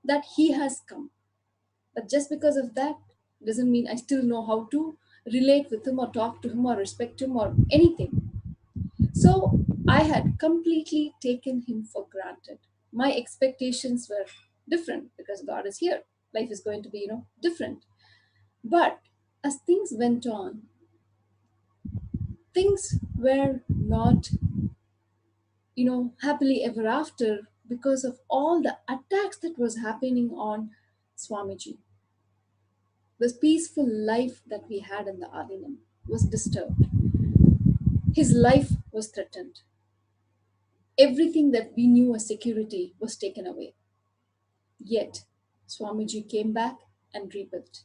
that he has come. But just because of that doesn't mean I still know how to relate with him or talk to him or respect him or anything. So I had completely taken him for granted. My expectations were different because God is here. Life is going to be, different. But as things went on, things were not, happily ever after because of all the attacks that was happening on Swamiji. The peaceful life that we had in the Adinam was disturbed. His life was threatened. Everything that we knew as security was taken away. Yet, Swamiji came back and rebuilt.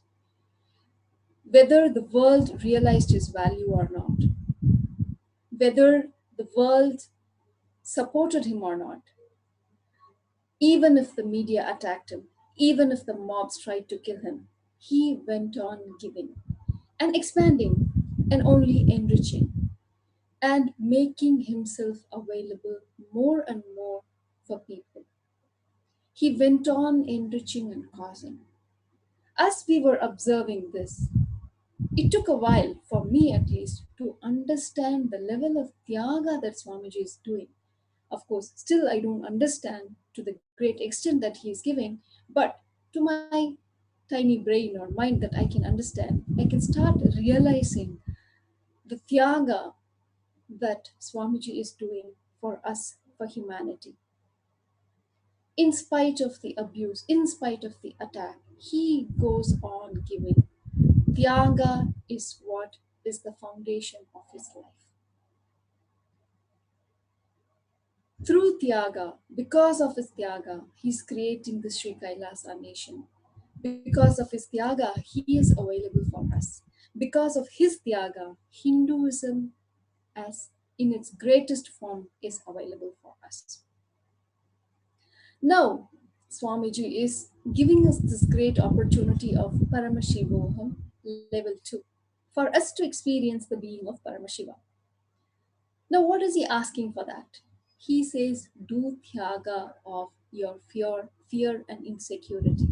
Whether the world realized his value or not, whether the world supported him or not, even if the media attacked him, even if the mobs tried to kill him, he went on giving and expanding and only enriching and making himself available more and more for people. He went on enriching and causing. As we were observing this, it took a while, for me at least, to understand the level of tyaga that Swamiji is doing. Of course, still I don't understand to the great extent that he is giving, but to my tiny brain or mind that I can understand, I can start realizing the tyaga that Swamiji is doing for us, for humanity. In spite of the abuse, in spite of the attack, he goes on giving. Tyaga is what is the foundation of his life. Through Tyaga, because of his Tyaga, he's creating the Sri Kailasa nation. Because of his Tyaga, he is available for us. Because of his Tyaga, Hinduism, as in its greatest form, is available for us. Now, Swamiji is giving us this great opportunity of Paramashivoham level 2 for us to experience the being of Paramashiva. Now, what is he asking for that? He says, do tyaga of your fear and insecurity.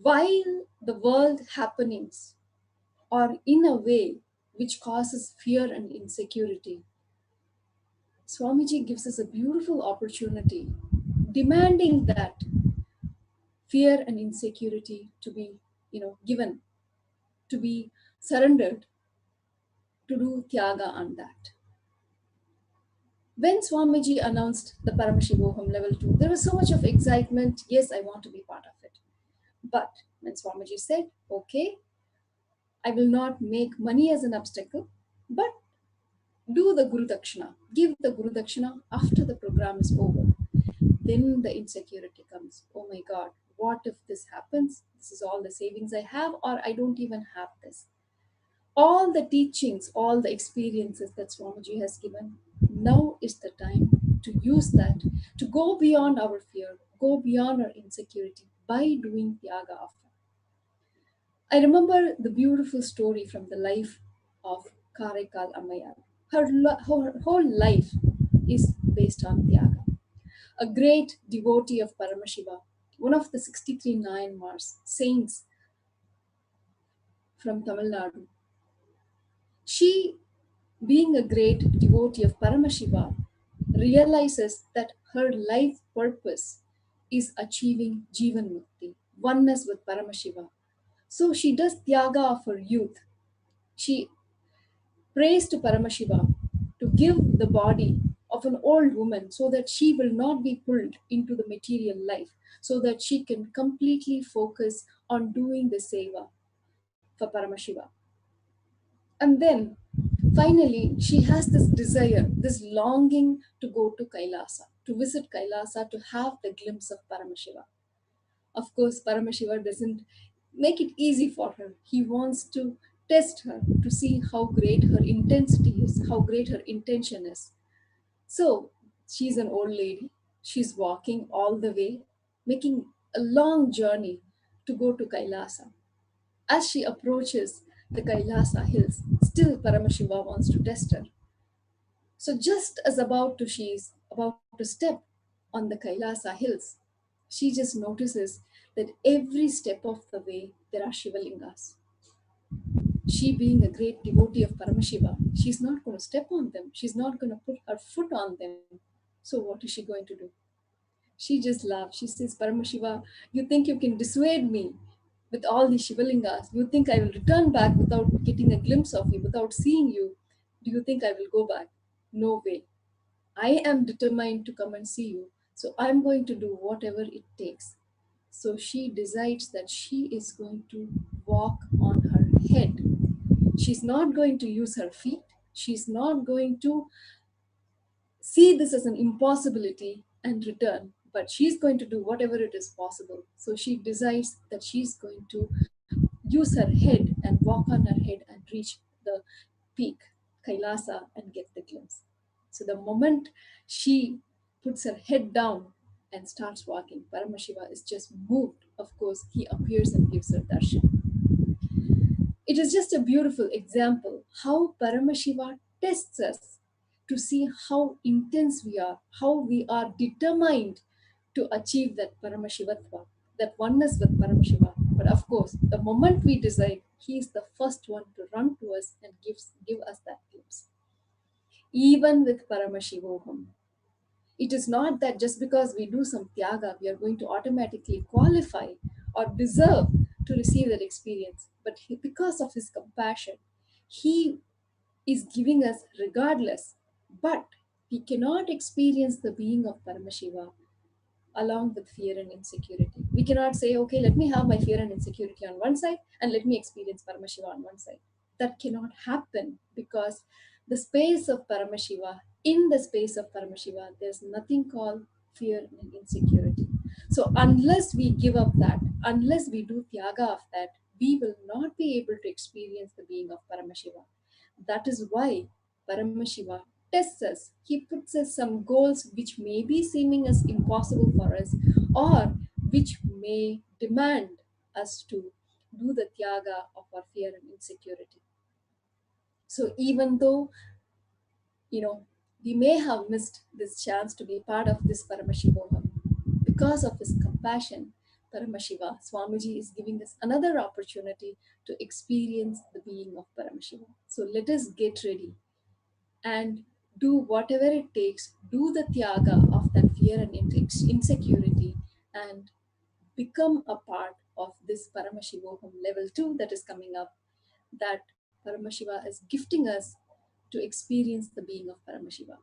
While the world happenings are in a way which causes fear and insecurity, Swamiji gives us a beautiful opportunity, demanding that fear and insecurity to be, given, to be surrendered, to do tyaga on that. When Swamiji announced the Paramashivoham level 2, there was so much of excitement. Yes, I want to be part of it. But when Swamiji said, okay, I will not make money as an obstacle, but do the Guru Dakshina, give the Guru Dakshina after the program is over. Then the insecurity comes. Oh my God, what if this happens? This is all the savings I have, or I don't even have this. All the teachings, all the experiences that Swamiji has given, now is the time to use that, to go beyond our fear, go beyond our insecurity by doing Tyaga of. I remember the beautiful story from the life of Karaikal Ammayar. Her whole life is based on Tyaga. A great devotee of Paramashiva, one of the 63 Nayanmars, saints from Tamil Nadu. She, being a great devotee of Paramashiva, realizes that her life purpose is achieving Jivan Mukti, oneness with Paramashiva. So she does Tyaga of her youth. She prays to Paramashiva to give the body of an old woman so that she will not be pulled into the material life, so that she can completely focus on doing the seva for Paramashiva. And then finally, she has this desire, this longing to go to Kailasa, to visit Kailasa, to have the glimpse of Paramashiva. Of course, Paramashiva doesn't make it easy for her. He wants to test her to see how great her intensity is, how great her intention is. So she's an old lady. She's walking all the way, making a long journey to go to Kailasa. As she approaches the Kailasa hills, still Paramashiva wants to test her. So just as she's about to step on the Kailasa hills, she just notices that every step of the way there are Shivalingas. She, being a great devotee of Paramashiva, she's not going to step on them. She's not going to put her foot on them. So what is she going to do? She just laughs. She says, Paramashiva, you think you can dissuade me with all these Shivalingas? You think I will return back without getting a glimpse of you, without seeing you? Do you think I will go back? No way. I am determined to come and see you. So I'm going to do whatever it takes. So she decides that she is going to walk on her head. She's not going to use her feet. She's not going to see this as an impossibility and return, but she's going to do whatever it is possible. So she decides that she's going to use her head and walk on her head and reach the peak, Kailasa, and get the glimpse. So the moment she puts her head down and starts walking, Paramashiva is just moved. Of course, he appears and gives her darshan. It is just a beautiful example how Paramashiva tests us to see how intense we are, how we are determined to achieve that Paramashivatva, that oneness with Paramashiva. But of course, the moment we decide, he is the first one to run to us and give us that glimpse. Even with Paramashivoham, it is not that just because we do some tyaga, we are going to automatically qualify or deserve to receive that experience. But because of his compassion, he is giving us regardless. But we cannot experience the being of Paramashiva along with fear and insecurity. We cannot say, okay, let me have my fear and insecurity on one side and let me experience Paramashiva on one side. That cannot happen because the space of Paramashiva, in the space of Paramashiva, there's nothing called fear and insecurity. So unless we give up that, unless we do tyaga of that, we will not be able to experience the being of Paramashiva. That is why Paramashiva tests us. He puts us some goals which may be seeming as impossible for us or which may demand us to do the tyaga of our fear and insecurity. So even though, we may have missed this chance to be part of this Paramashivoham, because of his compassion, Paramashiva, Swamiji is giving us another opportunity to experience the being of Paramashiva. So let us get ready and do whatever it takes, do the tyaga of that fear and insecurity, and become a part of this Paramashivoham level 2 that is coming up, that Paramashiva is gifting us to experience the being of Paramashiva.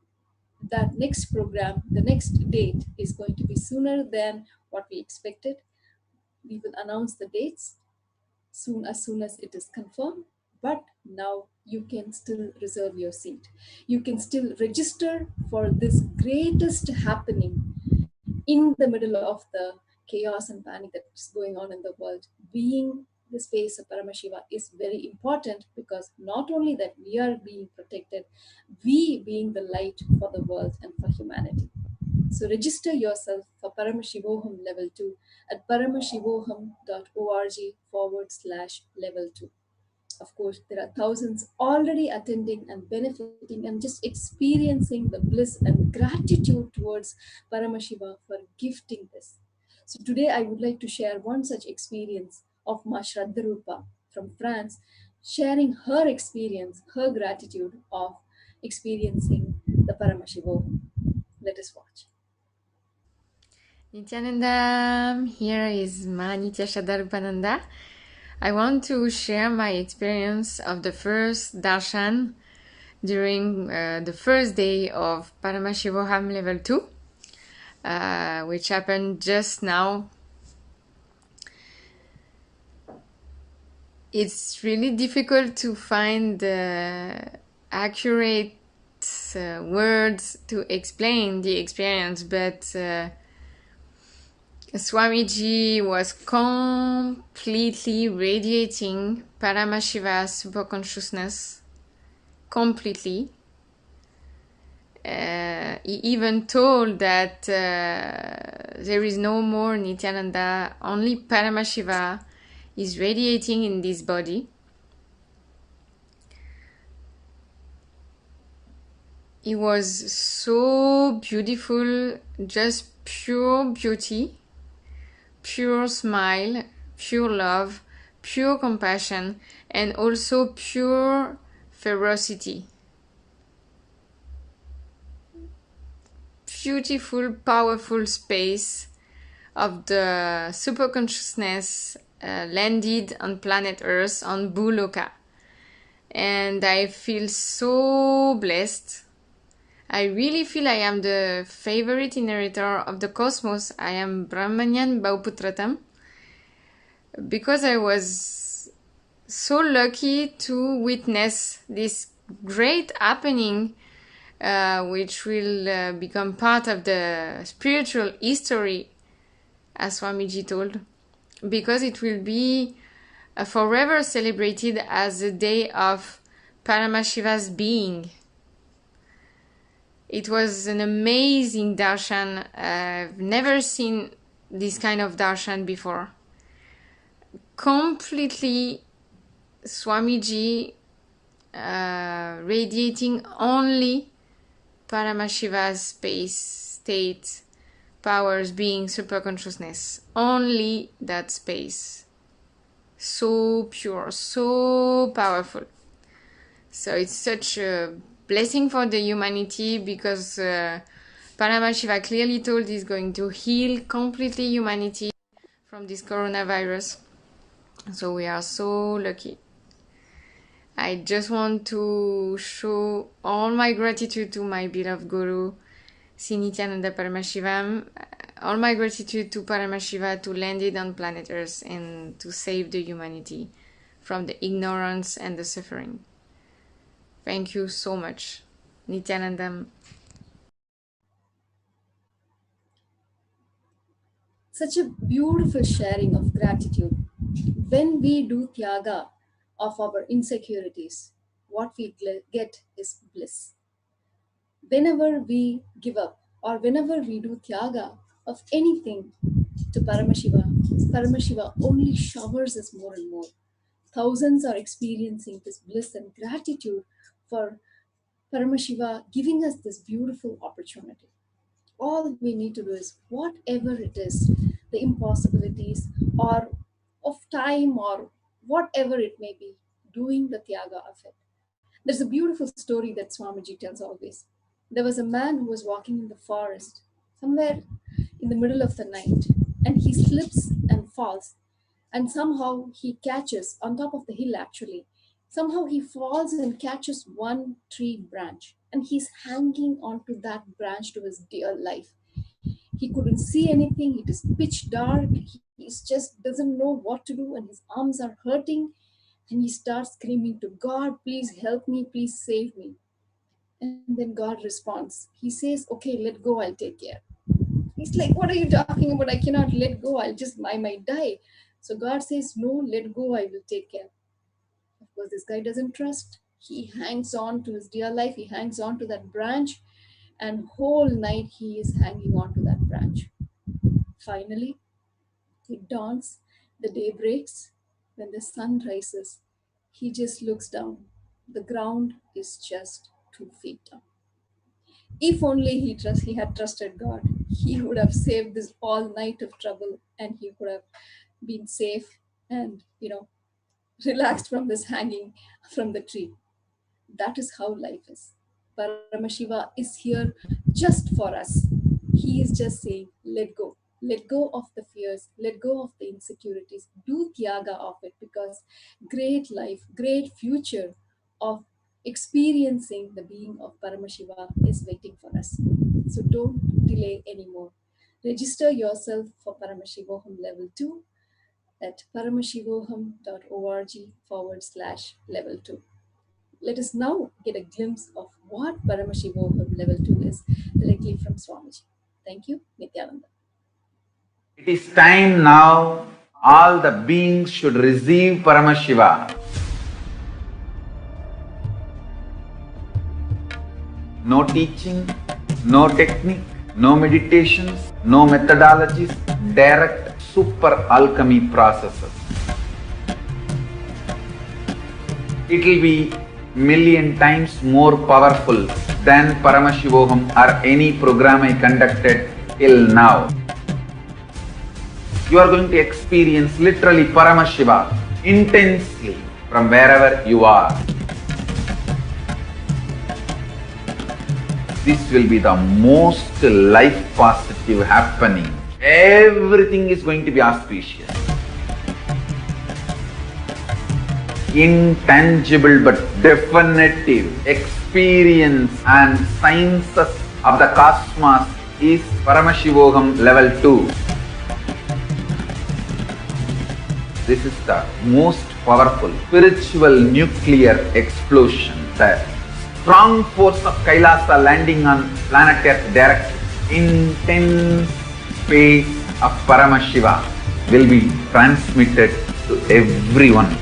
That next program, the next date is going to be sooner than what we expected. We will announce the dates soon as it is confirmed. But now you can still reserve your seat. You can still register for this greatest happening in the middle of the chaos and panic that is going on in the world. Being the space of Paramashiva is very important because not only that we are being protected, we being the light for the world and for humanity. So register yourself for Paramashivoham level 2 at paramashivoham.org/level 2. Of course, there are thousands already attending and benefiting and just experiencing the bliss and gratitude towards Paramashiva for gifting this. So today I would like to share one such experience of Ma Shraddharupa from France, sharing her experience, her gratitude of experiencing the Paramashivoham. Let us watch. Nityananda, here is Ma Nitya Shraddharupananda. I want to share my experience of the first darshan during the first day of Paramashivoham level 2, which happened just now. It's really difficult to find accurate words to explain the experience, but Swamiji was completely radiating Paramashiva superconsciousness, completely. He even told that there is no more Nityananda, only Paramashiva is radiating in this body. It was so beautiful, just pure beauty, pure smile, pure love, pure compassion, and also pure ferocity. Beautiful, powerful space of the superconsciousness landed on planet Earth, on Bhuloka. And I feel so blessed. I really feel I am the favorite inheritor of the cosmos. I am Brahmanyan Bauputratam, because I was so lucky to witness this great happening, which will become part of the spiritual history, as Swamiji told, because it will be forever celebrated as a day of Paramashiva's being. It was an amazing darshan. I've never seen this kind of darshan before. Completely Swamiji radiating only Paramashiva's space, state, powers, being, superconsciousness. Only that space. So pure, so powerful. So it's such a blessing for the humanity, because Paramashiva clearly told he's going to heal completely humanity from this coronavirus. So we are so lucky. I just want to show all my gratitude to my beloved Guru, Nityananda Paramashivam, all my gratitude to Paramashiva to land it on planet Earth and to save the humanity from the ignorance and the suffering. Thank you so much. Nityanandam. Such a beautiful sharing of gratitude. When we do tyaga of our insecurities, what we get is bliss. Whenever we give up or whenever we do tyaga of anything to Paramashiva, Paramashiva only showers us more and more. Thousands are experiencing this bliss and gratitude for Paramashiva giving us this beautiful opportunity. All we need to do is whatever it is, the impossibilities or of time or whatever it may be, doing the tyaga of it. There's a beautiful story that Swamiji tells always. There was a man who was walking in the forest somewhere in the middle of the night, and he slips and falls, and somehow he catches on top of the hill actually. Somehow he falls and catches one tree branch, and he's hanging onto that branch to his dear life. He couldn't see anything. It is pitch dark. He just doesn't know what to do, and his arms are hurting. And he starts screaming to God, please help me, please save me. And then God responds. He says, okay, let go, I'll take care. He's like, what are you talking about? I cannot let go. I might die. So God says, no, let go, I will take care. Of course, this guy doesn't trust. He hangs on to his dear life. He hangs on to that branch, and whole night he is hanging on to that branch. Finally, it dawns, the day breaks. When the sun rises, he just looks down. The ground is just 2 feet down. If only he had trusted God, he would have saved this all night of trouble, and he could have been safe and relaxed from this hanging from the tree. That is how life is. Paramashiva is here just for us. He is just saying, let go. Let go of the fears. Let go of the insecurities. Do tyaga of it, because great life, great future of experiencing the being of Paramashiva is waiting for us. So don't delay anymore. Register yourself for Paramashivoham Level 2 at paramashivoham.org/level 2. Let us now get a glimpse of what Paramashivoham Level 2 is directly from Swamiji. Thank you, Nityananda. It is time now all the beings should receive Paramashiva. No teaching, no technique, no meditations, no methodologies, direct super alchemy processes. It will be million times more powerful than Paramashivoham or any program I conducted till now. You are going to experience literally Paramashiva intensely from wherever you are. This will be the most life positive happening. Everything is going to be auspicious. Intangible but definitive experience and sciences of the cosmos is Paramashivoham Level 2. This is the most powerful spiritual nuclear explosion. The strong force of Kailasa landing on planet Earth directly. Intense phase of Paramashiva will be transmitted to everyone.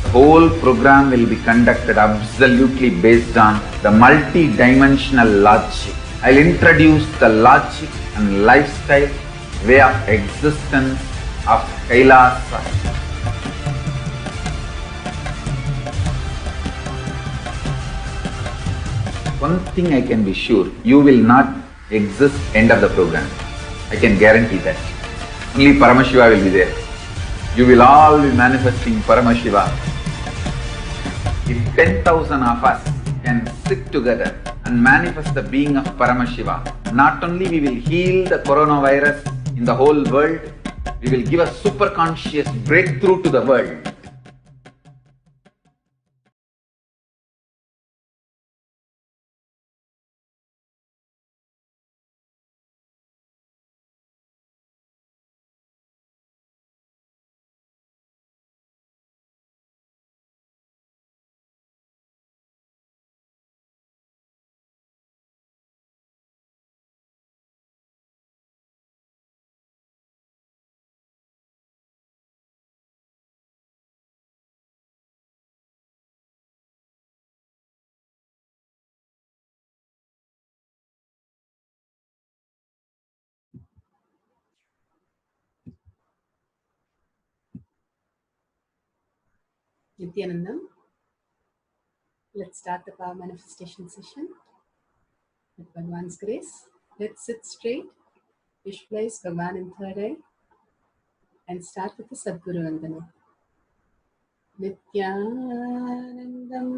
The whole program will be conducted absolutely based on the multi-dimensional logic. I'll introduce the logic and lifestyle way of existence of Kailasa. One thing I can be sure, you will not exist end of the program. I can guarantee that. Only Paramashiva will be there. You will all be manifesting Paramashiva. If 10,000 of us can sit together and manifest the being of Paramashiva, not only we will heal the coronavirus in the whole world, we will give a super conscious breakthrough to the world. Nityanandam. Let's start the power manifestation session. With Bhagwan's grace, let's sit straight, visualize Bhagwan in third eye, and start with the Sadguru Vandana. Nityanandam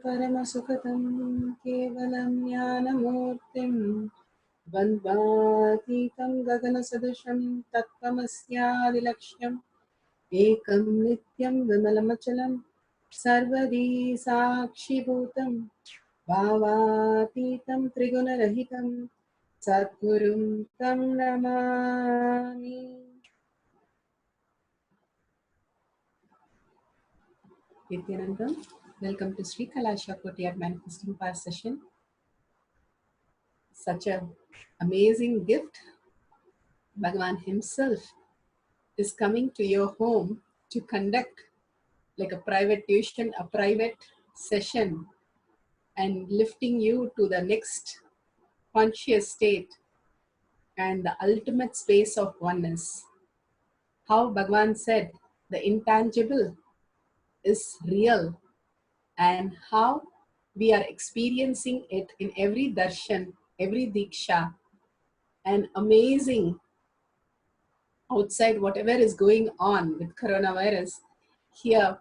Paramasukhatam Kevalam Jnanamurtim Bandvatitam Gaganasadusham Tattvamasyaadilakshyam Ekam Nityam Vimalamachalam Sarvadi Sakshibhutam Bhavaतीतं त्रिगुणरहितं सद्गुरुं तं Namami. Nityanandam, welcome to Sri Kalasha Kotiyat Manifesting Power Session. Such an amazing gift. Bhagavan himself is coming to your home to conduct like a private tuition, a private session, and lifting you to the next conscious state and the ultimate space of oneness. How Bhagavan said the intangible is real and how we are experiencing it in every darshan, every diksha, and amazing outside whatever is going on with coronavirus. Here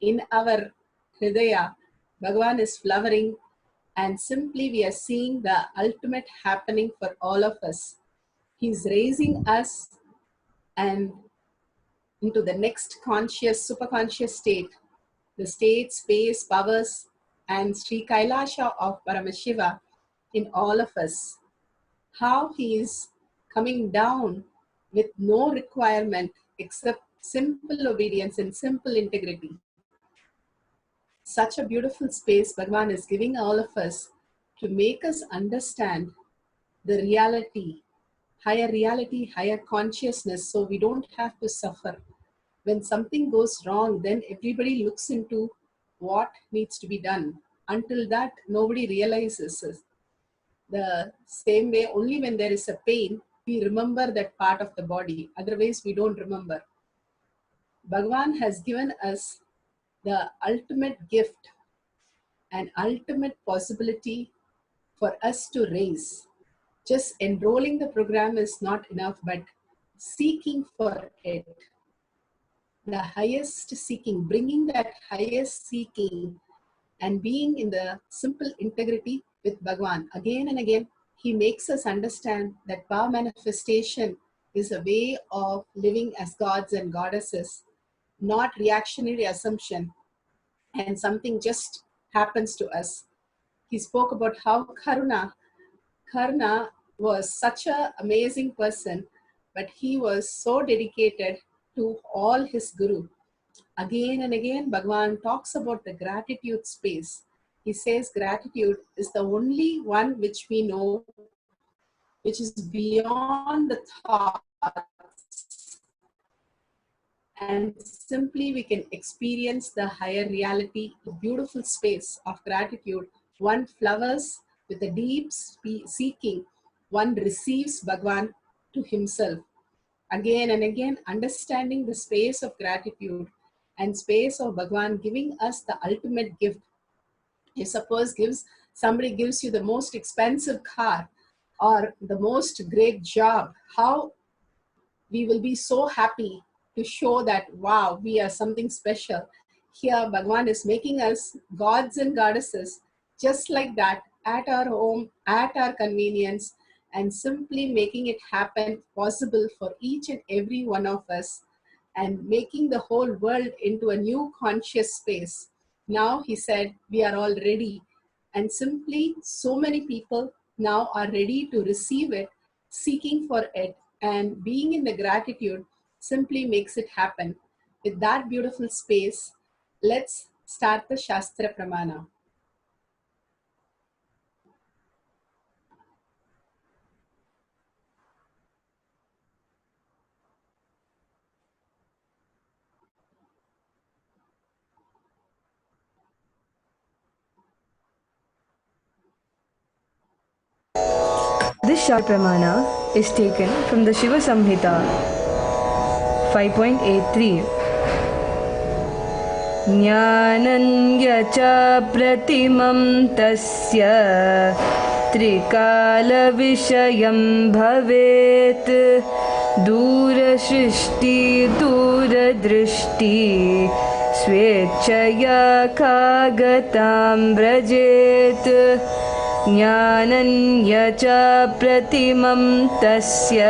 in our Hridaya, Bhagavan is flowering and simply we are seeing the ultimate happening for all of us. He's raising us and into the next conscious, superconscious state, the state, space, powers, and Sri Kailasha of Paramashiva in all of us. How he is coming down with no requirement except simple obedience and simple integrity. Such a beautiful space Bhagavan is giving all of us to make us understand the reality, higher consciousness, so we don't have to suffer. When something goes wrong, then everybody looks into what needs to be done. Until that, nobody realizes it. The same way, only when there is a pain, we remember that part of the body. Otherwise, we don't remember. Bhagavan has given us the ultimate gift and ultimate possibility for us to raise. Just enrolling the program is not enough, but seeking for it. The highest seeking, bringing that highest seeking and being in the simple integrity with Bhagavan. Again and again, he makes us understand that power manifestation is a way of living as gods and goddesses, not reactionary assumption, and something just happens to us. He spoke about how Karna was such an amazing person, but he was so dedicated to all his guru. Again and again, Bhagavan talks about the gratitude space. He says gratitude is the only one which we know, which is beyond the thoughts. And simply we can experience the higher reality, the beautiful space of gratitude. One flowers with a deep seeking, one receives Bhagavan to himself. Again and again, understanding the space of gratitude and space of Bhagavan giving us the ultimate gift. If suppose somebody gives you the most expensive car or the most great job, how we will be so happy to show that, wow, we are something special. Here, Bhagavan is making us gods and goddesses just like that, at our home, at our convenience, and simply making it happen possible for each and every one of us, and making the whole world into a new conscious space. Now, he said, we are all ready. And simply, so many people now are ready to receive it, seeking for it, and being in the gratitude simply makes it happen. With that beautiful space, let's start the Shastra Pramana. This Shastra Pramana is taken from the Shiva Samhita 5.83. Jnananya cha pratimam tasya trikala vishayam bhavet dura shrishti dura drishti swechaya kagatam vrajet ज्ञानन्य च प्रतिमं तस्य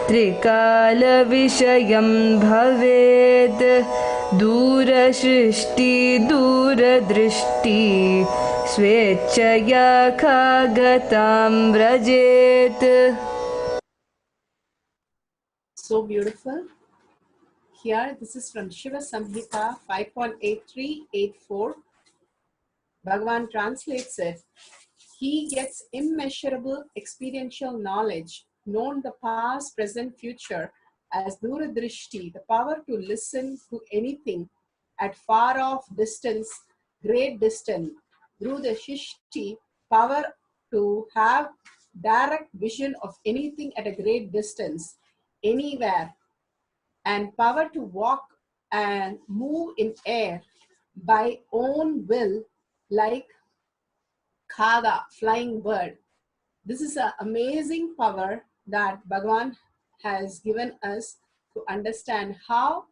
त्रिकालविषयं भवेत् दूरसृष्टि दूरदृष्टि स्वेच्छया खागतां व्रजेत्. So beautiful. Here, this is from Shiva Samhita 5.8384. Bhagavan translates it. He gets immeasurable experiential knowledge, known the past, present, future, as Duradrishti, the power to listen to anything at far off distance, great distance. Through the Shishti, power to have direct vision of anything at a great distance, anywhere, and power to walk and move in air by own will, like Khaga, flying bird. This is an amazing power that Bhagavan has given us to understand how,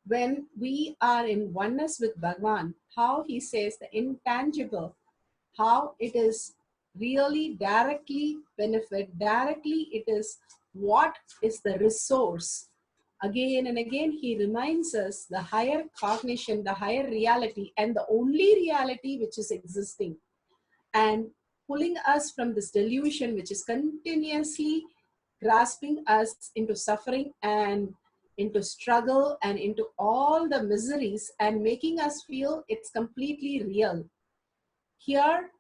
when we are in oneness with Bhagavan, how he says the intangible, how it is really directly benefit, directly it is what is the resource Again and again, he reminds us the higher cognition, the higher reality, and the only reality which is existing, and pulling us from this delusion which is continuously grasping us into suffering and into struggle and into all the miseries and making us feel it's completely real. Here,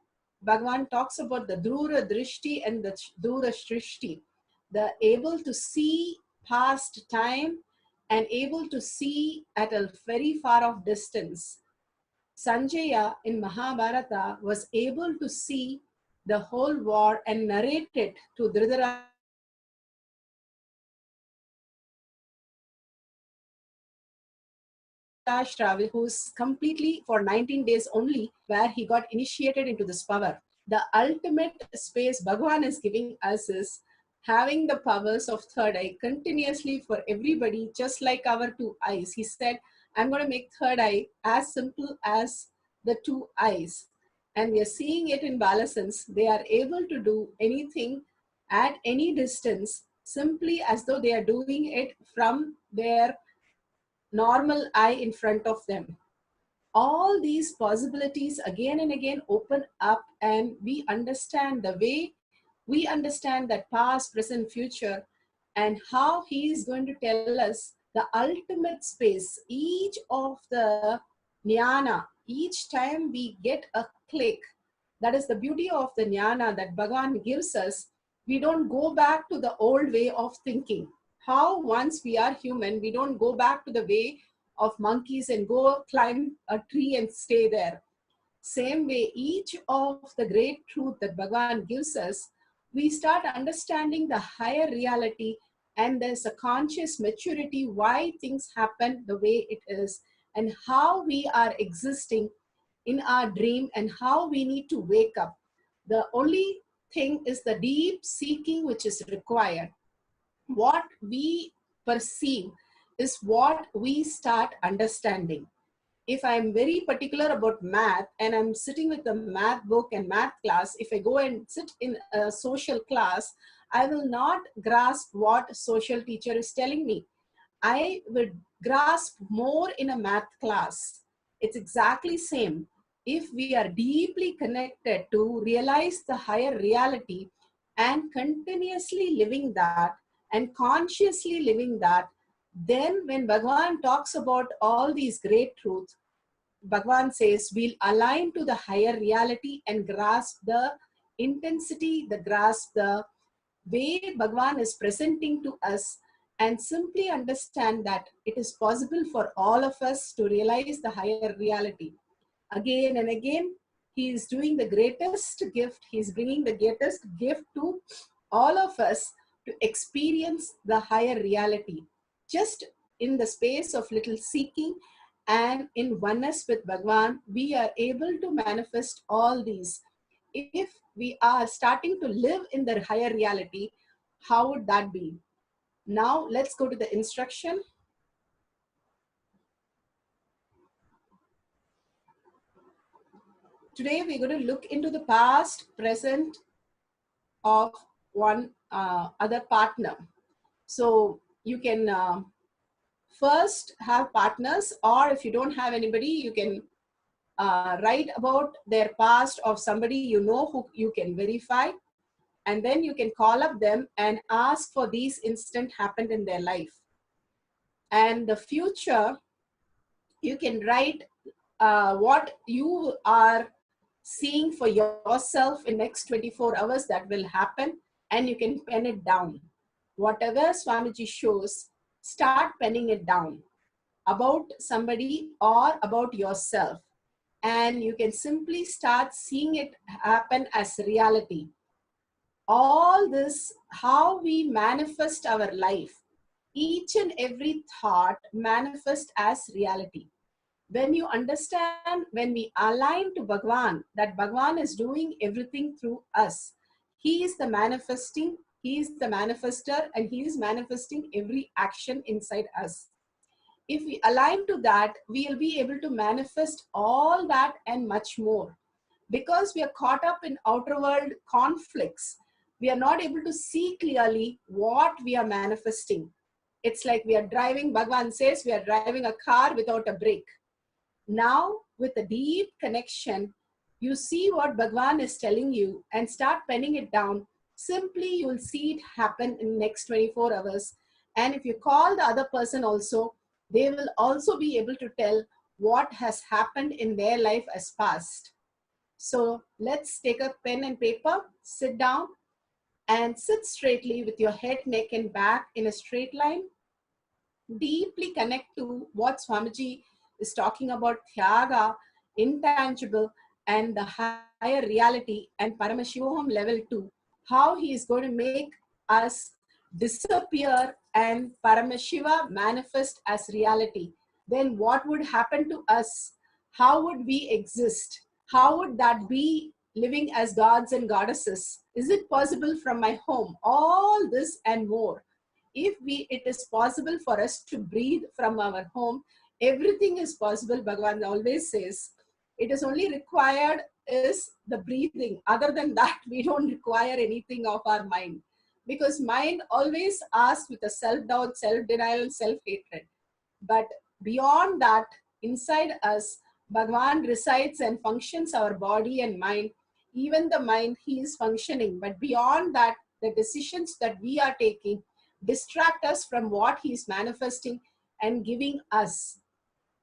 Bhagavan talks about the Dura Drishti and the Dura Shrishti, the able to see past time and able to see at a very far off distance. Sanjaya in Mahabharata was able to see the whole war and narrate it to Dhritarashtra, who's completely for 19 days only, where he got initiated into this power. The ultimate space Bhagavan is giving us is having the powers of third eye continuously for everybody, just like our two eyes. He said, I'm going to make third eye as simple as the two eyes. And we are seeing it in Balasans. They are able to do anything at any distance simply as though they are doing it from their normal eye in front of them. All these possibilities again and again open up, and we understand the way we understand that past, present, future, and how he is going to tell us the ultimate space. Each of the jnana, each time we get a click, that is the beauty of the jnana that Bhagavan gives us. We don't go back to the old way of thinking. How once we are human, we don't go back to the way of monkeys and go climb a tree and stay there. Same way, each of the great truth that Bhagavan gives us, we start understanding the higher reality, and there's a conscious maturity why things happen the way it is and how we are existing in our dream and how we need to wake up. The only thing is the deep seeking which is required. What we perceive is what we start understanding. If I'm very particular about math and I'm sitting with a math book and math class, if I go and sit in a social class, I will not grasp what social teacher is telling me. I would grasp more in a math class. It's exactly same. If we are deeply connected to realize the higher reality and continuously living that and consciously living that, then when Bhagavan talks about all these great truths, Bhagavan says we'll align to the higher reality and grasp the intensity, the way Bhagavan is presenting to us, and simply understand that it is possible for all of us to realize the higher reality. Again and again, he is doing the greatest gift. He is bringing the greatest gift to all of us to experience the higher reality. Just in the space of little seeking and in oneness with Bhagavan, we are able to manifest all these. If we are starting to live in the higher reality, how would that be? Now let's go to the instruction. Today we're going to look into the past, present of one other partner. So you can first have partners, or if you don't have anybody, you can write about their past of somebody you know who you can verify, and then you can call up them and ask for these instant happened in their life. And the future, you can write what you are seeing for yourself in next 24 hours that will happen, and you can pen it down. Whatever Swamiji shows, start penning it down about somebody or about yourself, and you can simply start seeing it happen as reality. All this, how we manifest our life, each and every thought manifest as reality. When you understand, when we align to Bhagavan, that Bhagavan is doing everything through us. He is the manifesting, he is the manifester, and he is manifesting every action inside us. If we align to that, we will be able to manifest all that and much more. Because we are caught up in outer world conflicts, we are not able to see clearly what we are manifesting. It's like we are driving, Bhagavan says, we are driving a car without a brake. Now, with a deep connection, you see what Bhagavan is telling you and start penning it down. Simply, you will see it happen in the next 24 hours. And if you call the other person also, they will also be able to tell what has happened in their life as past. So let's take a pen and paper, sit down and sit straightly with your head, neck and back in a straight line. Deeply connect to what Swamiji is talking about, Thyaga, intangible, and the higher reality, and Paramashivoham level 2, how he is going to make us disappear and Paramashiva manifest as reality. Then what would happen to us? How would we exist? How would that be living as gods and goddesses? Is it possible from my home? All this and more. If it is possible for us to breathe from our home, everything is possible. Bhagavan always says it is only required is the breathing. Other than that, we don't require anything of our mind, because mind always asks with a self-doubt, self-denial, self-hatred. But beyond that, inside us, Bhagavan resides and functions our body and mind. Even the mind, he is functioning. But beyond that, the decisions that we are taking distract us from what he is manifesting and giving us.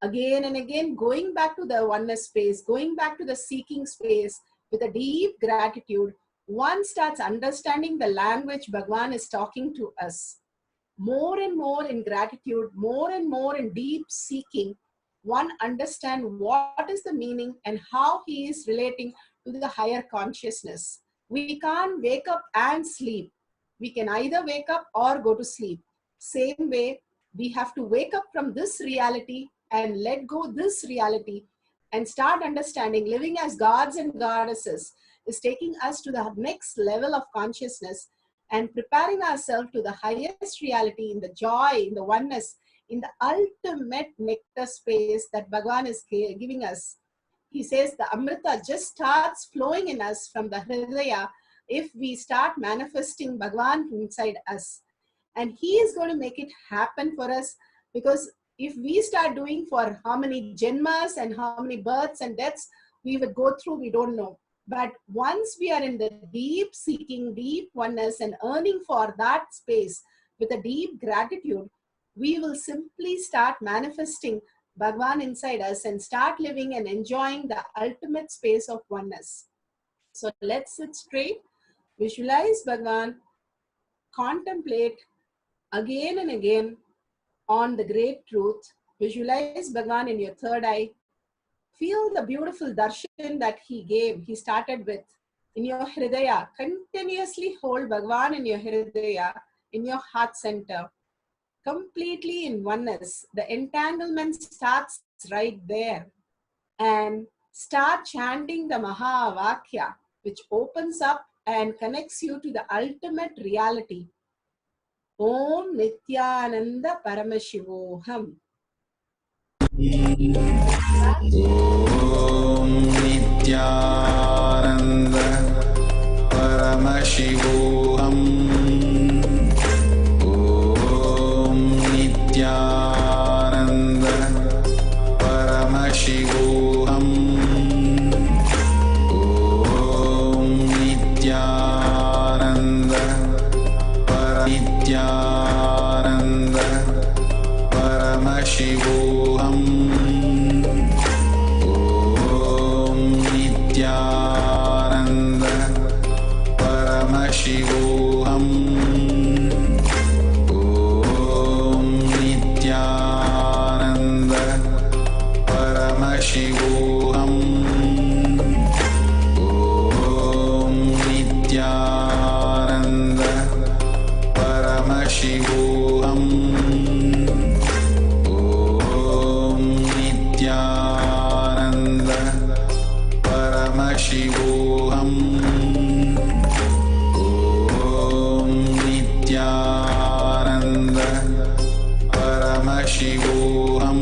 Again and again, going back to the oneness space, going back to the seeking space with a deep gratitude, one starts understanding the language Bhagavan is talking to us. More and more in gratitude, more and more in deep seeking, one understands what is the meaning and how he is relating to the higher consciousness. We can't wake up and sleep. We can either wake up or go to sleep. Same way, we have to wake up from this reality and let go this reality and start understanding living as gods and goddesses is taking us to the next level of consciousness and preparing ourselves to the highest reality in the joy, in the oneness, in the ultimate nectar space that Bhagavan is giving us. He says the Amrita just starts flowing in us from the Hridaya if we start manifesting Bhagavan inside us. And he is going to make it happen for us, because if we start doing for how many Janmas and how many births and deaths we would go through, we don't know. But once we are in the deep seeking, deep oneness and earning for that space with a deep gratitude, we will simply start manifesting Bhagavan inside us and start living and enjoying the ultimate space of oneness. So let's sit straight, visualize Bhagavan, contemplate again and again on the great truth. Visualize Bhagavan in your third eye. Feel the beautiful darshan that he started with. In your Hridaya, continuously hold Bhagavan in your Hridaya, in your heart center, completely in oneness. The entanglement starts right there. And start chanting the Mahavakya, which opens up and connects you to the ultimate reality. Om Nityananda Paramashivoham. Om Nityananda Paramashivoham. Om Nityananda Paramashivoham. Om Nityananda Nityananda Paramashivoham. Om Nityananda Paramashivoham. Om Nityananda Paramashivoham. Om Nityananda Paramashivoham. Om Nityananda Paramashivoham. Om Nityananda Paramashivoham.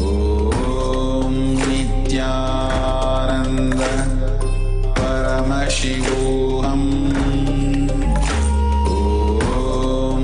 Om Nityananda Paramashivoham. Om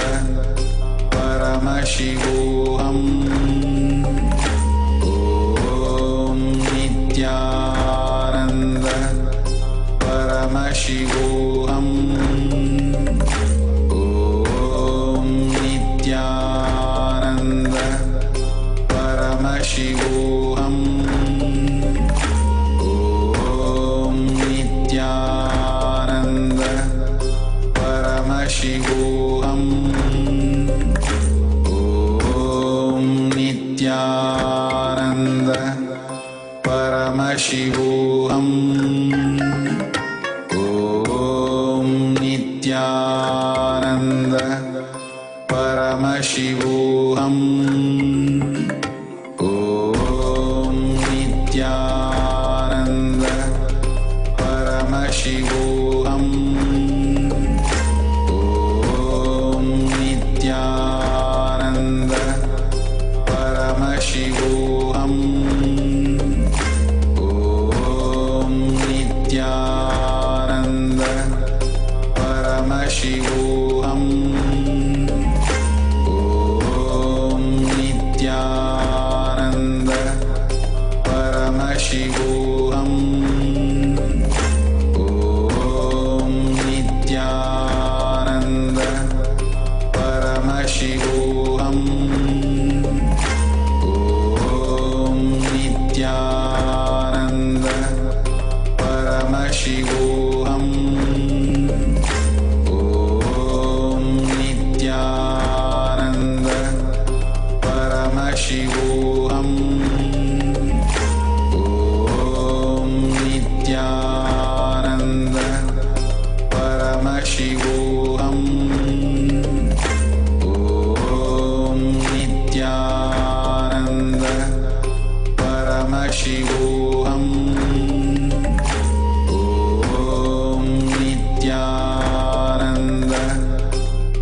परमशिवोऽहम् ॐ नित्यानन्द परमशिवोऽहम् ॐ नित्यानन्द परमशिवोऽहम् ॐ नित्यानन्द परमशिवोऽहम् ॐ नित्यानन्द परमशिवोऽहम् ॐ नित्यानन्द परमशिवोऽहम् ॐ नित्यानन्द परमशिवोऽहम् ॐ नित्यानन्द परमशिवोऽहम् ॐ नित्यानन्द परमशिवोऽहम् ॐ नित्यानन्द परमशिवोऽहम् ॐ नित्यानन्द परमशिवोऽहम् ॐ नित्यानन्द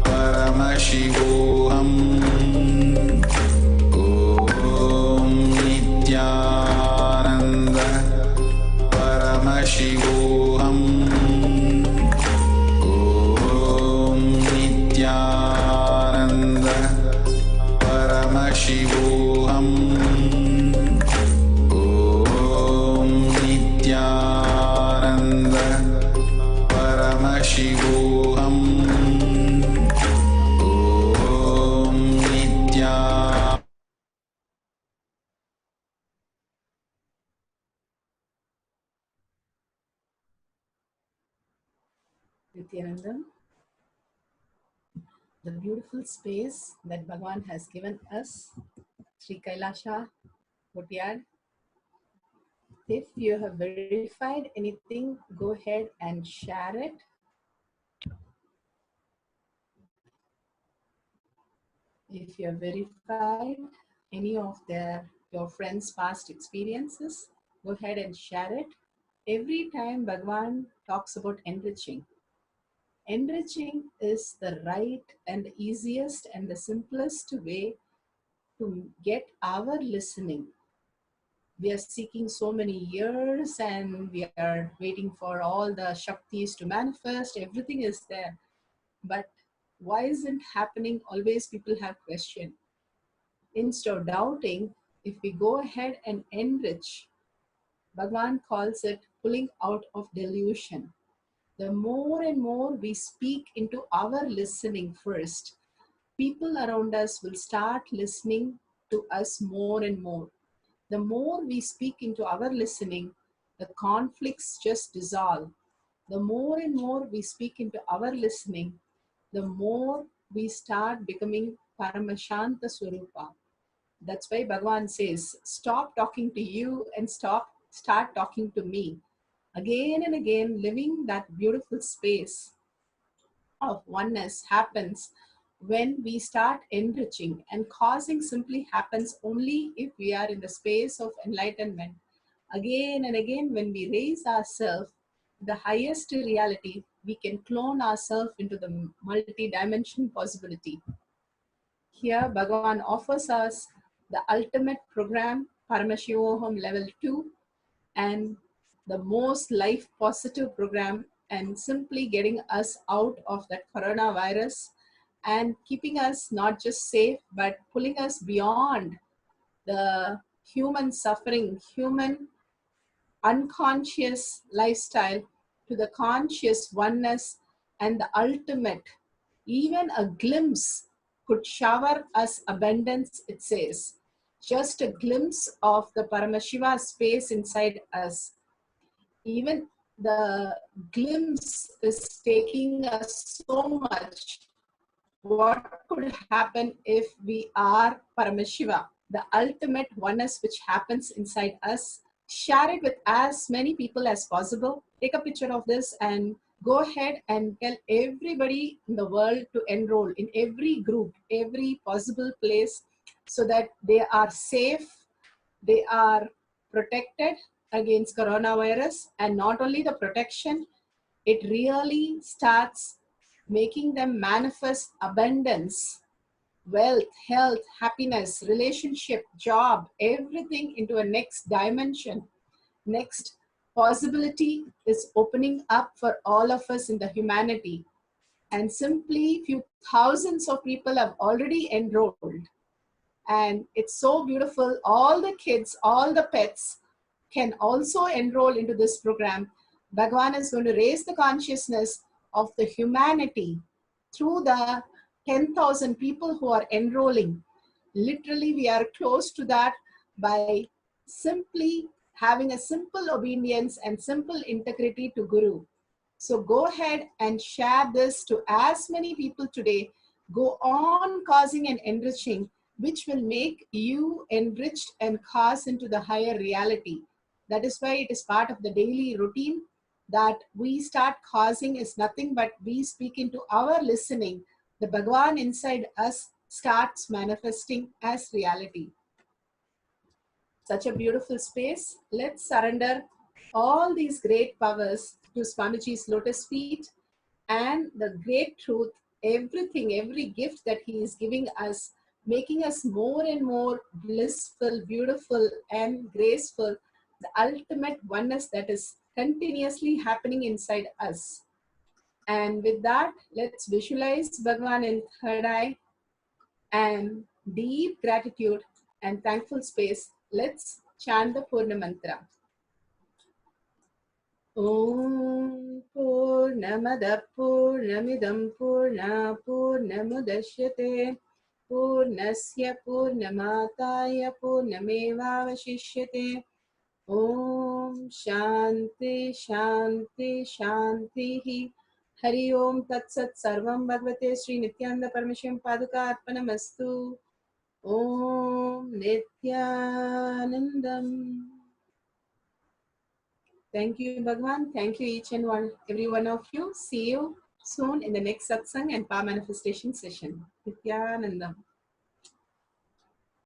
परमशिवोऽहम् ॐ नित्यानन्द परमशिवोऽहम् ॐ नित्यानन्द परमशिवोऽहम् ॐ नित्यानन्द परमशिवोऽहम् ॐ नित्या Nityanandam, the beautiful space that Bhagavan has given us, Sri Kailasha Courtyard. If you have verified anything, go ahead and share it. If you have verified any of your friends' past experiences, go ahead and share it. Every time Bhagavan talks about enriching is the right and the easiest and the simplest way to get our listening. We are seeking so many years and we are waiting for all the Shaktis to manifest. Everything is there. But why isn't happening? Always people have question. Instead of doubting, if we go ahead and enrich, Bhagavan calls it pulling out of delusion. The more and more we speak into our listening first, people around us will start listening to us more and more. The more we speak into our listening, the conflicts just dissolve. The more and more we speak into our listening, the more we start becoming Paramashanta Swarupa. That's why Bhagavan says, stop talking to you and start talking to me. Again and again, living that beautiful space of oneness happens when we start enriching, and causing simply happens only if we are in the space of enlightenment. Again and again, when we raise ourselves, the highest reality, we can clone ourselves into the multi-dimension possibility. Here, Bhagavan offers us the ultimate program, Paramashivoham Level 2, and the most life positive program, and simply getting us out of that coronavirus and keeping us not just safe, but pulling us beyond the human suffering, human unconscious lifestyle to the conscious oneness and the ultimate. Even a glimpse could shower us abundance, it says. Just a glimpse of the Paramashiva space inside us. Even the glimpse is taking us so much. What could happen if we are Paramashiva, the ultimate oneness which happens inside us, share it with as many people as possible. Take a picture of this and go ahead and tell everybody in the world to enroll in every group, every possible place, so that they are safe, they are protected against coronavirus. And not only the protection, it really starts making them manifest abundance, wealth, health, happiness, relationship, job, everything into a next dimension. Next possibility is opening up for all of us in the humanity. And simply few thousands of people have already enrolled. And it's so beautiful. All the kids, all the pets can also enroll into this program. Bhagwan is going to raise the consciousness of the humanity through the 10,000 people who are enrolling. Literally, we are close to that by simply having a simple obedience and simple integrity to Guru. So go ahead and share this to as many people today. Go on causing and enriching, which will make you enriched and cause into the higher reality. That is why it is part of the daily routine that we start causing is nothing but we speak into our listening. The Bhagwan inside us starts manifesting as reality. Such a beautiful space. Let's surrender all these great powers to Swamiji's lotus feet and the great truth, everything, every gift that he is giving us, making us more and more blissful, beautiful, and graceful, the ultimate oneness that is continuously happening inside us. And with that, let's visualize Bhagwan in third eye and deep gratitude and thankful space. Let's chant the Purna Mantra. Om Purnamada Purnamidam Purna Purnamudashyate Purnasya Purnamataya Purnamevavashishyate. Om Shanti Shanti Shanti. Hari Om Tat Sat Sarvam Bhagavate Sri Nityananda Parameshwaram Paduka Arpanamastu. Om Nityanandam. Thank you, Bhagwan. Thank you, each and every one of you. See you soon in the next satsang and power manifestation session. Nityanandam.